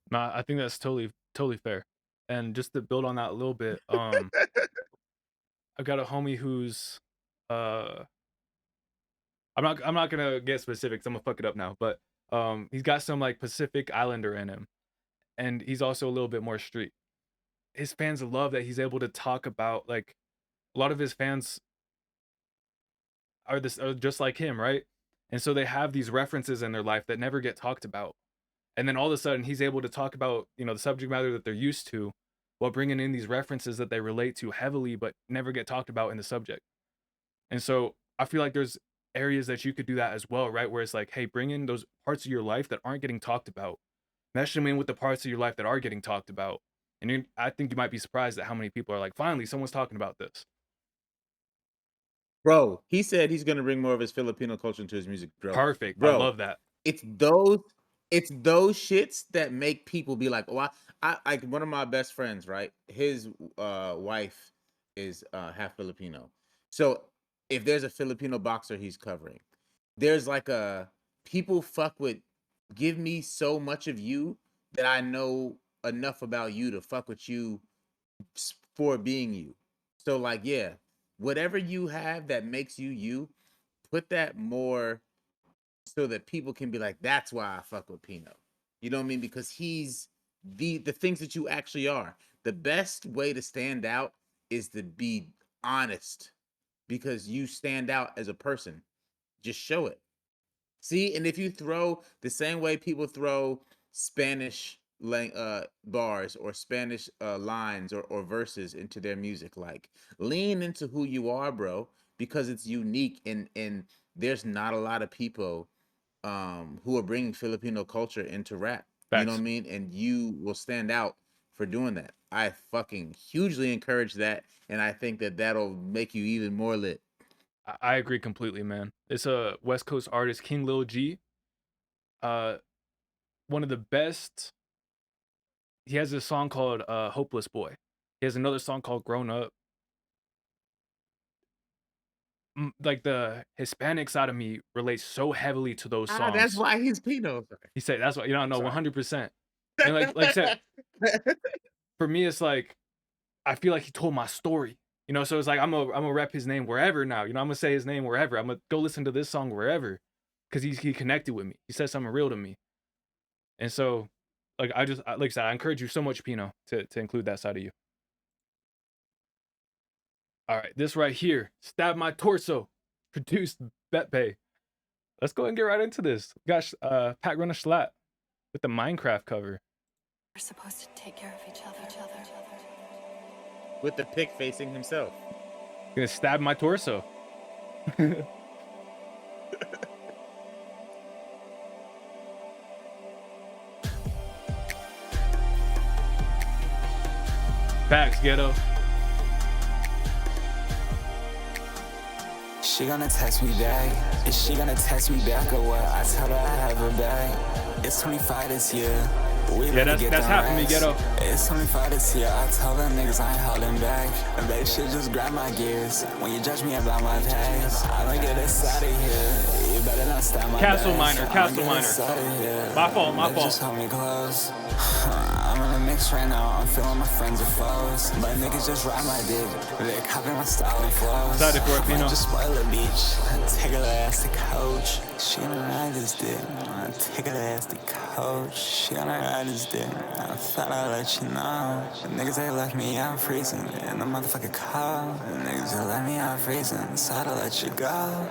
No, I think that's totally fair. And just to build on that a little bit, I've got a homie who's I'm not gonna get specifics, I'm gonna fuck it up now, but he's got some like Pacific Islander in him, and he's also a little bit more street. His fans love that he's able to talk about, like, a lot of his fans are just like him, right? And so they have these references in their life that never get talked about. And then all of a sudden he's able to talk about, the subject matter that they're used to, while bringing in these references that they relate to heavily but never get talked about in the subject. And so I feel like there's areas that you could do that as well, right? Where it's like, hey, bring in those parts of your life that aren't getting talked about, mesh them in with the parts of your life that are getting talked about. And I think you might be surprised at how many people are like, finally, someone's talking about this. Bro, he said he's gonna bring more of his Filipino culture into his music, bro. Perfect. Bro, I love that. It's those shits that make people be like, oh, I like one of my best friends, right? His wife is half Filipino. So if there's a Filipino boxer he's covering, there's like a people fuck with give me so much of you that I know enough about you to fuck with you for being you. So like, yeah, whatever you have that makes you, put that more so that people can be like, that's why I fuck with Pino. You know what I mean? Because he's the things that you actually are. The best way to stand out is to be honest, because you stand out as a person. Just show it. See, and if you throw the same way people throw Spanish bars or Spanish lines or verses into their music, like lean into who you are, bro, because it's unique, and there's not a lot of people who are bringing Filipino culture into rap. You know what I mean? And you will stand out for doing that. I fucking hugely encourage that, and I think that that'll make you even more lit. I agree completely, man. It's a West Coast artist, King Lil G. One of the best. He has a song called Hopeless Boy. He has another song called Grown Up. Like the Hispanic side of me relates so heavily to those songs. That's why he's Pino. He said that's why, you know, no, 100%. And like I said, for me, it's like I feel like he told my story. You know, so it's like I'm gonna rep his name wherever now. You know, I'm gonna say his name wherever. I'm gonna go listen to this song wherever, because he connected with me. He said something real to me. And so, like I said, I encourage you so much, Pino, to include that side of you. All right, this right here, Stab My Torso, produced Betpay. Let's go and get right into this. Gosh, Pat Run a Schlatt with the Minecraft cover. We're supposed to take care of each other. With the pig facing himself. Gonna stab my torso. Facts, ghetto. She gonna text me back. Is she gonna text me back or what? I tell her I have her back. It's 25 this year. Yeah, that's half of me, ghetto. It's 25 this year. I tell them niggas I ain't holding back. And they should just grab my gears. When you judge me about my past, I don't get this out of here. You better not stab my Castle back. Miner. My fault. Just hold me close. I'm in a mix right now. I'm feeling my friends are foes. But niggas just ride my dick. They copy my style and flows. Excited for it, Pino. Just spoil a beach. Take her ass to coach. She gonna ride this dick. Take her ass to coach. She gonna ride this dick. I thought I'd let you know. The niggas they left me out freezing in the motherfucking car. The niggas they left me out freezing, so I'd let you go.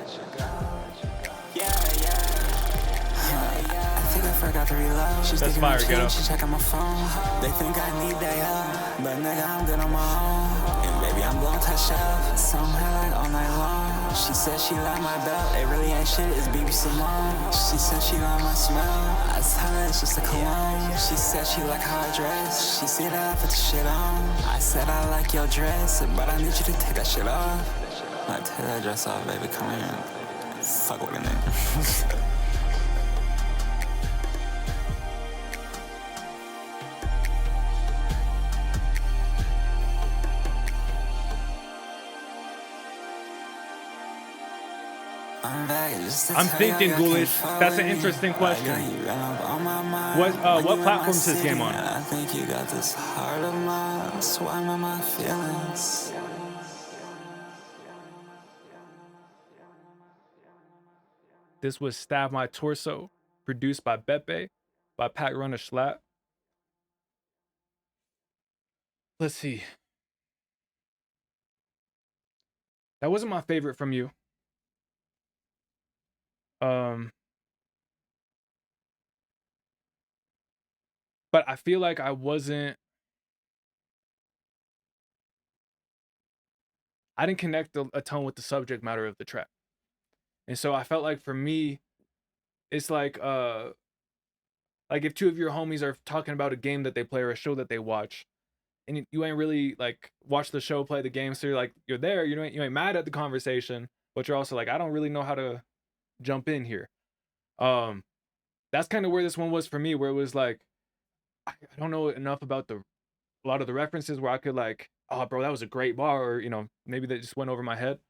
I forgot to reload. She's that's fire, ghetto. She checking my phone. They think I need their help, but nigga, I'm good on my own. And baby, I'm blown touch up. Somehow like all night long. She said she liked my belt. It really ain't shit, it's BB Simone. She said she liked my smell. I tell her it's just a cologne. She said she like how I dress. She said I put the shit on. I said I like your dress, but I need you to take that shit off. Like, take that dress off, baby, come here. Fuck with a nigga. I'm thinking, Ghoulish. That's an interesting question. What platform's his game on? I think you got this heart of mine, swimming my feelings. This was Stab My Torso, produced by Betpay, by Pat Run a Schlatt. Let's see. That wasn't my favorite from you. But I feel like I didn't connect a ton with the subject matter of the track. And so I felt like for me, it's like if two of your homies are talking about a game that they play or a show that they watch, and you ain't really like watch the show, play the game, so you're there, you ain't mad at the conversation, but you're also like, I don't really know how to jump in here. That's kind of where this one was for me, where it was like, I don't know enough about a lot of the references where I could like, oh bro, that was a great bar, or maybe that just went over my head.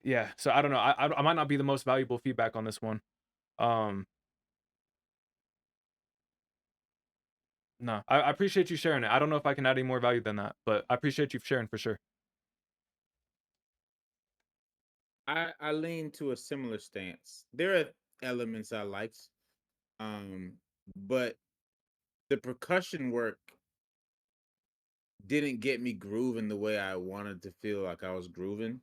Yeah, so I don't know. I might not be the most valuable feedback on this one. No, I appreciate you sharing it. I don't know if I can add any more value than that, but I appreciate you sharing for sure. I lean to a similar stance. There are elements I liked, but the percussion work didn't get me grooving the way I wanted to feel like I was grooving.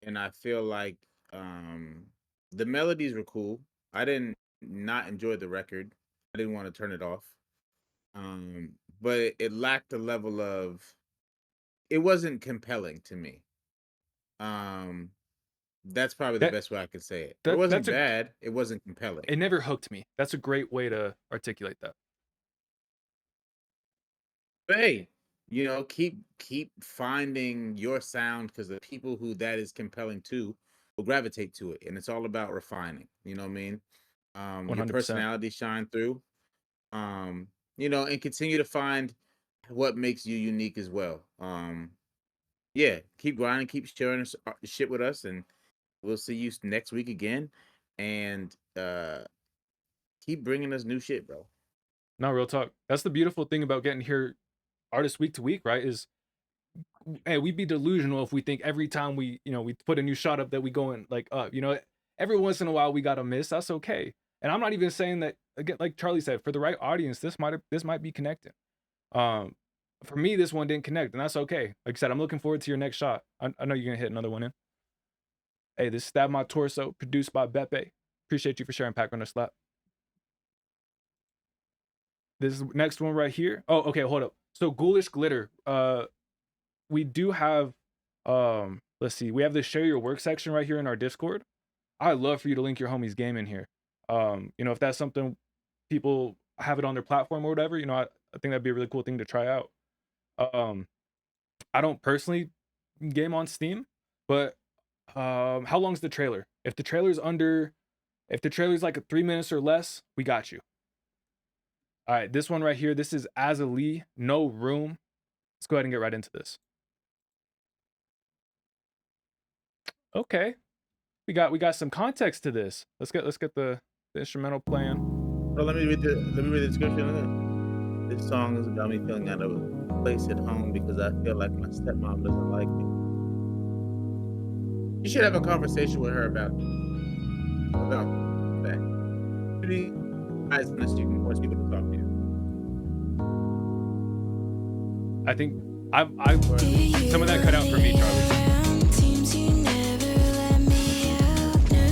And I feel like the melodies were cool. I didn't not enjoy the record. I didn't want to turn it off. But it lacked a level of, it wasn't compelling to me. That's probably the That best way I could say it. It that wasn't that's a bad. It wasn't compelling. it never hooked me. That's a great way to articulate that. But hey, keep finding your sound because the people who that is compelling to will gravitate to it, and it's all about refining. You know what I mean? Your 100%. personality shine through. And continue to find what makes you unique as well. Yeah, keep grinding, keep sharing shit with us, and we'll see you next week again. And keep bringing us new shit, bro. No, real talk. That's the beautiful thing about getting here artists week to week, right? Is hey, we'd be delusional if we think every time we put a new shot up that we go in like up. Every once in a while we gotta miss. That's okay. And I'm not even saying that again, like Charlie said, for the right audience, this might be connecting. Um, for me, this one didn't connect, and that's okay. Like I said, I'm looking forward to your next shot. I know you're gonna hit another one in. Hey, this is Stab My Torso, produced by Beppe. Appreciate you for sharing Pack on the Slap. This next one right here. Oh, okay, hold up. So Ghoulish Glitter. We do have let's see, we have the share your work section right here in our Discord. I'd love for you to link your homie's game in here. If that's something people have it on their platform or whatever, I think that'd be a really cool thing to try out. I don't personally game on Steam, but how long's the trailer? If the trailer's like 3 minutes or less, we got you. All right, this one right here, this is Azalee, No Room. Let's go ahead and get right into this. Okay. We got some context to this. Let's get the instrumental playing. Well, let me read the description. This song is about me feeling out of place at home because I feel like my stepmom doesn't like me. You should have a conversation with her about that. Maybe unless you can force people to talk to you. I think I some of that cut out for me, Charlie.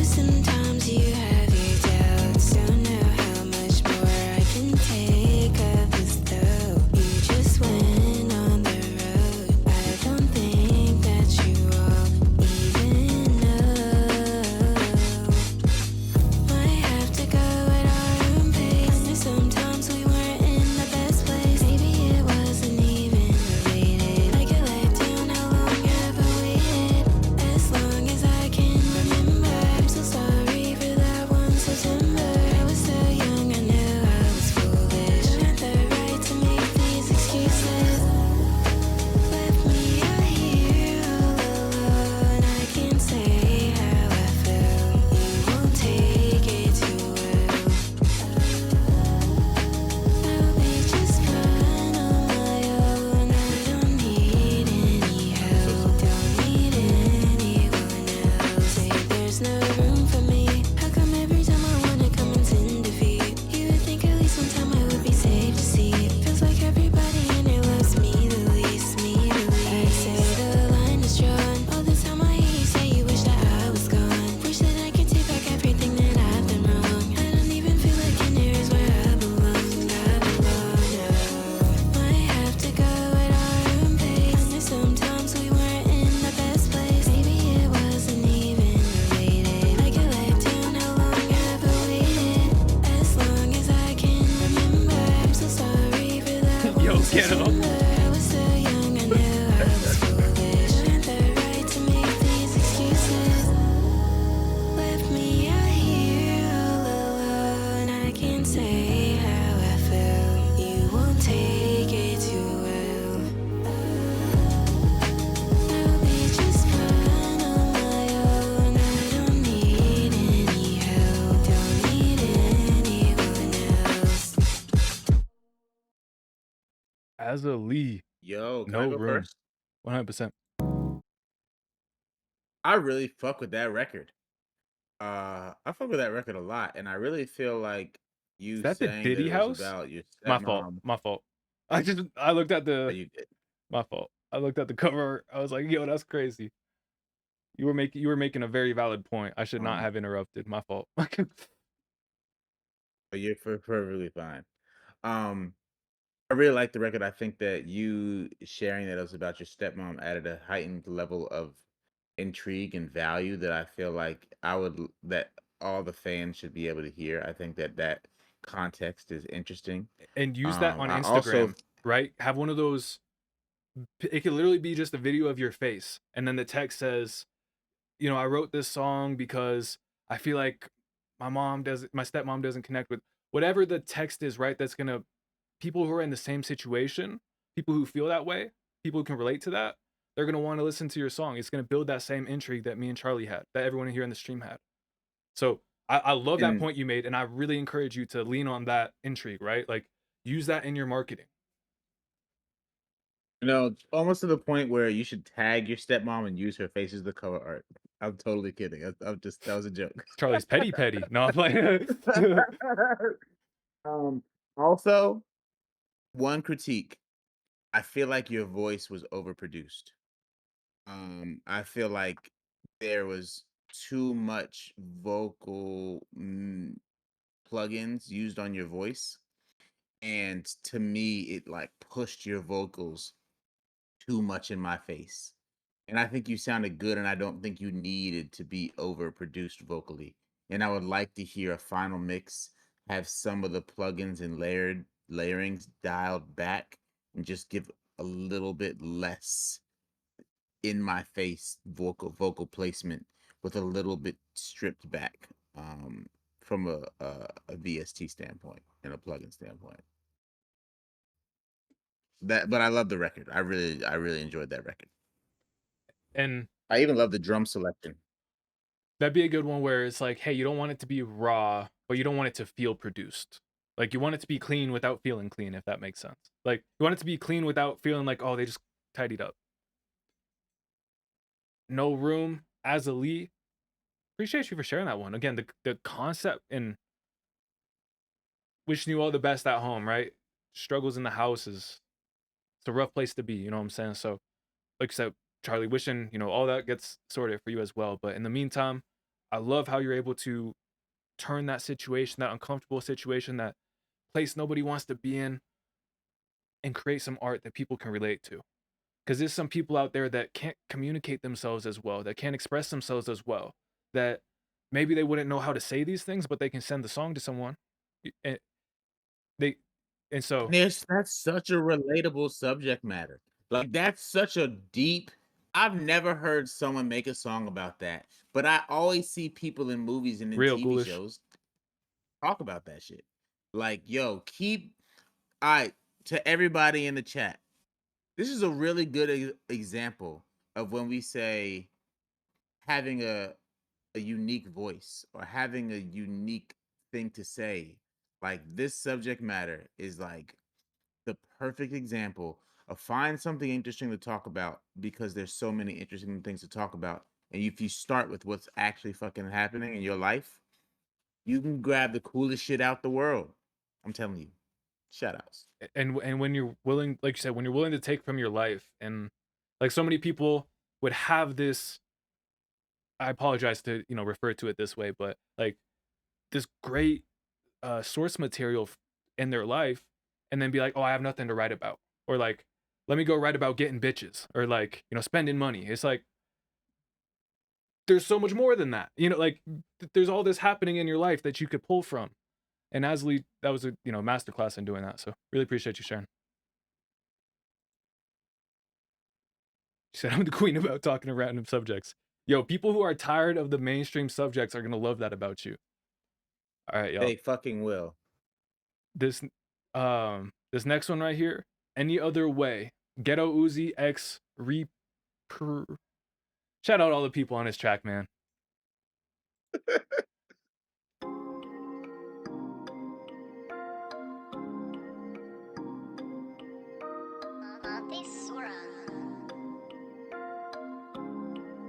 Sometimes you have your doubts, don't know how much more I can take of this though. You just went on the road. I don't think that you all even know. Might have to go at our own pace. And sometimes we weren't in the best place. Maybe it wasn't even related. I get let down, how long have I waited? As long as I can remember. I'm so sorry for that one September. I was so young, I knew I was foolish. I had the right to make these excuses. Left me out here all alone. I can't say how I feel. You won't take it too well. I'll be just fine on my own. I don't need any help. Don't need anyone else. Say there's no room for me. How come every time I wanna come and sin defeat? You would think at least one time I would be safe to see. Feels like everybody in here loves me the least, me the least. I say the line is drawn. All the time I hear you say you wish that I was gone. Wish that I could take back everything that I've done wrong. I don't even feel like in here is where I belong. No. Might have to go at our own pace. And sometimes we weren't in the best place. Maybe it wasn't even related. I get let down, how long have I waited? As long as I can remember. I'm so sorry for that one Yo, get September. up. I was so young, I knew I was foolish. I had the right to make these excuses. Left me out here all alone. I can't say how I feel. You won't take it too well. I'll be just fine on my own. I don't need any help. Don't need anyone else. Azalee, Yo, can I No go Room. first? 100%. I really fuck with that record. I fuck with that record a lot, and I really feel like you Is that the saying that Diddy it was house? about your My fault. stepmom. My fault. I looked at Oh, the you did. my fault. I looked at the cover. I was like, yo, that's crazy. You were making a very valid point. I should not Um, have interrupted. My fault. but you're perfectly fine. Um, I really like the record. I think that you sharing that it was about your stepmom added a heightened level of intrigue and value that I feel like that all the fans should be able to hear. I think that context is interesting. And use that on I Instagram, also right? Have one of those. It could literally be just a video of your face, and then the text says, you know, I wrote this song because I feel like my stepmom doesn't connect with whatever the text is, right? That's gonna, people who are in the same situation, people who feel that way, people who can relate to that, they're gonna want to listen to your song. It's gonna build that same intrigue that me and Charlie had, that everyone here in the stream had. So I love that point you made, and I really encourage you to lean on that intrigue, right? Like, use that in your marketing. You know, almost to the point where you should tag your stepmom and use her face as the cover art. I'm totally kidding. That was a joke. Charlie's petty. No, I'm playing. Also, one critique. I feel like your voice was overproduced. I feel like there was too much vocal plugins used on your voice. And to me, it like pushed your vocals too much in my face. And I think you sounded good, and I don't think you needed to be overproduced vocally. And I would like to hear a final mix, have some of the plugins and layerings dialed back, and just give a little bit less in my face vocal placement with a little bit stripped back from a VST standpoint and a plugin standpoint. But I love the record. I really enjoyed that record. And I even love the drum selection. That'd be a good one where it's like, hey, you don't want it to be raw, but you don't want it to feel produced. Like, you want it to be clean without feeling clean, if that makes sense. Like, you want it to be clean without feeling like, oh, they just tidied up. No Room, as a Lee. Appreciate you for sharing that one. Again, the concept, and wishing you all the best at home, right? Struggles in the house it's a rough place to be, you know what I'm saying? So, like I said, Charlie, wishing, you know, all that gets sorted for you as well. But in the meantime, I love how you're able to turn that situation, that uncomfortable situation, that place nobody wants to be in, and create some art that people can relate to. Because there's some people out there that can't communicate themselves as well, that can't express themselves as well, that maybe they wouldn't know how to say these things, but they can send the song to someone. And so that's such a relatable subject matter. Like, that's such a deep. I've never heard someone make a song about that, but I always see people in movies and in TV shows talk about that shit. Like, yo, to everybody in the chat, this is a really good example of when we say having a unique voice or having a unique thing to say. Like, this subject matter is like the perfect example of find something interesting to talk about, because there's so many interesting things to talk about. And if you start with what's actually fucking happening in your life, you can grab the coolest shit out the world. I'm telling you. Shout outs. And when you're willing, like you said, when you're willing to take from your life, and like so many people would have this, I apologize to, you know, refer to it this way, but like this great source material in their life, and then be like, oh, I have nothing to write about. Or like, let me go write about getting bitches, or like, you know, spending money. It's like, there's so much more than that. You know, like there's all this happening in your life that you could pull from. And Asli, that was a, you know, masterclass in doing that. So really appreciate you sharing. She said, I'm the queen about talking to random subjects. Yo, people who are tired of the mainstream subjects are gonna love that about you. All right, y'all. They fucking will. This next one right here, Any Other Way, Ghetto Uzi X Reaper. Shout out all the people on this track, man.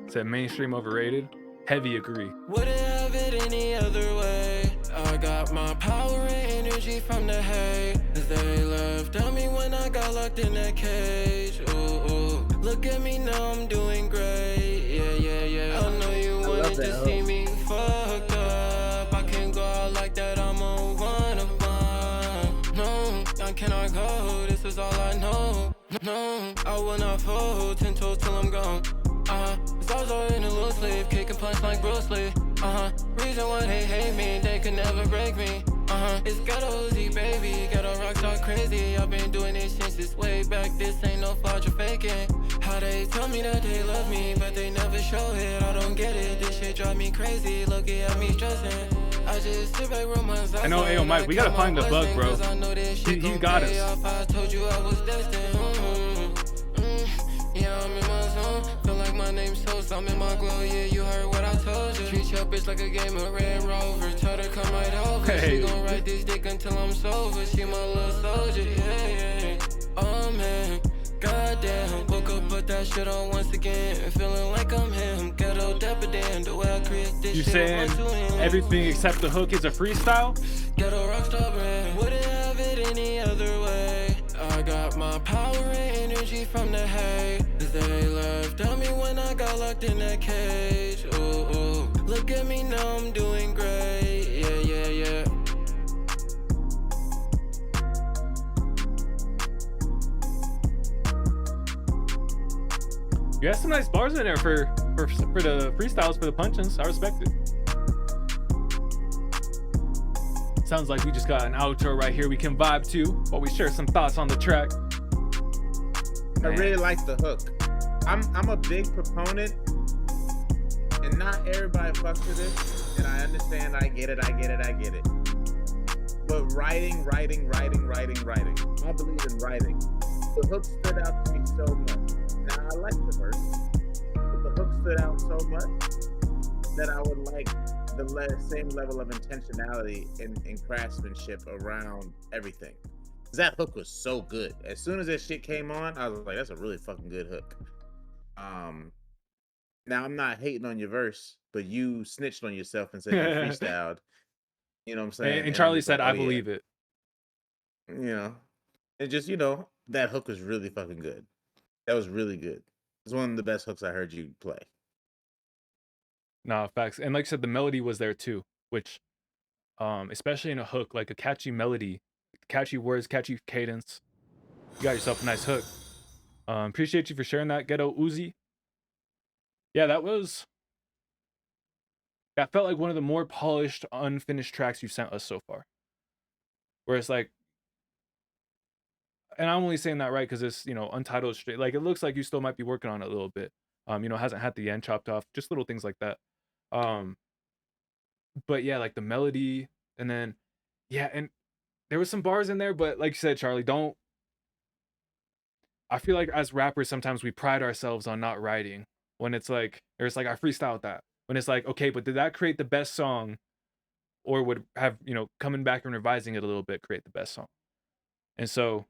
Said mainstream overrated. Heavy agree. Wouldn't have it any other way. I got my power and energy from the hate they left on me when I got locked in that cage. Ooh, ooh. Look at me now, I'm doing great. Yeah. I know you wanted to see me fucked up. I can't go out like that, I'm a one of one. No, I cannot go, this is all I know. No, I will not fold 10 toes till I'm gone. It's also in a loose sleeve, kick and punch like Bruce Lee. Reason why they hate me, they could never break me. It's ghetto Uzi, baby, ghetto rockstar crazy. I've been doing this since way back, this ain't no fraud you're faking. How they tell me that they love me, but they never show it. I don't get it, this shit drive me crazy. Looking at me stressing. I just sit back, roll my eyes. I know, Ayo Mike, we gotta find the bug, bro. He got us. I told you I was destined. Yeah, I'm in my zone. Feel like my name's Toast. I'm in my glow. Yeah, you heard what I told you. Treat your bitch like a game of Red Rover. Tell her come right over. Hey. She gon' ride this dick until I'm sober. She my little soldier. Yeah. Oh man, goddamn. Woke up, put that shit on once again. Feeling like I'm him. Ghetto dapper damn. The way I create this You shit. saying everything except the hook is a freestyle? Ghetto rockstar brand. Wouldn't have it any other way. I got my power and energy from the hate. They left on me when I got locked in that cage. Ooh, ooh. Look at me now, I'm doing great. Yeah. You have some nice bars in there for the freestyles, for the punch-ins. I respect it. Sounds like we just got an outro right here we can vibe to while we share some thoughts on the track. I really like the hook. I'm a big proponent, and not everybody fucks with it, and I understand, I get it. But writing. I believe in writing. The hook stood out to me so much. Now, I like the verse, but the hook stood out so much that I would like the same level of intentionality and craftsmanship around everything. That hook was so good. As soon as that shit came on, I was like, that's a really fucking good hook. Now I'm not hating on your verse, but you snitched on yourself and said you freestyled. You know what I'm saying? And Charlie said, I believe it. You know, and just, that hook was really fucking good. That was really good. It's one of the best hooks I heard you play. Nah, facts. And like I said, the melody was there too, which, especially in a hook, like a catchy melody, catchy words, catchy cadence, you got yourself a nice hook. Appreciate you for sharing that, Ghetto Uzi. Yeah, that felt like one of the more polished, unfinished tracks you've sent us so far. Where it's like, and I'm only saying that right because it's, untitled straight. Like, it looks like you still might be working on it a little bit. Hasn't had the end chopped off, just little things like that. But yeah, like the melody, and then, yeah, and there was some bars in there, but like you said, Charlie, I feel like as rappers, sometimes we pride ourselves on not writing. When it's like, I freestyled that. When it's like, okay, but did that create the best song? Or would have, coming back and revising it a little bit, create the best song? And so,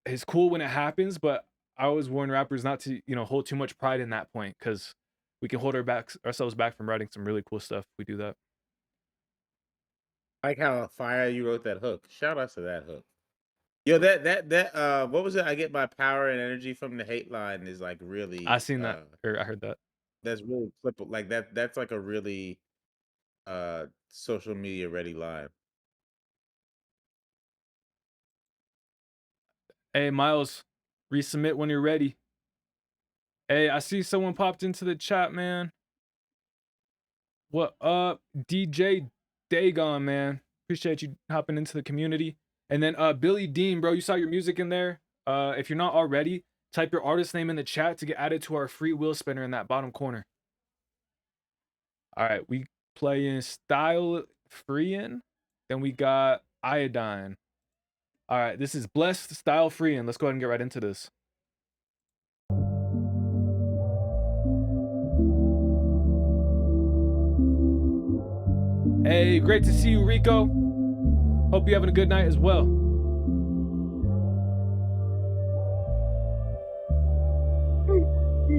it's cool when it happens, but I always warn rappers not to, hold too much pride in that point, because we can hold ourselves back from writing some really cool stuff if we do that. I like how fire you wrote that hook. Shout out to that hook. Yo, that what was it? I get my power and energy from the hate line is like really. I seen that, or I heard that. That's really clippable. Like that's like a really social media ready line. Hey, Miles, resubmit when you're ready. Hey, I see someone popped into the chat, man. What up, DJ Dagon, man? Appreciate you hopping into the community. And then Billy Dean, bro, you saw your music in there. If you're not already, type your artist name in the chat to get added to our free wheel spinner in that bottom corner. All right, we playing Style Freein'. Then we got Iodine. All right, this is Blessed Style Freein'. Let's go ahead and get right into this. Hey, great to see you, Rico. Hope you're having a good night as well.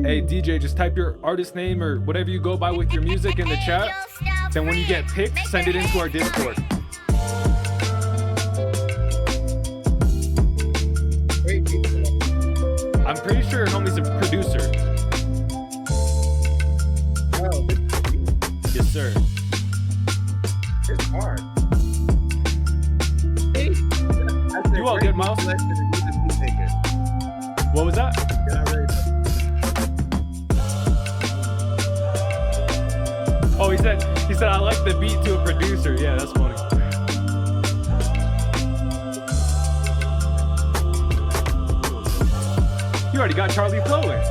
Hey, DJ, just type your artist name or whatever you go by with your music in the chat. Then when you get picked, send it into our Discord. I'm pretty sure homie's a producer. Yes, sir. It's hard. You all good, Miles? What was that? he said I like the beat to a producer. Yeah, that's funny. You already got Charlie flowing.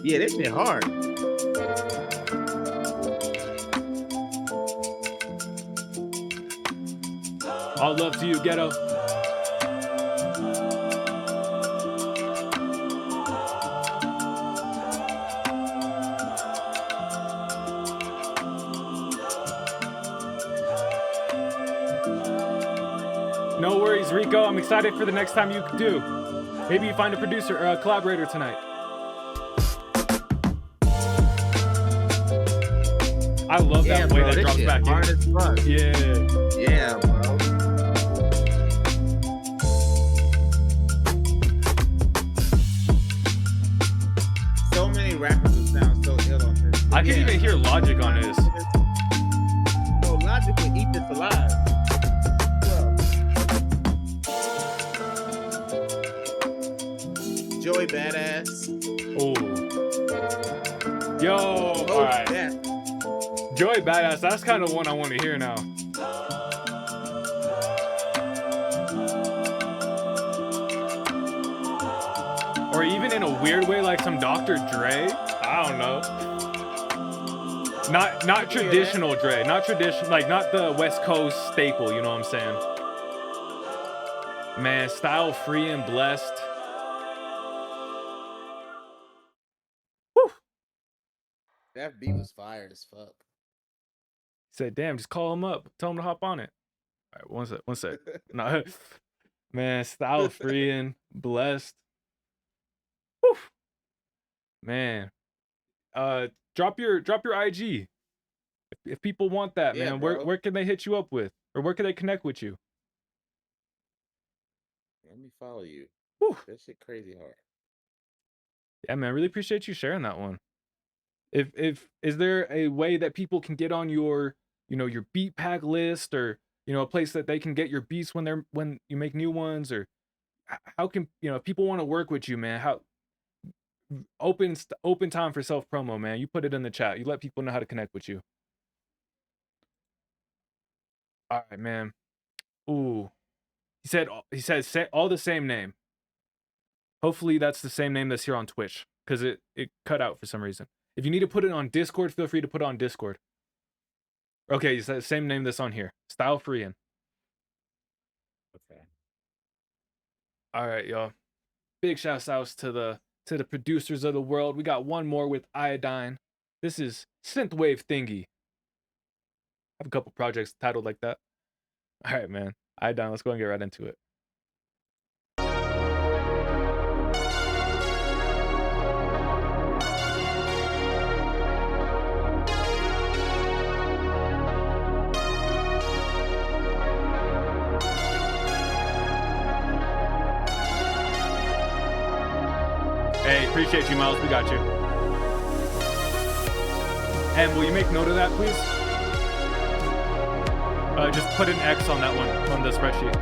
Yeah, this shit hard. All love to you, Ghetto. No worries, Rico. I'm excited for the next time you do. Maybe you find a producer or a collaborator tonight. I love that way that drops back in. Yeah, bro. So many rappers who sound so ill on this. I can even hear Logic on this. Oh, Logic would eat this alive. Joey Badass. Oh. Yo, all right. Yeah. Joey Badass, that's kind of one I want to hear now. Or even in a weird way, like some Dr. Dre. I don't know. Not traditional Dre, not traditional, like not the West Coast staple. You know what I'm saying? Man, style free and blessed. Whew. That beat was fire as fuck. Said, damn, just call him up. Tell him to hop on it. All right, one sec. No, man, style free and blessed. Whew. Man. Drop your IG. If people want that, Yeah, man, bro. where can they hit you up with? Or where can they connect with you? Let me follow you. Whew. That shit crazy hard. Yeah, man, I really appreciate you sharing that one. If is there a way that people can get on your, your beat pack list, or a place that they can get your beats when you make new ones, or how can if people want to work with you, man, how open time for self promo, man. You put it in the chat. You let people know how to connect with you. All right, man. Ooh, he says all the same name. Hopefully that's the same name that's here on Twitch, because it cut out for some reason. If you need to put it on Discord, feel free to put it on Discord. Okay, it's the same name that's on here. Style Freeing. Okay. All right, y'all. Big shouts outs to the producers of the world. We got one more with Iodine. This is Synthwave Thingy. I have a couple projects titled like that. All right, man. Iodine, let's go and get right into it. Hey, appreciate you, Miles. We got you. And will you make note of that, please? Just put an X on that one, on the spreadsheet.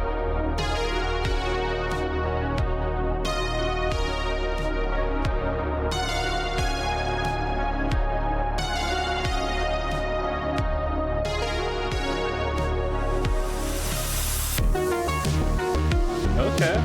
Okay.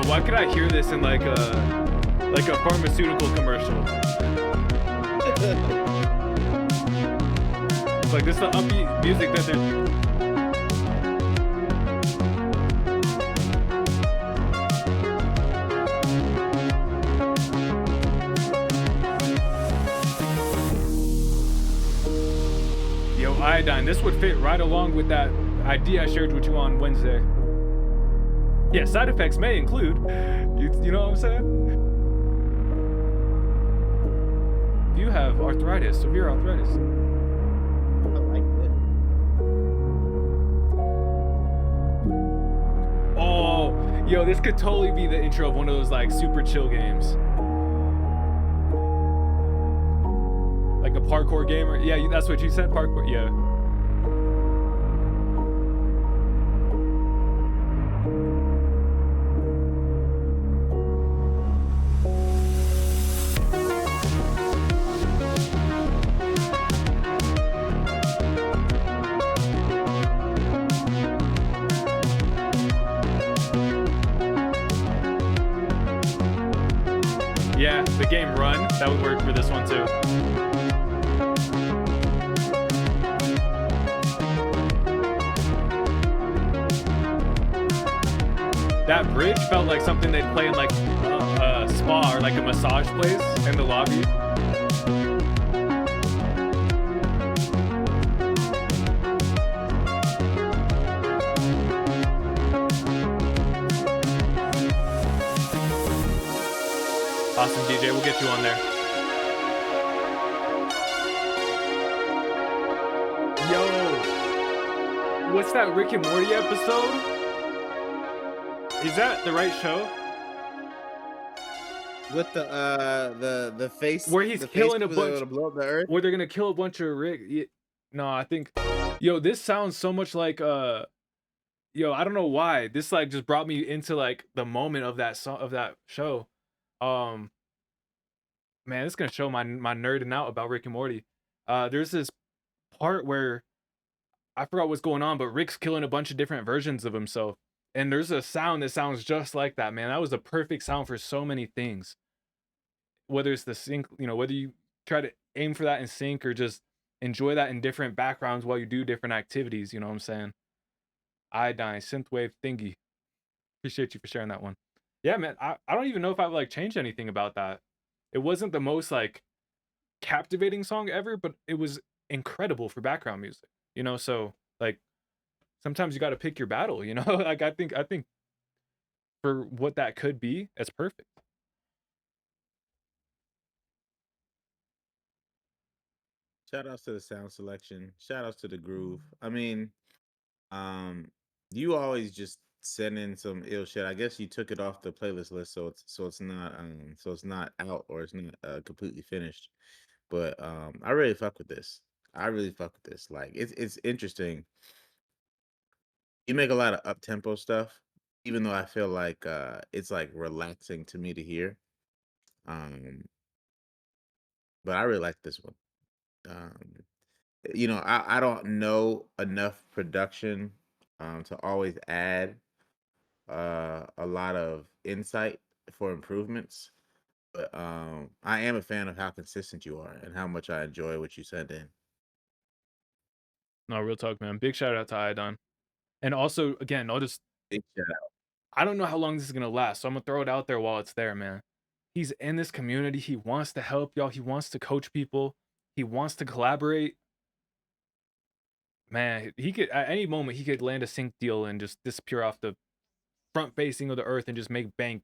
Why could I hear this in like a pharmaceutical commercial? Like this is the upbeat music that they're. Yo, Iodine, this would fit right along with that idea I shared with you on Wednesday. Yeah, side effects may include, you know what I'm saying? you have arthritis, severe arthritis. I like that. Oh, yo, this could totally be the intro of one of those like super chill games. Like a parkour game, or yeah, that's what you said, parkour. Yeah. Yeah, the game Run, that would work for this one too. That bridge felt like something they'd play in like a spa or like a massage place in the lobby. Awesome, DJ. We'll get you on there. Yo, what's that Rick and Morty episode? Is that the right show? With the face where he's killing a bunch to blow up the earth? where they're gonna kill a bunch of Rick. No, I think, yo, this sounds so much like yo, I don't know why this like just brought me into like the moment of that song, of that show. Man, it's gonna show my nerding out about Rick and Morty. There's this part where I forgot what's going on, but Rick's killing a bunch of different versions of himself, and there's a sound that sounds just like that. Man, that was the perfect sound for so many things. Whether it's the sync, you know, whether you try to aim for that in sync or just enjoy that in different backgrounds while you do different activities. You know what I'm saying? Iodine, synthwave thingy. Appreciate you for sharing that one. Yeah, man, I don't even know if I've like changed anything about that. It wasn't the most like captivating song ever, but it was incredible for background music, you know? So like sometimes you got to pick your battle, you know? Like I think for what that could be, it's perfect. Shout outs to the sound selection. Shout outs to the groove. I mean, you always just send in some ill shit. I guess you took it off the playlist list, so it's not out or it's not completely finished. But I really fuck with this. I really fuck with this. Like it's interesting. You make a lot of up tempo stuff, even though I feel like it's like relaxing to me to hear. But I really like this one. You know, I don't know enough production to always add a lot of insight for improvements. But I am a fan of how consistent you are and how much I enjoy what you send in. No, real talk, man. Big shout out to Iodine. And also, again, I'll just Big shout out. I don't know how long this is gonna last, so I'm gonna throw it out there while it's there, man. He's in this community. He wants to help y'all. He wants to coach people. He wants to collaborate. Man, he could at any moment he could land a sync deal and just disappear off the front facing of the earth and just make bank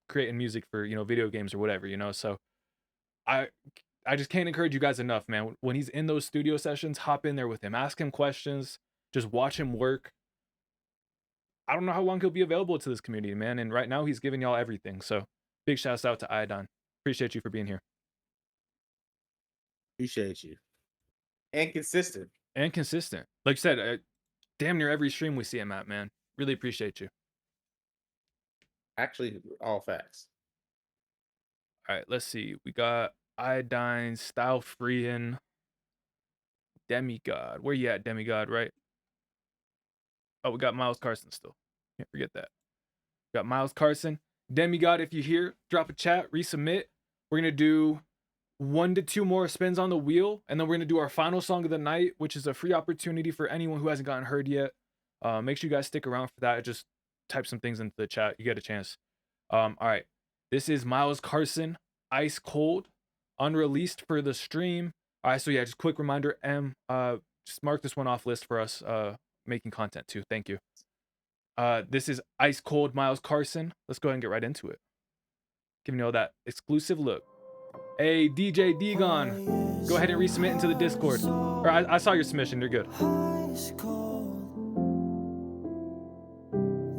creating music for, you know, video games or whatever, you know. So I just can't encourage you guys enough, man. When he's in those studio sessions, hop in there with him, ask him questions, just watch him work. I don't know how long he'll be available to this community, man. And right now he's giving y'all everything. So big shouts out to Iodine. Appreciate you for being here. Appreciate you. And consistent. And consistent. Like you said, damn near every stream we see him at, man. Really appreciate you. Actually, all facts. All right, let's see. We got Iodine, Style Freeing, Demigod. Where you at, Demigod, right? Oh, we got Miles Carson still. Can't forget that. Got Miles Carson. Demigod, if you're here, drop a chat, resubmit. We're going to do 1 to 2 more spins on the wheel, and then we're going to do our final song of the night, which is a free opportunity for anyone who hasn't gotten heard yet. Make sure you guys stick around for that. Just type some things into the chat. You get a chance. All right. This is Miles Carson, Ice Cold, unreleased for the stream. All right, so yeah, just quick reminder, just mark this one off list for us making content too. Thank you. This is Ice Cold, Miles Carson. Let's go ahead and get right into it. Giving you all that exclusive look. Hey, DJ Degon, go ahead and resubmit into the Discord. Or I saw your submission. You're good. Ice cold.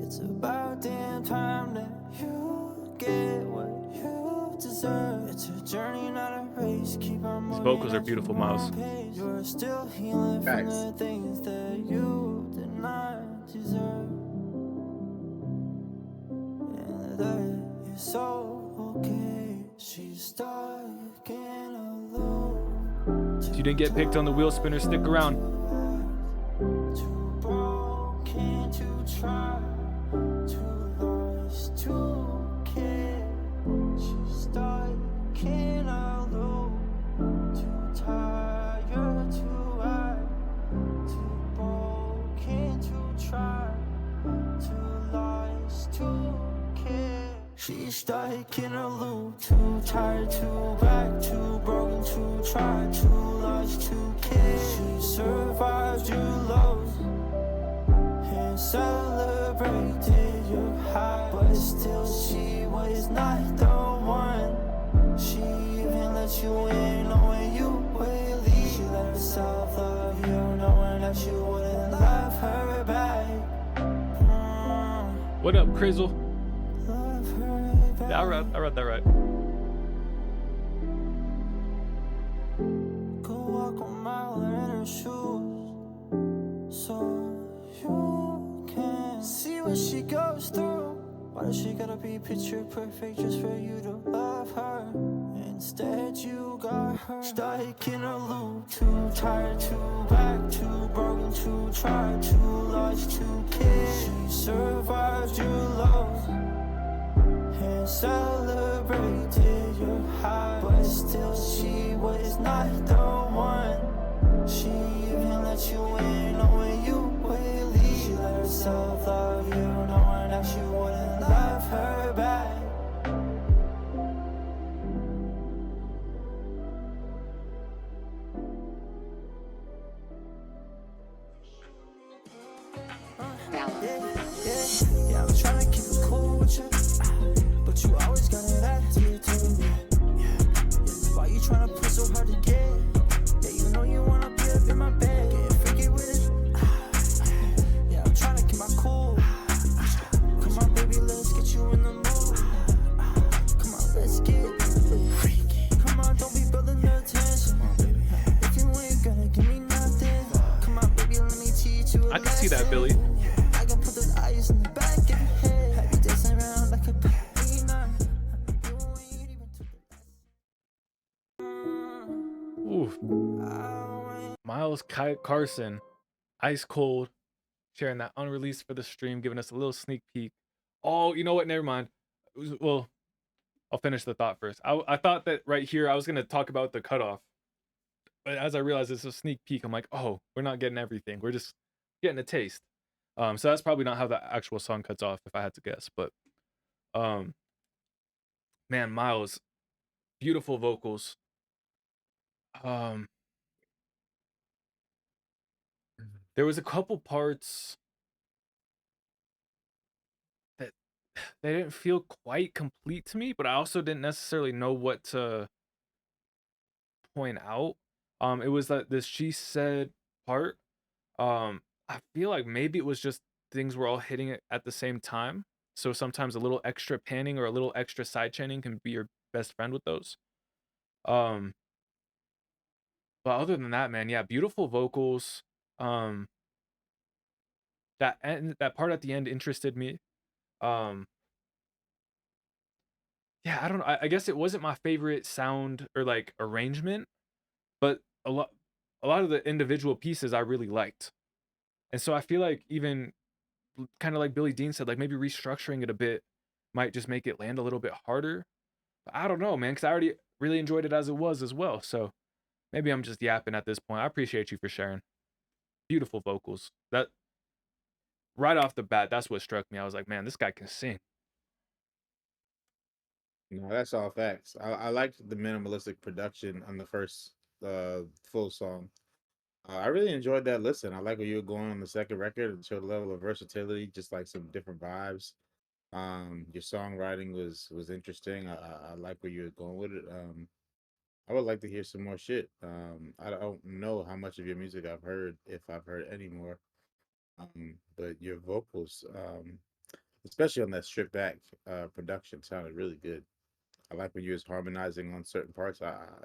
It's about damn time that you get what you deserve. It's a journey, not a race. Keep on These moving. vocals are beautiful, Miles. You're still healing from the things that you did not deserve. And that is so okay. She's stuck in a loop. If you didn't get picked on the wheel spinner, stick around. Too broken to try. Too lost to care. She's stuck in a loop. Too tired to act. Too broken to try. Too lost to care. She's stuck in a loop. Too tired to back. Too broken to try. Too lost to care. She survived your lows and celebrated your high, but still she was not the one. She even let you in knowing you would leave. She let herself love you knowing that you wouldn't love her back. What up, Crizzle? Yeah, I read that right. Go walk a mile in her shoes so you can see what she goes through. Why does she gotta be picture perfect just for you to love her? Instead you got her stuck in a loop. Too tired to back. Too broken to try. Too lost to care. She survived your lows and celebrated your high, but still she was not the one. She even let you in knowing you would leave. She let herself love you knowing that you wouldn't love her back. Yeah, I'm trying to keep it cool with you, but you always got an attitude to me. Why you trying to push so hard to get? Yeah, you know you wanna be up in my bed, getting freaky with it. Yeah, I'm trying to keep my cool. Come on, baby, let's get you in the mood. Come on, let's get freaky. Come on, don't be building the tension. If you ain't gonna give me nothing, come on, baby, let me teach you. I can see that, Billy. I can put those eyes in the back of your head. Have you dancing around like a ballerina? Ooh. Miles Carson, Ice Cold, sharing that unreleased for the stream, giving us a little sneak peek. Oh, you know what? Never mind. Well, I'll finish the thought first. I thought that right here I was going to talk about the cutoff. But as I realized it's a sneak peek, I'm like, oh, we're not getting everything. We're just getting a taste. So that's probably not how the actual song cuts off, if I had to guess. But, man, Miles, beautiful vocals. There was a couple parts that they didn't feel quite complete to me, but I also didn't necessarily know what to point out. It was that this she said part. I feel like maybe it was just things were all hitting it at the same time. So sometimes a little extra panning or a little extra side chaining can be your best friend with those. But other than that, man, yeah, beautiful vocals. That part at the end interested me. Yeah, I don't know. I guess it wasn't my favorite sound or like arrangement, but a lot of the individual pieces I really liked. And so I feel like even kind of like Billy Dean said, like maybe restructuring it a bit might just make it land a little bit harder. But I don't know, man, because I already really enjoyed it as it was as well. So maybe I'm just yapping at this point. I appreciate you for sharing. Beautiful vocals. That right off the bat, that's what struck me. I was like, man, this guy can sing. No, that's all facts. I liked the minimalistic production on the first full song. I really enjoyed that listen. I like where you were going on the second record and showed a level of versatility, just like some different vibes. Your songwriting was interesting. I like where you were going with it. I would like to hear some more shit. I don't know how much of your music I've heard, if I've heard any more. But your vocals, especially on that stripped back production, sounded really good. I like when you was harmonizing on certain parts.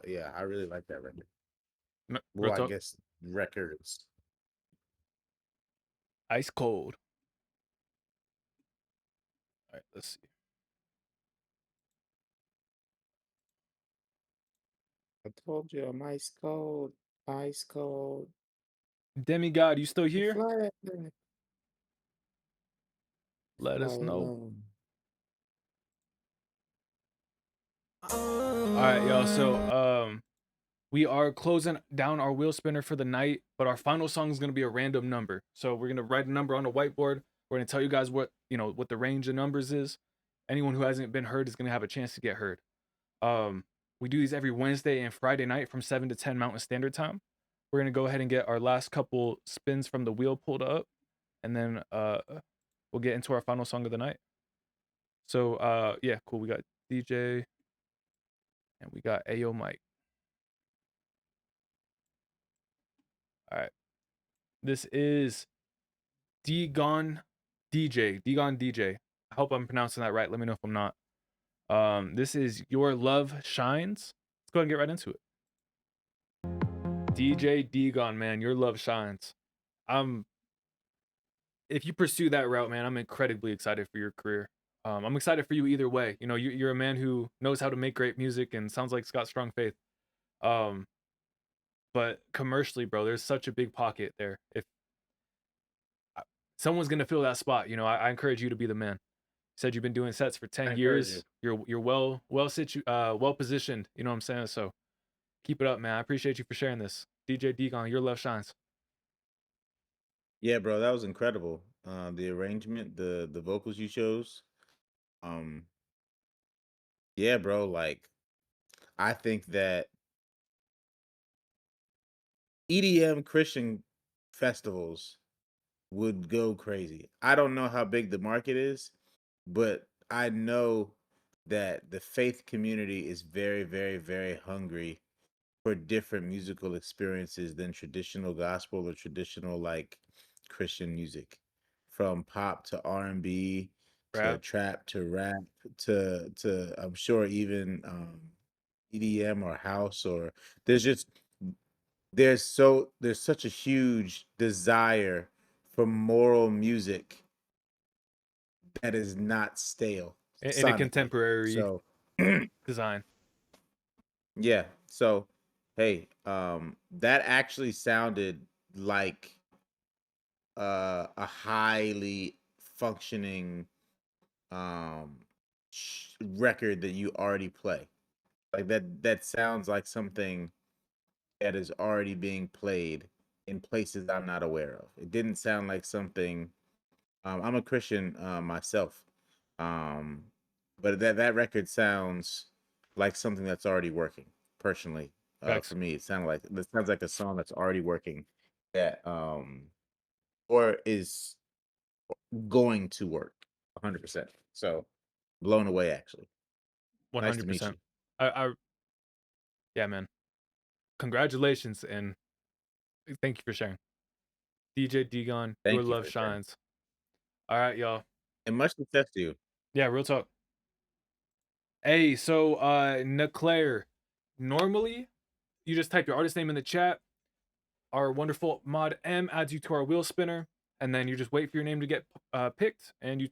Yeah, I really like that record. Well, I guess records. Ice cold. All right, let's see. I told you I'm ice cold, ice cold. Demigod, you still here? Fly Let us know. alone. All right, y'all. So we are closing down our wheel spinner for the night, but our final song is gonna be a random number. So we're gonna write a number on the whiteboard. We're gonna tell you guys what what the range of numbers is. Anyone who hasn't been heard is gonna have a chance to get heard. We do these every Wednesday and Friday night from 7 to 10 Mountain Standard Time. We're gonna go ahead and get our last couple spins from the wheel pulled up, and then we'll get into our final song of the night. So yeah, cool. We got DJ and we got Ayo Mike. All right. This is D-Gon DJ. D-Gon DJ. I hope I'm pronouncing that right. Let me know if I'm not. This is Your Love Shines. Let's go ahead and get right into it. DJ D-Gon, man, Your Love Shines. If you pursue that route, man, I'm incredibly excited for your career. I'm excited for you either way. You know, you're a man who knows how to make great music and sounds like he's got strong faith. But commercially, bro, there's such a big pocket there. If someone's gonna fill that spot, I encourage you to be the man. You said you've been doing sets for 10 years. You're well positioned. You know what I'm saying? So keep it up, man. I appreciate you for sharing this. DJ D-Gon, Your Love Shines. Yeah, bro, that was incredible. The arrangement, the vocals you chose. Yeah, bro, like I think that EDM Christian festivals would go crazy. I don't know how big the market is, but I know that the faith community is very, very, very hungry for different musical experiences than traditional gospel or traditional like Christian music, from pop to R&B to trap to rap to I'm sure even EDM or house, or there's such a huge desire for moral music that is not stale In a contemporary design. Yeah. So, hey, that actually sounded like a highly functioning record that you already play. Like that sounds like something that is already being played in places I'm not aware of. It didn't sound like something. I'm a Christian myself, but that record sounds like something that's already working. Personally, for me, it sounds like a song that's already working, that or is going to work 100%. So blown away, actually. 100%. Nice to meet you. Yeah, man. Congratulations and thank you for sharing. DJ D-Gon, Your Love Shines. All right, y'all. And much success to you. Yeah, real talk. Hey, so Neclaire, normally you just type your artist name in the chat. Our wonderful mod M adds you to our wheel spinner, and then you just wait for your name to get picked, and you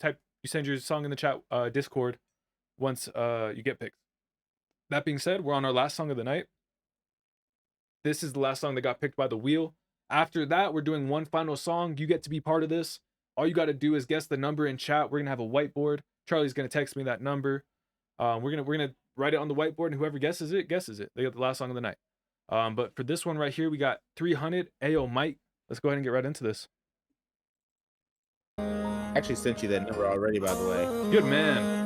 send your song in the chat Discord once you get picked. That being said, we're on our last song of the night. This is the last song that got picked by the wheel. After that, we're doing one final song. You get to be part of this. All you got to do is guess the number in chat. We're gonna have a whiteboard. Charlie's gonna text me that number. We're gonna write it on the whiteboard, and whoever guesses it. They get the last song of the night. But for this one right here, we got 300 Ayo Mike. Let's go ahead and get right into this. I actually sent you that number already, by the way. Good man.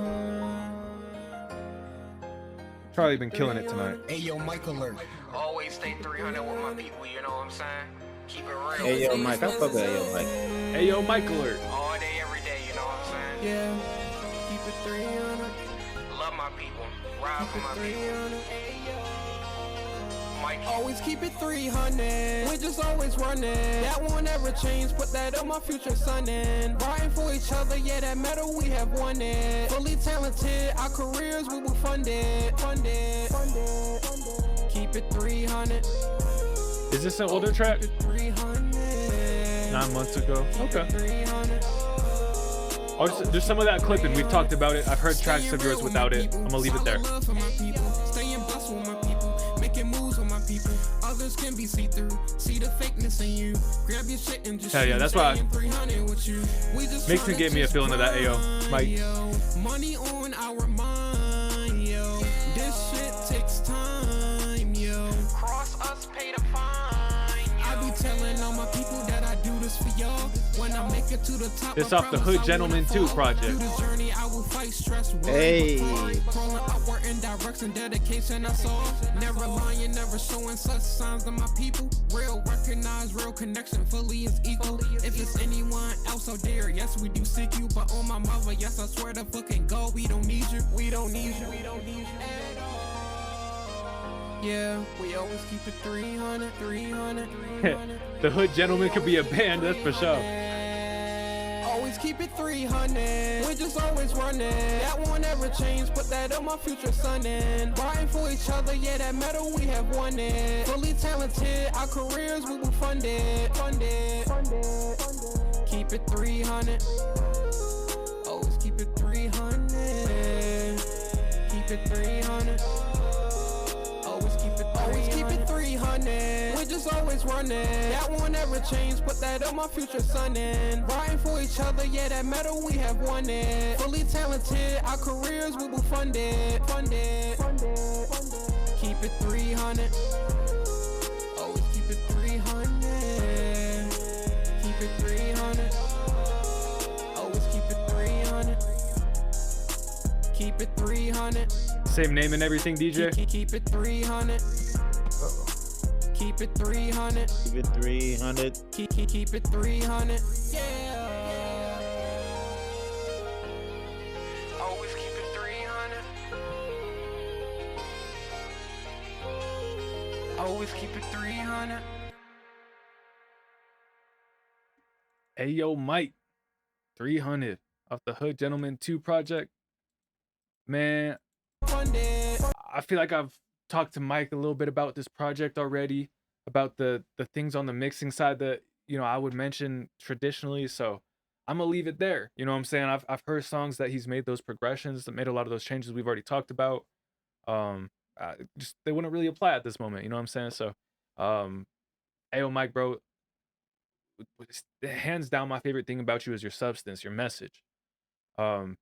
Charlie been killing it tonight. Ayo Mike alert. Always stay 300 with my people, you know what I'm saying? Keep it real. Ayo Mike, I fuck with Ayo Mike. Ayo Mike alert. All day, every day, you know what I'm saying? Yeah. Keep it 300. Love my people. Ride for my people. Always keep it 300. We just always running. That won't ever change. Put that on my future son in. Riding for each other. Yeah, that medal we have won it. Fully talented. Our careers we will fund it. Keep it 300. Is this an older track? 300. 9 months ago. Okay. There's some of that clipping. We've talked about it. I've heard tracks of yours without it. I'm gonna leave it there. Staying blessed with my people, making moves with my people. Others can be see-through. See the fakeness in you. Grab your shit and just hell yeah, that's why Mixing gave me a feeling of that. Ayo, Mike. Money on our mind, yo. This shit takes time, yo. Cross us, pay the fine. I be telling all my people that I do this for y'all. When I make it to the top, this off the Hood Gentleman 2 project. Hey. Crawling upward in direction, dedication I saw. Never lying, never showing such signs to my people. Real recognize, real connection, fully is equal. If it's anyone else out there, yes, we do seek you. But on my mother, yes, I swear to fucking God, we don't need you. We don't need you. We don't need you at all. Yeah, we always keep it 300, 300, 300. The Hood Gentleman could be a band, that's for sure. Always keep it 300. We just always running. That won't ever change. Put that on my future son in. Riding for each other. Yeah, that medal we have won it. Fully talented. Our careers we will fund it. Keep it 300. Always keep it 300. Keep it 300. Always keep it 300. We just always running. That won't ever change. Put that on my future son in. Riding for each other. Yeah, that medal we have won it. Fully talented. Our careers we will fund it. Keep it 300. Always keep it 300. Keep it 300. Always keep it 300. Keep it 300. Same name and everything, DJ. Keep it 300. Keep it 300. Keep it 300. Keep it 300. Yeah. Always keep it 300. Always keep it 300. Ayo, Mike. 300 off the Hood Gentleman 2 project. Man, I feel like I've talked to Mike a little bit about this project already, about the things on the mixing side that, you know, I would mention traditionally. So I'm gonna leave it there. You know what I'm saying? I've heard songs that he's made those progressions, that made a lot of those changes we've already talked about. Just they wouldn't really apply at this moment. You know what I'm saying? So, Ayo, Mike, bro. Hands down, my favorite thing about you is your substance, your message. And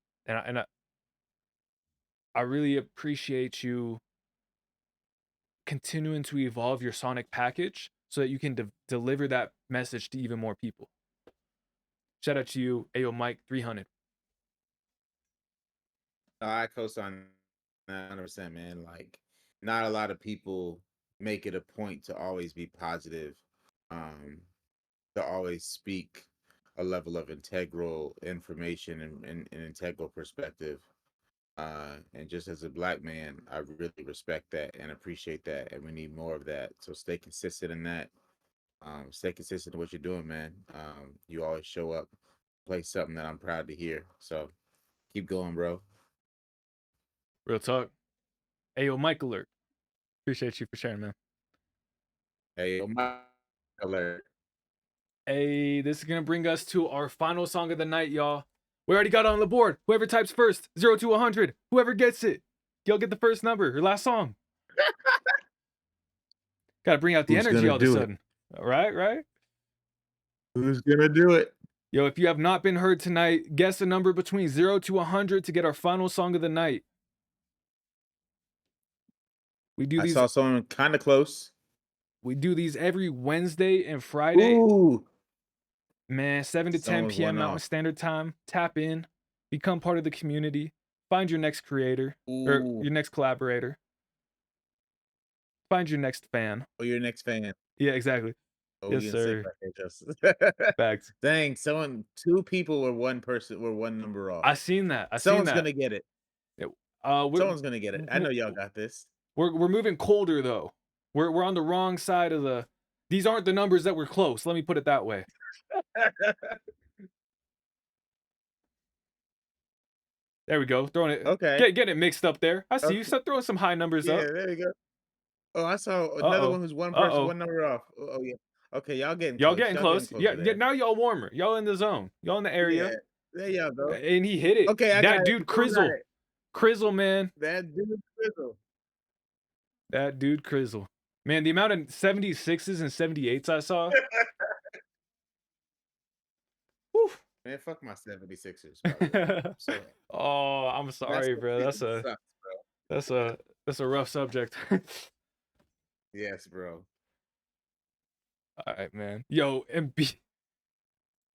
I really appreciate you continuing to evolve your sonic package so that you can deliver that message to even more people. Shout out to you, Ayo Mike 300. I co-sign 100%, man. Like, not a lot of people make it a point to always be positive, to always speak a level of integral information and integral perspective. And just as a Black man, I really respect that and appreciate that, and we need more of that. So stay consistent in that. Stay consistent in what you're doing, man. You always show up, play something that I'm proud to hear. So keep going, bro. Real talk. Ayo, Mike alert. Appreciate you for sharing, man. Ayo, Mike alert. Hey, this is gonna bring us to our final song of the night, y'all. We already got it on the board. Whoever types first, 0 to 100. Whoever gets it, y'all get the first number or last song. Gotta bring out the energy all of a sudden. Right? Who's gonna do it? Yo, if you have not been heard tonight, guess a number between 0 to 100 to get our final song of the night. We do these. I saw someone kind of close. We do these every Wednesday and Friday. Ooh. Man, 7 to 10 p.m. Mountain Standard Time. Tap in, become part of the community, find your next creator or your next collaborator, find your next fan. Oh, your next fan. Yeah, exactly. Oh, yes, sir. Facts. Dang, two people were one number off. I seen that. Someone's gonna get it. Yeah, someone's gonna get it. I know y'all got this. We're moving colder though. We're on the wrong side of the. These aren't the numbers that were close. Let me put it that way. There we go. Throwing it. Okay. Get it mixed up there. I see Okay. you. Start throwing some high numbers Yeah, up. there you go. Oh, I saw another Uh-oh. one who's one person, Uh-oh. one number off. Oh yeah. Okay, y'all getting Y'all close. getting Y'all close. getting Yeah, closer yeah. there. Now y'all warmer. Y'all in the zone. Y'all in the Yeah, area. there y'all go. And he hit it. Okay, I got That it. dude, You got Crizzle. it. Crizzle, man. That dude, Crizzle. That dude, Crizzle. Man, the amount of 76s and 78s I saw. Whew. Man, fuck my 76ers. By the way. I'm so Oh, I'm sorry, bro. Sucks, bro. That's a rough subject. Yes, bro. All right, man. Yo, Embiid.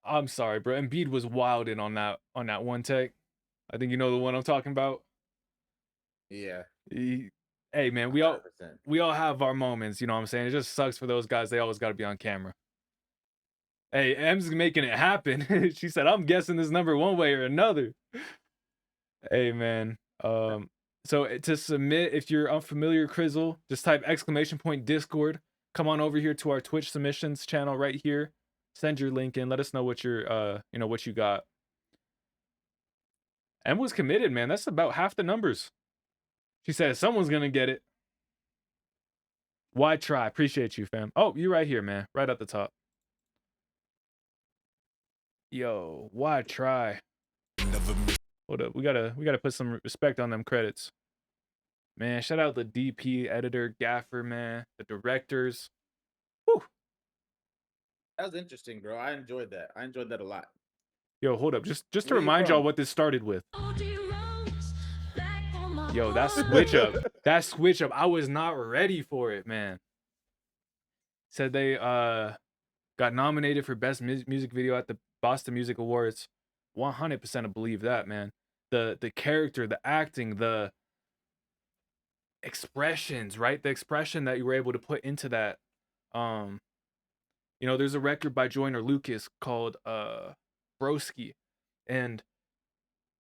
I'm sorry, bro. Embiid was wilding on that one take. I think you know the one I'm talking about. Yeah. Hey, man, 100%. we all have our moments. You know what I'm saying? It just sucks for those guys. They always got to be on camera. Hey, M's making it happen. She said, "I'm guessing this number one way or another." Hey, man. So to submit, if you're unfamiliar, Crizzle, just type !Discord. Come on over here to our Twitch submissions channel right here. Send your link in. Let us know what your what you got. M was committed, man. That's about half the numbers. She said someone's gonna get it. Why try? Appreciate you, fam. Oh, you right here, man. Right at the top. Yo, why try? Hold up. We gotta put some respect on them credits. Man, shout out the DP, editor, gaffer, man, the directors. Whew. That was interesting, bro. I enjoyed that. I enjoyed that a lot. Yo, hold up. Just to Where you remind y'all from? what this started with. Yo, that switch up. That switch up. I was not ready for it, man. Said they got nominated for best music video at the Boston Music Awards. 100% I believe that, man. The character, the acting, the expressions, right? The expression that you were able to put into that. You know, there's a record by Joyner Lucas called Broski, and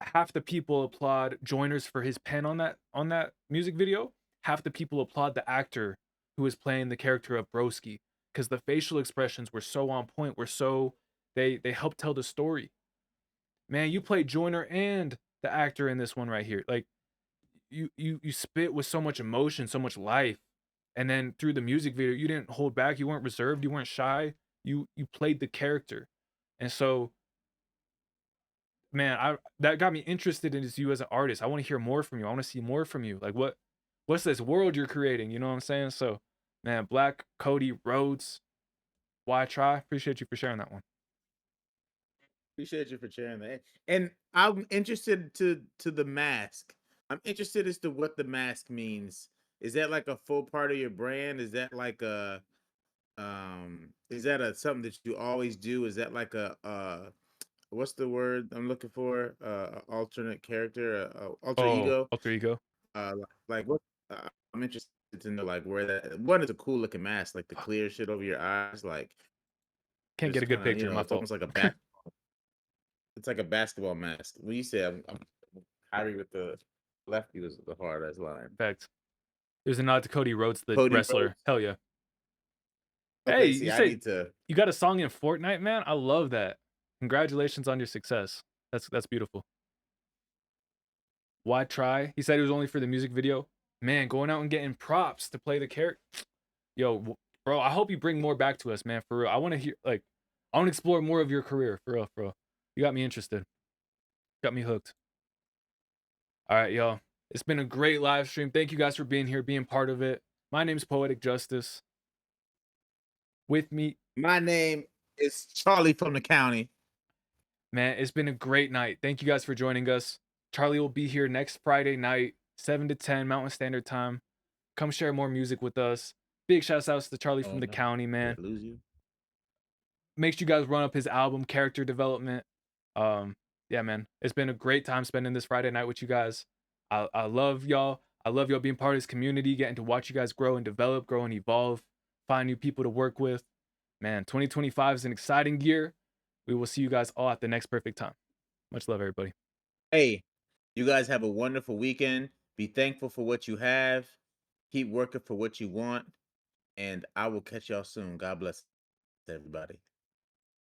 half the people applaud Joyner's for his pen on that music video. Half the people applaud the actor who was playing the character of Broski, because the facial expressions were so on point, were so they helped tell the story. Man, you played Joyner and the actor in this one right here. Like you spit with so much emotion, so much life. And then through the music video, you didn't hold back, you weren't reserved, you weren't shy. You played the character. And so, man, that got me interested in you as an artist. I want to hear more from you. I want to see more from you. Like what's this world you're creating? You know what I'm saying? So, man, Black, Cody, Rhodes, why try? Appreciate you for sharing that one. Appreciate you for sharing that. And I'm interested to the mask. I'm interested as to what the mask means. Is that like a full part of your brand? Is that like a something that you always do? Is that like a what's the word I'm looking for? Alternate character, alter ego. Alter ego. Like what? I'm interested to know like where that one is a cool looking mask, like the clear shit over your eyes. Like can't get a good picture. My it's fault. almost like a basketball. It's like a basketball mask. When you say I'm Harry with the lefty was the hard ass line. Fact. There's a nod to Cody Rhodes, the Cody wrestler. Rhodes. Hell yeah. Okay, Hey, see, you I say need to. you got a song in Fortnite, man? I love that. Congratulations on your success. That's beautiful. Why try? He said it was only for the music video. Man, going out and getting props to play the character. Yo, bro, I hope you bring more back to us, man. For real. I want to hear I want to explore more of your career. For real, for real. You got me interested. Got me hooked. All right, y'all. It's been a great live stream. Thank you guys for being here, being part of it. My name's Poetic Justus. With me, my name is Charlie from the Couny. Man, it's been a great night. Thank you guys for joining us. Charlie will be here next Friday night, 7 to 10 Mountain Standard Time. Come share more music with us. Big shout outs to Charlie from the Couny, man. Lose you. Make sure you guys run up his album, Character Development. Yeah, man. It's been a great time spending this Friday night with you guys. I love y'all. I love y'all being part of this community, getting to watch you guys grow and develop, grow and evolve, find new people to work with. Man, 2025 is an exciting year. We will see you guys all at the next perfect time. Much love, everybody. Hey, you guys have a wonderful weekend. Be thankful for what you have. Keep working for what you want. and I will catch y'all soon. God bless everybody.